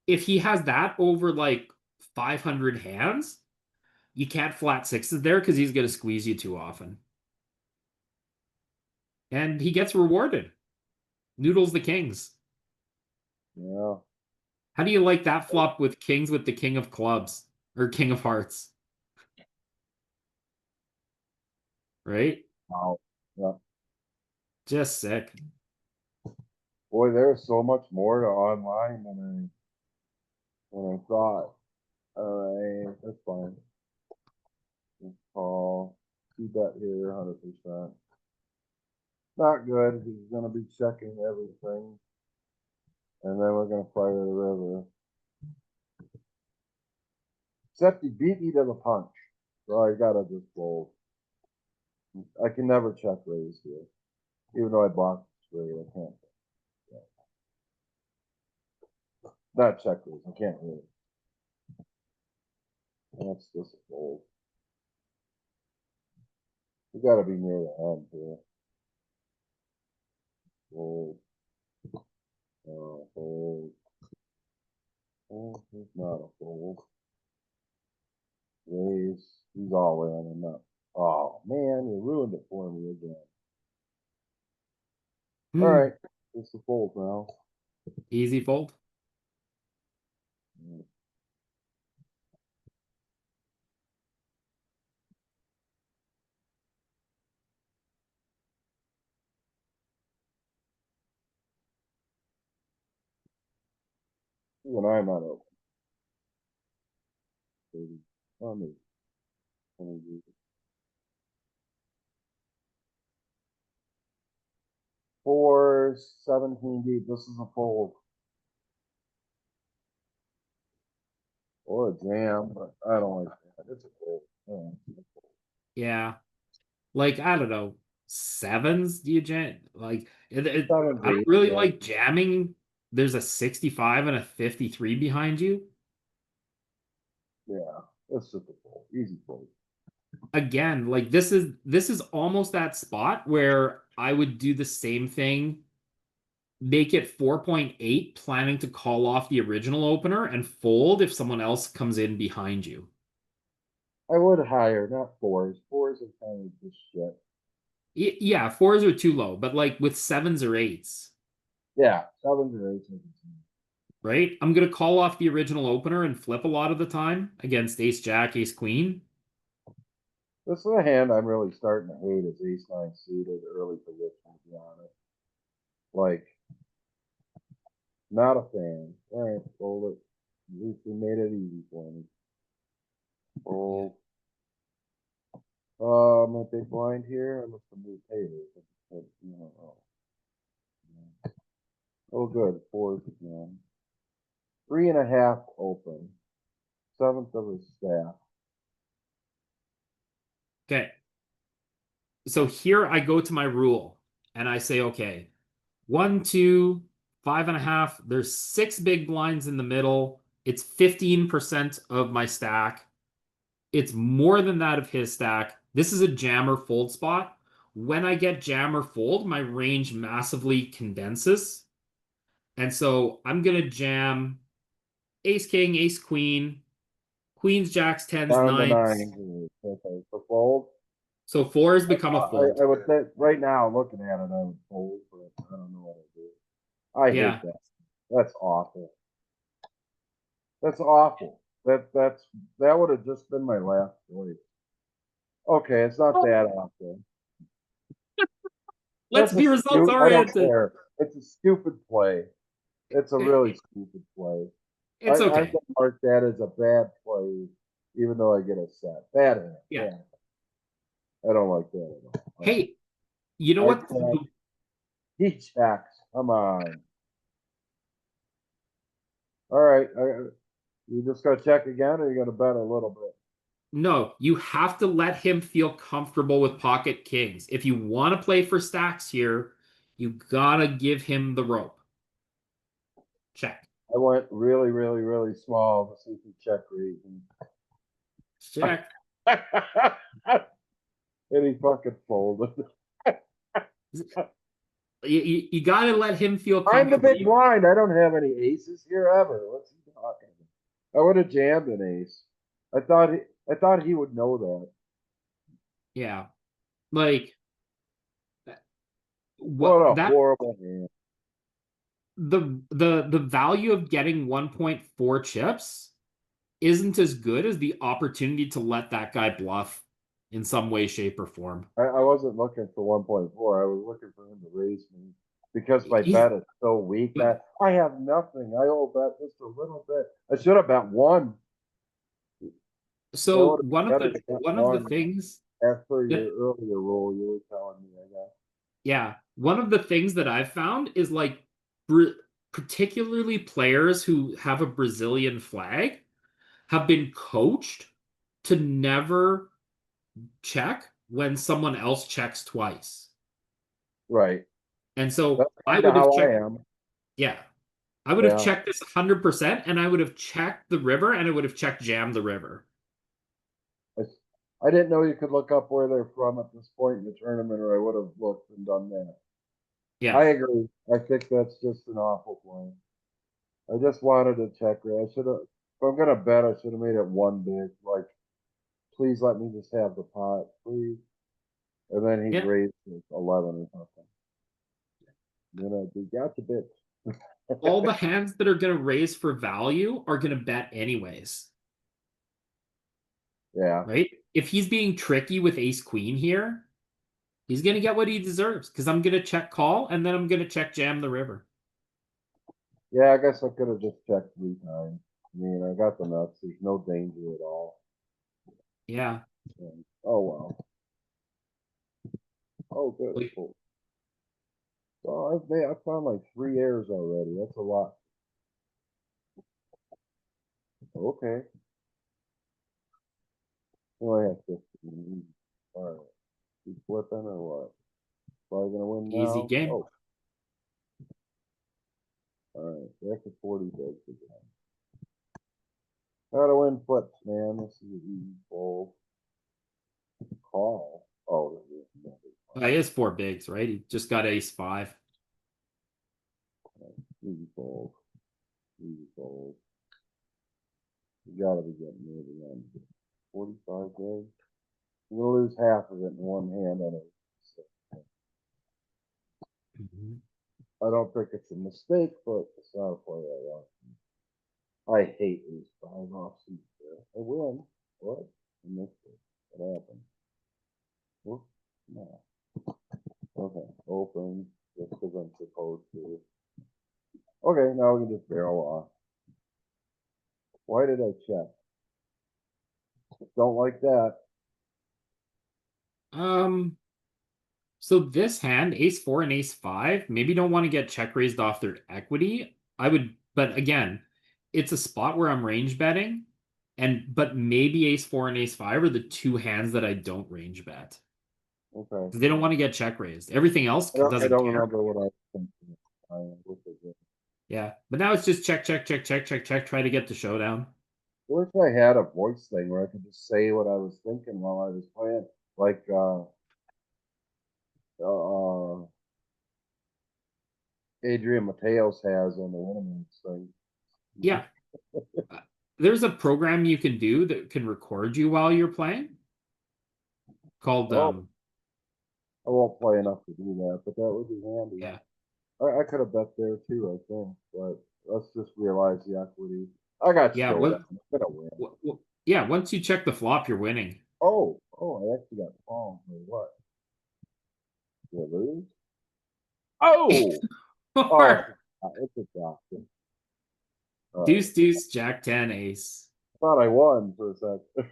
if he has that over like 500 hands, you can't flat sixes there because he's going to squeeze you too often. And he gets rewarded. Noodles the kings. Yeah. How do you like that flop with kings with the king of clubs or king of hearts? Right? Wow. Yeah. Just sick. Boy, there's so much more to online than I thought. All right, that's fine. Just call. See bet here, 100%. Not good. He's gonna be checking everything, and then we're gonna fire the river. Except he beat me to the punch, so I gotta just fold. I can never check raise here, even though I blocked straight. I can't. Not check raise. I can't really. That's just a fold. We gotta be near the end here. Fold. Fold. Fold. It's not a fold. Raise. He's all in and not. Oh man, you ruined it for me again. Hmm. All right, it's a fold now. Easy fold. Even I'm not open. 30, 20, 20. 4, 17 deep. This is a fold. Or a jam, but I don't like that. It's a fold. Yeah. Like, I don't know. Sevens, do you jam? Like, Seven's I don't eight, really yeah. like jamming. There's a 65 and a 53 behind you. Yeah, it's just a fold. Easy fold. Again, like this is almost that spot where I would do the same thing, make it 4.8, planning to call off the original opener and fold if someone else comes in behind you. I would higher, not fours. Fours are kind of just shit. Yeah, fours are too low, but like with sevens or eights, Yeah, sevens or eights. right? I'm gonna call off the original opener and flip a lot of the time against ace jack, ace queen. This is a hand I'm really starting to hate is ace nine suited early position, to be honest. Like, not a fan. All right, fold it. At least we made it easy for me. Fold. My big blind here. I must have moved haters. Oh, good. Fours again. 3.5 open. Seventh of a staff. Okay. So here I go to my rule and I say, okay, 1, 2, 5.5. There's 6 big blinds in the middle. It's 15% of my stack. It's more than that of his stack. This is a jammer fold spot. When I get jammer fold, my range massively condenses. And so I'm going to jam ace, king, ace, queen, queens, jacks, tens, Down to nines. 9. Okay, so fold. So fours become a fold. I would say right now, looking at it, I would fold, but I don't know what I do. I Yeah. hate that. That's awful. That's awful. That would have just been my last choice. Okay, it's not that awful. Let's be results I don't oriented. care. It's a stupid play. It's a really stupid play. It's I'm okay. gonna mark that as a bad play, even though I get a set. Bad hand. Yeah. Bad. I don't like that at all. Hey, you know what? He checks. Come on. All right. You just gonna check again, or you gonna bet a little bit? No, you have to let him feel comfortable with pocket kings. If you want to play for stacks here, you gotta give him the rope. Check. I went really, really, really small to see if he check reason. Check. And he fucking folded. You gotta let him feel I'm the comfortable. big blind. I don't have any aces here ever. What's he talking about? I would have jammed an ace. I thought he would know that. Yeah. Like What a that horrible hand. the value of getting 1.4 chips isn't as good as the opportunity to let that guy bluff in some way, shape, or form. I wasn't looking for 1.4. I was looking for him to raise me because my He's- bet is so weak that I have nothing. I owe bet just a little bit. I should have bet one. So would've one of better the to get one of the one. things As per that your earlier rule, you were telling me, I guess. yeah, one of the things that I've found is like Bra- particularly players who have a Brazilian flag have been coached to never check when someone else checks twice. Right. And so That's I kind of would have how I checked, am. yeah, I would have Yeah. checked this 100% and I would have checked the river and I would have checked jam the river. I, I didn't know you could look up where they're from at this point in the tournament, or I would have looked and done that. Yeah. I agree. I think that's just an awful play. I just wanted to check it. I should have. If I'm gonna bet, I should have made it one big. Like, please let me just have the pot, please. And then he Yeah. raised it 11 or something. You got the bit. All the hands that are going to raise for value are going to bet anyways. Yeah. Right? If he's being tricky with ace queen here, he's going to get what he deserves because I'm going to check call and then I'm going to check jam the river. Yeah, I guess I could have just checked 3 times. I mean, I got the nuts. There's no danger at all. Yeah. Oh, well. Oh, good. Like, Cool. So I found like 3 errors already. That's a lot. Okay. Well, I have 15. All right. Keep flipping or what? Probably gonna win now. easy game. Oh. All right. Back to 40 bigs again. How to win flips, man. This is an easy fold. Call. Oh, He has 4 bigs, right? He just got ace 5. easy fold. Easy fold. You gotta be getting moving on. 45 bigs. You're gonna lose half of it in one hand on it. I don't think it's a mistake, but it's not a play I want. I hate these 5 offsuit there. I win. What? I missed it. What happened? Whoop. No. Okay. Open. Just because I'm supposed to. Okay, now we can just barrel off. Why did I check? Don't like that. So this hand, ace 4 and ace 5, maybe don't want to get check raised off their equity. I would, but again, it's a spot where I'm range betting, but maybe ace 4 and ace 5 are the 2 hands that I don't range bet. Okay. They don't want to get check raised. Everything else I doesn't don't care. remember what I was thinking. I looked at it. Yeah, but now it's just check, check, check, check, check, check. Try to get the showdown. I wish I had a voice thing where I could just say what I was thinking while I was playing. Like, Adrian Mateos has on the Winnemans thing. Yeah, there's a program you can do that can record you while you're playing. Called Oh. I won't play enough to do that, but that would be handy. yeah. I could have bet there too, I think, but let's just realize the equity. I got Yeah, showdown. I'm gonna win. Yeah, once you check the flop, you're winning. Oh, I actually got palmed or what? Did I lose? Oh, it's a drop. Deuce, deuce, jack 10, ace. Thought I won for a sec.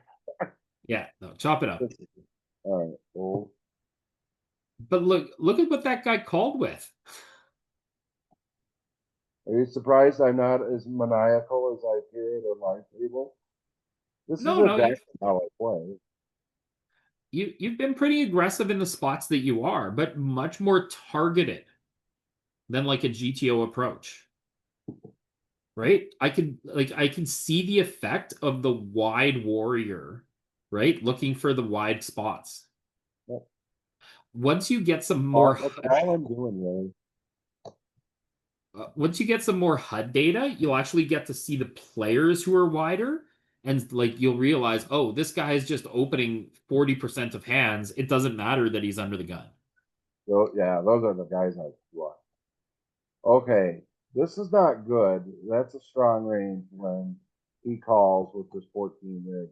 Yeah, no, chop it up. All right, well, But look at what that guy called with. are you surprised I'm not as maniacal as I appeared on my table? This No, is exactly how I play. you've been pretty aggressive in the spots that you are, but much more targeted than like a GTO approach. Right? I can see the effect of the wide warrior, right? Looking for the wide spots. Yep. Once you get some more That's all I'm doing, really. Once you get some more HUD data, you'll actually get to see the players who are wider, and like you'll realize, oh, this guy is just opening 40% of hands. It doesn't matter that he's under the gun. So yeah, those are the guys I watch. Okay, This is not good. That's a strong range when he calls with this 14 rig.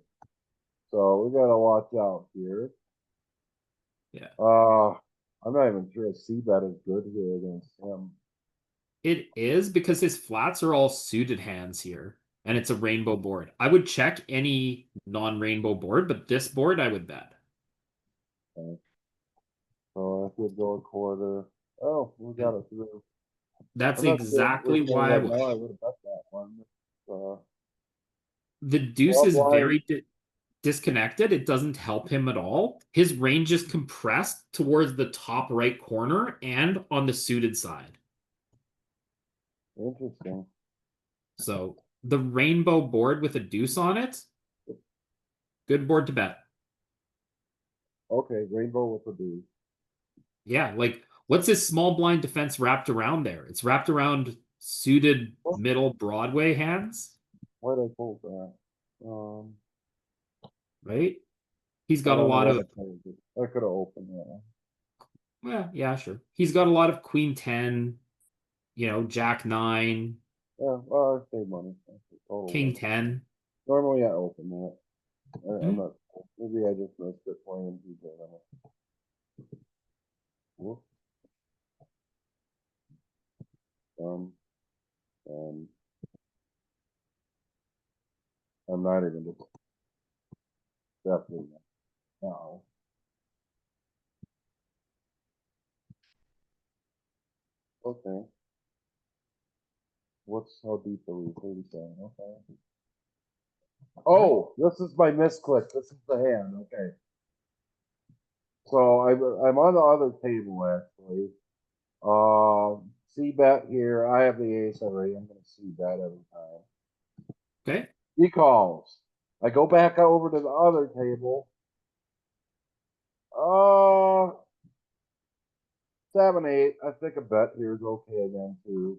So we gotta watch out here. Yeah. I'm not even sure a C bet is good here against him. It is because his flats are all suited hands here, and it's a rainbow board. I would check any non-rainbow board, but this board I would bet. Okay. So I could go a quarter. Oh, we got it through. That's I'm not sure if exactly we're saying why I right now I would. would have bet that one. The deuce Well, is blind. very disconnected. It doesn't help him at all. His range is compressed towards the top right corner and on the suited side. Interesting. So the rainbow board with a deuce on it, good board to bet. Okay, rainbow with a D. Yeah, like what's his small blind defense wrapped around there? It's wrapped around suited middle Broadway hands, Why did I pull that? right? He's I got a don't know lot what of, I pulled. I could have opened that. well, yeah, sure. He's got a lot of Queen 10, Jack 9, Yeah, well, I saved money. That's the total King one. 10. Normally I open that. I'm Hmm. not. Maybe I just missed it playing DJ. Whoop. Um, um, I'm not even just definitely not. No. Okay. What's how deep are we? 37. Okay. Oh, this is my misclick. This is the hand. Okay. So I'm on the other table actually. C bet here. I have the ace already. I'm gonna C bet every time. Okay. He calls. I go back over to the other table. Uh 7-8. I think a bet here is okay again too.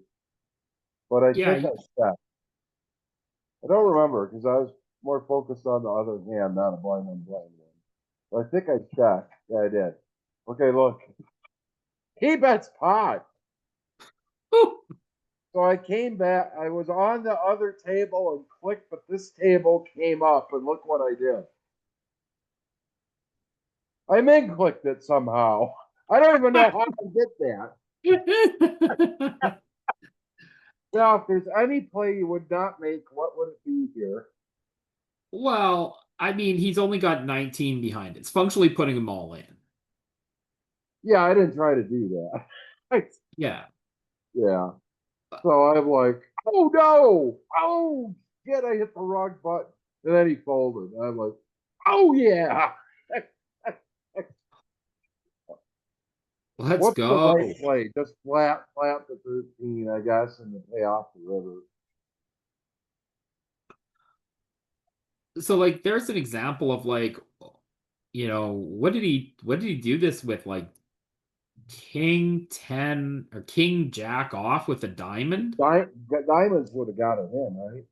But I Yeah, think I checked. I don't remember because I was more focused on the other hand, not a blind one blind one. But I think I checked. Yeah, I did. Okay, look. He bets pot. So I came back. I was on the other table and clicked, but this table came up, and look what I did. I min clicked it somehow. I don't even know how I did that. Now, if there's any play you would not make, what would it be here? Well, I mean, he's only got 19 behind. It's functionally putting them all in. Yeah, I didn't try to do that. Yeah. Yeah. So I'm like, oh no! Oh shit! I hit the wrong button, and then he folded. I'm like, oh yeah! Let's What's the go. right play? Just flat the 13, I guess, and to pay off the river. So like there's an example of like, what did he do this with? Like King 10 or King Jack off with a diamond? Diamonds would have got it in, right?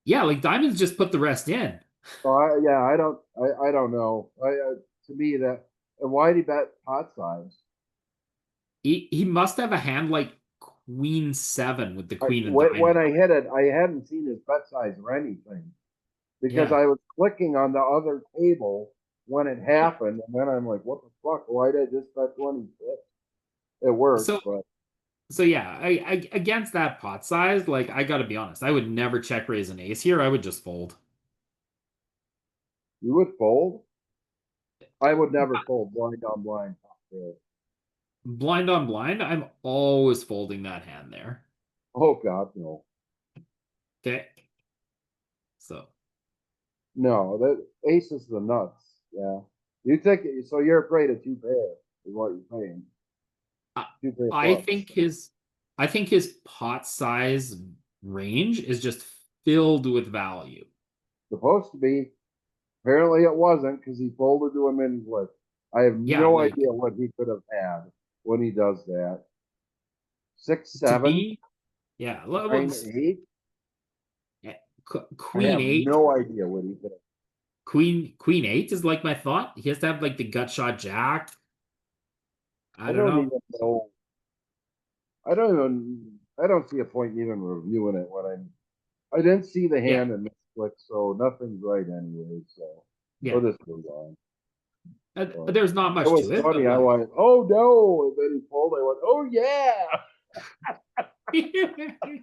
Yeah, like diamonds just put the rest in. So I don't know. To me that, and why did he bet pot size? He must have a hand like Queen 7 with the Queen of When Diamond. I hit it, I hadn't seen his bet size or anything because Yeah. I was clicking on the other table when it happened, and then I'm like, what the fuck? Why did I just bet 26? It works, So but so yeah, I against that pot size, like I gotta be honest, I would never check raise an ace here. I would just fold. you would fold. I would never fold blind on blind. Blind on blind, I'm always folding that hand there. Oh God, no. Okay. So No, that ace is the nuts. Yeah. You think so? You're afraid of two pair is what you're saying. I, Two pair I clubs. think his pot size range is just filled with value. Supposed to be. Apparently it wasn't because he folded to him in what I have Yeah, no like idea what he could have had when he does that. 6, to 7, me, yeah, well, 9, 8. I Queen have 8, no idea what he could have. Queen 8 is like my thought. He has to have like the gut shot jack. I I don't don't know. even know. I don't even. I don't see a point even reviewing it when I didn't see the Yeah. hand and misclick, so nothing's right anyway. So Yeah. we'll just move on. There's not It much was to it. funny. But I went, oh no, and then he pulled. I went, oh yeah. like...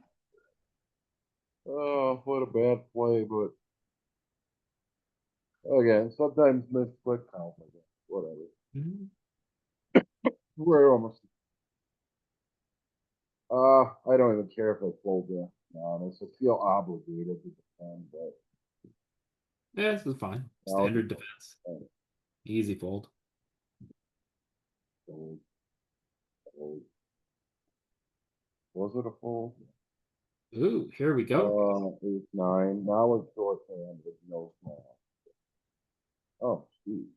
Oh, what a bad play, but again, sometimes misclick counts. I guess. Whatever. Mhm. We're almost. I don't even care if I fold this. To be honest, I feel obligated to defend, but Yeah, this is fine. I'll Standard just defense. fold. Easy fold. Fold. Was it a fold? Ooh, here we go. 8, 9. Now it's short hand with no small. Oh, geez.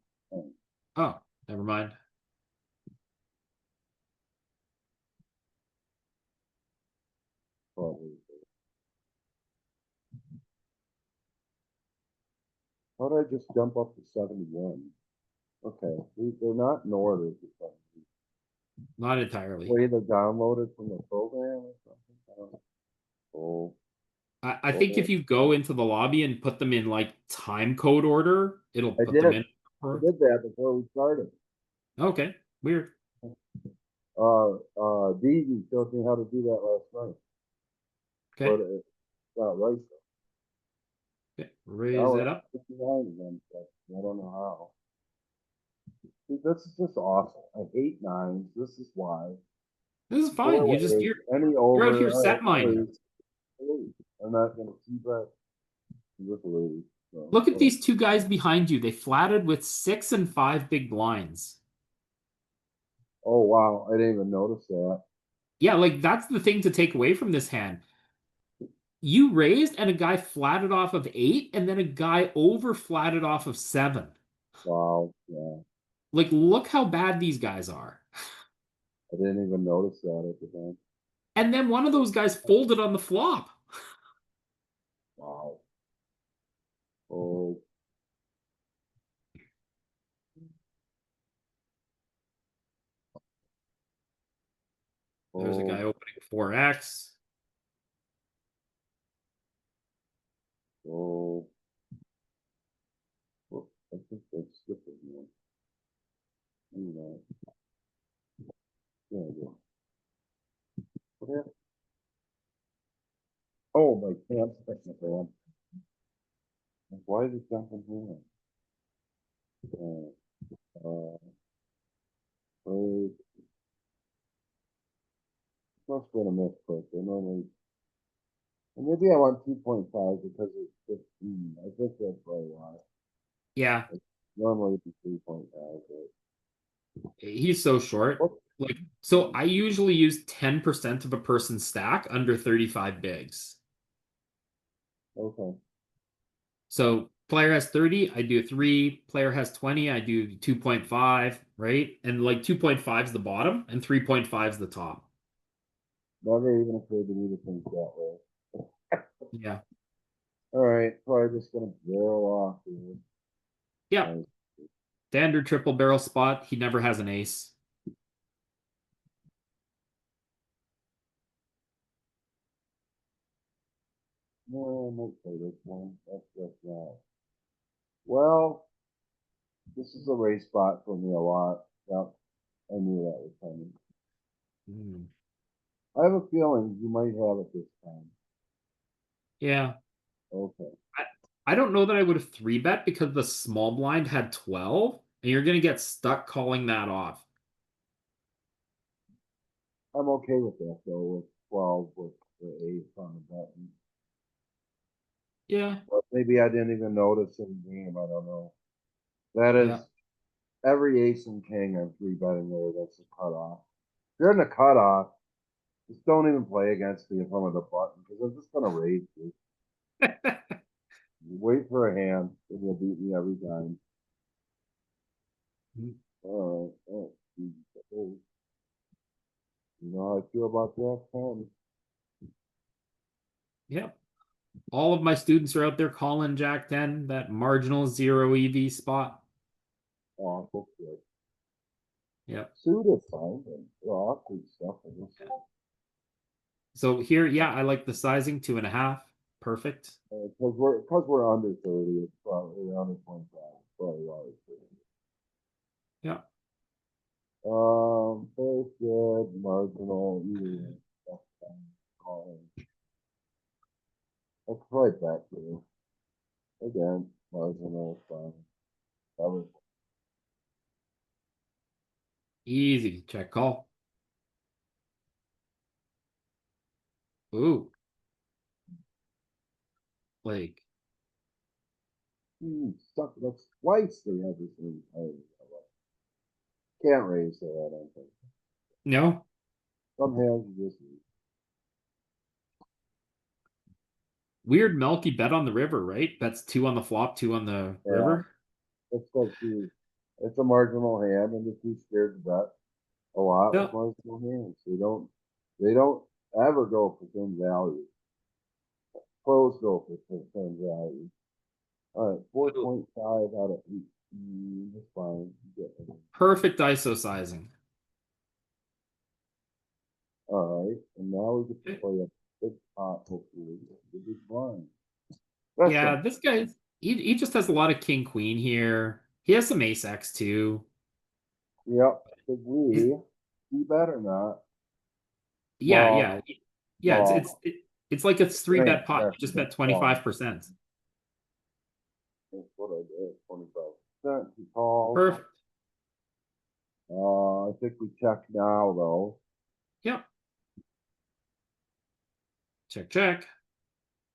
Oh, never mind. Probably. How did I just jump up to 71? Okay, they're not in order. Not entirely. Way they're downloaded from the program or something. I don't know. Oh, I think if you go into the lobby and put them in like time code order, it'll I put them did. in. I did that before we started. Okay, weird. DZ showed me how to do that last night, but Okay, it's not right. okay. Raise Now we're it at up. 59 again, so I don't know how. See, this is just awful. I hate nines. This is why. This is fine. Four You just ways, any you're out here over. set mining. I'm not gonna see that. With the lady. So, Look at whatever. these two guys behind you. They flatted with 6 and 5 big blinds. Oh wow, I didn't even notice that. Yeah, like that's the thing to take away from this hand. You raised and a guy flatted off of 8, and then a guy over flatted off of 7. Wow, yeah, Like, look how bad these guys are. I didn't even notice that at the time. And then one of those guys folded on the flop. Wow. Oh, There's a oh, guy opening 4x. oh. Oh, I think that's skipping one. You know, yeah, yeah. What happened? Oh, my pants technical. Why is it jumping here? Uh, oh, must have been a misclick. I normally, and maybe I want 2.5 because it's 15. I think that's probably why. Yeah, Normally it's 3.5, he's so short. but Like, so I usually use 10% of a person's stack under 35 bigs. okay. So player has 30, I do 3. Player has 20, I do 2.5, right? And like 2.5 is the bottom and 3.5 is the top. Never even occurred to me to think that way. Yeah. All right, probably just gonna barrel off here. Yeah. Standard triple barrel spot. He never has an ace. No, I won't play this one. That's just not. Well, this is a race spot for me a lot. Yep, I knew that was coming. Hmm. I have a feeling you might have it this time. Yeah. Okay. I don't know that I would have 3-bet because the small blind had 12, and you're going to get stuck calling that off. I'm okay with that though, with 12 with the ace on the button. Yeah. But maybe I didn't even notice in the game. I don't know. That is Yeah. every ace and king I'm 3-betting there. That's the cutoff. If you're in the cutoff, just don't even play against me if I'm at the button because I'm just gonna raise you. You wait for a hand and you'll beat me every time. All right. Oh, geez. Oh. You know how I feel about that, Tom? Yep. All of my students are out there calling Jack 10, that marginal 0 EV spot. Awful shit. Yep. Suit is fine, but awkward stuff. I guess. So here, yeah, I like the sizing, 2.5. Perfect. Because we're under 30, it's probably under 25. Probably always 30. Yeah. First good, marginal, either way. That's fine. Calling. That's right back to you. Again, marginal, fine. Covered. Easy. Check call. Ooh. Like, Stuff, that's twice they have this thing. Can't raise that, I don't think. no. Some hands you just, Weird Melky bet on the river, right? Bets 2 on the flop, 2 on the yeah, river. it's like it's a marginal hand and they're too scared to bet a lot Yeah. with marginal hands. They don't ever go for thin value. Pros go for thin value. All right, 4.5 out of 8. That's fine. You get it. Perfect ISO sizing. All right, and now we get to Okay. play a big pot, hopefully. The big blind. That's Yeah, a, this guy, he just has a lot of king queen here. He has some ace x too. yep. Did He's- we better not? yeah, Well, yeah, yeah. It's like a 3-bet pot. You just bet 25%. That's what I did. 25%. He called. Perfect. I think we check now though. Yep. Check, check.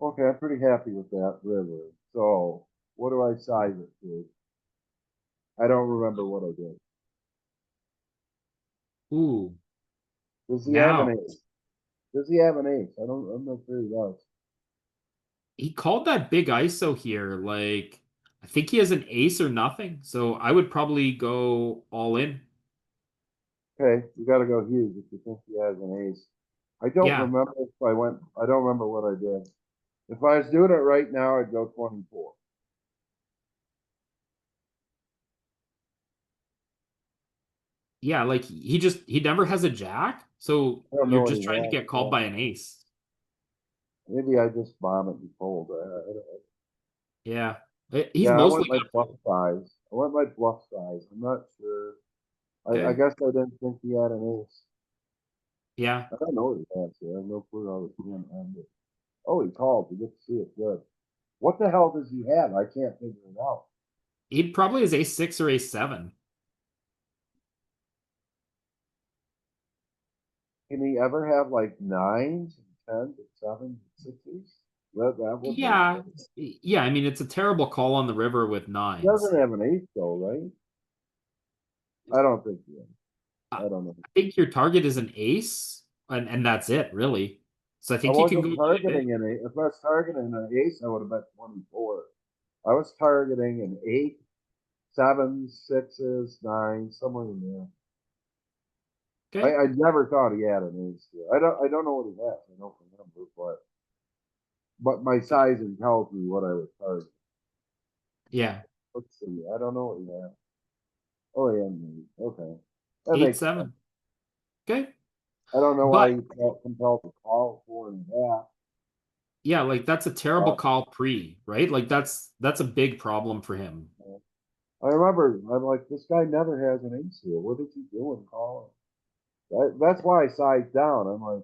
Okay, I'm pretty happy with that river. So what do I size it to? I don't remember what I did. Ooh, Does he have now an ace? Does he have an ace? I'm not sure he does. he called that big ISO here. Like, I think he has an ace or nothing. So I would probably go all in. Okay, you gotta go huge if you think he has an ace. I don't Yeah. remember if I don't remember what I did. If I was doing it right now, I'd go 24. Yeah, like he never has a jack. So I don't know you're what just he trying to has. get called by an ace. Maybe I just bomb it and fold. Yeah. He's Yeah, I mostly went my got bluff size. I went my bluff size. I'm not sure. I okay. guess I didn't think he had an ace. Yeah. I don't know what he has here. I have no clue how this game ended. Oh, he called. We get to see it good. What the hell does he have? I can't figure it out. He probably has ace 6 or ace 7. Can he ever have like nines and tens and sevens and sixes? That would make Yeah. sense. Yeah, I mean it's a terrible call on the river with He nines. doesn't have an ace though, right? I don't think he is. I I don't know. I think your target is an ace, and that's it, really. So I I think he can go wasn't really big. targeting an ace. If I was targeting an ace, I would have bet 24. I was targeting an 8, 7s, 6s, 9s, somewhere in there. Okay. I never thought he had an ace here. I don't know what he has. I don't remember, but my sizing tells me what I was targeting. Yeah. Let's see. I don't know what he has. Oh yeah, maybe. Okay. That Eight, makes sense. 7. Okay. I don't know why But he felt compelled to call 4.5. yeah, like that's a terrible Uh, call pre, right? Like that's a big problem for him. I remember I'm like, this guy never has an ace here. What is he doing calling? That's why I sized down. I'm like,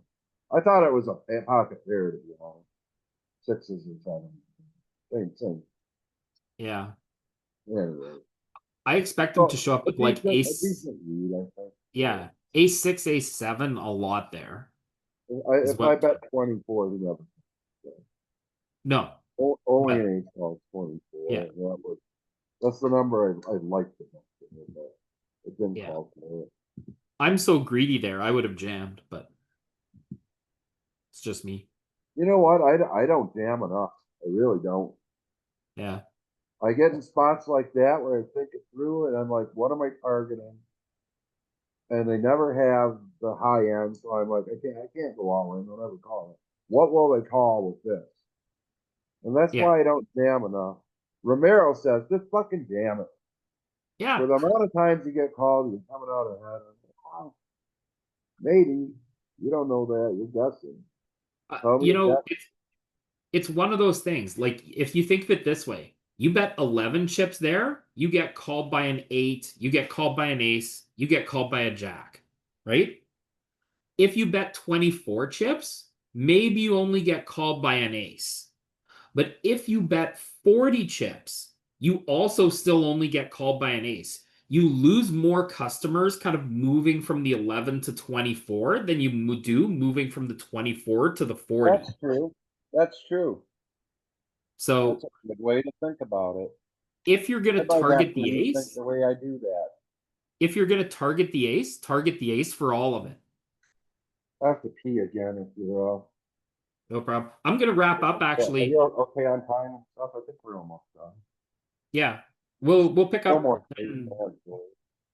I thought it was a pocket pair to be honest. 6s and 7s. Same. Yeah. Anyway. I expect him to So show up a with like a ace, decent lead, I think. yeah, ace 6, ace 7 a lot there is If I what. bet 24, he never. No. Only But an ace calls 24. yeah. That's the number I liked the most. But it didn't Yeah. call for it. I'm so greedy there. I would have jammed, but it's just me. You know what? I don't jam enough. I really don't. Yeah. I get in spots like that where I think it through and I'm like, what am I targeting? And they never have the high end, so I'm like, I can't go all in. I'll never call it. What will they call with this? And that's Yeah. why I don't jam enough. Romero says, just fucking jam it. Yeah. For the amount of times you get called, you're coming out ahead. I'm like, wow, maybe. You don't know that. You're guessing. Totally You know, get- it's one of those things. Like if you think of it this way, you bet 11 chips there, you get called by an 8, you get called by an ace, you get called by a jack, right? If you bet 24 chips, maybe you only get called by an ace. But if you bet 40 chips, you also still only get called by an ace. You lose more customers kind of moving from the 11 to 24 than you do moving from the 24 to the 40. That's true. That's true. So That's a good way to think about it. if you're going I to might have target to the rethink ace, the way I do that. if you're going to target the ace for all of it. I have to pee again if you're No problem. I'm going to wrap up are actually. you okay on time and stuff? I think we're almost done. Yeah. We'll pick No up more. when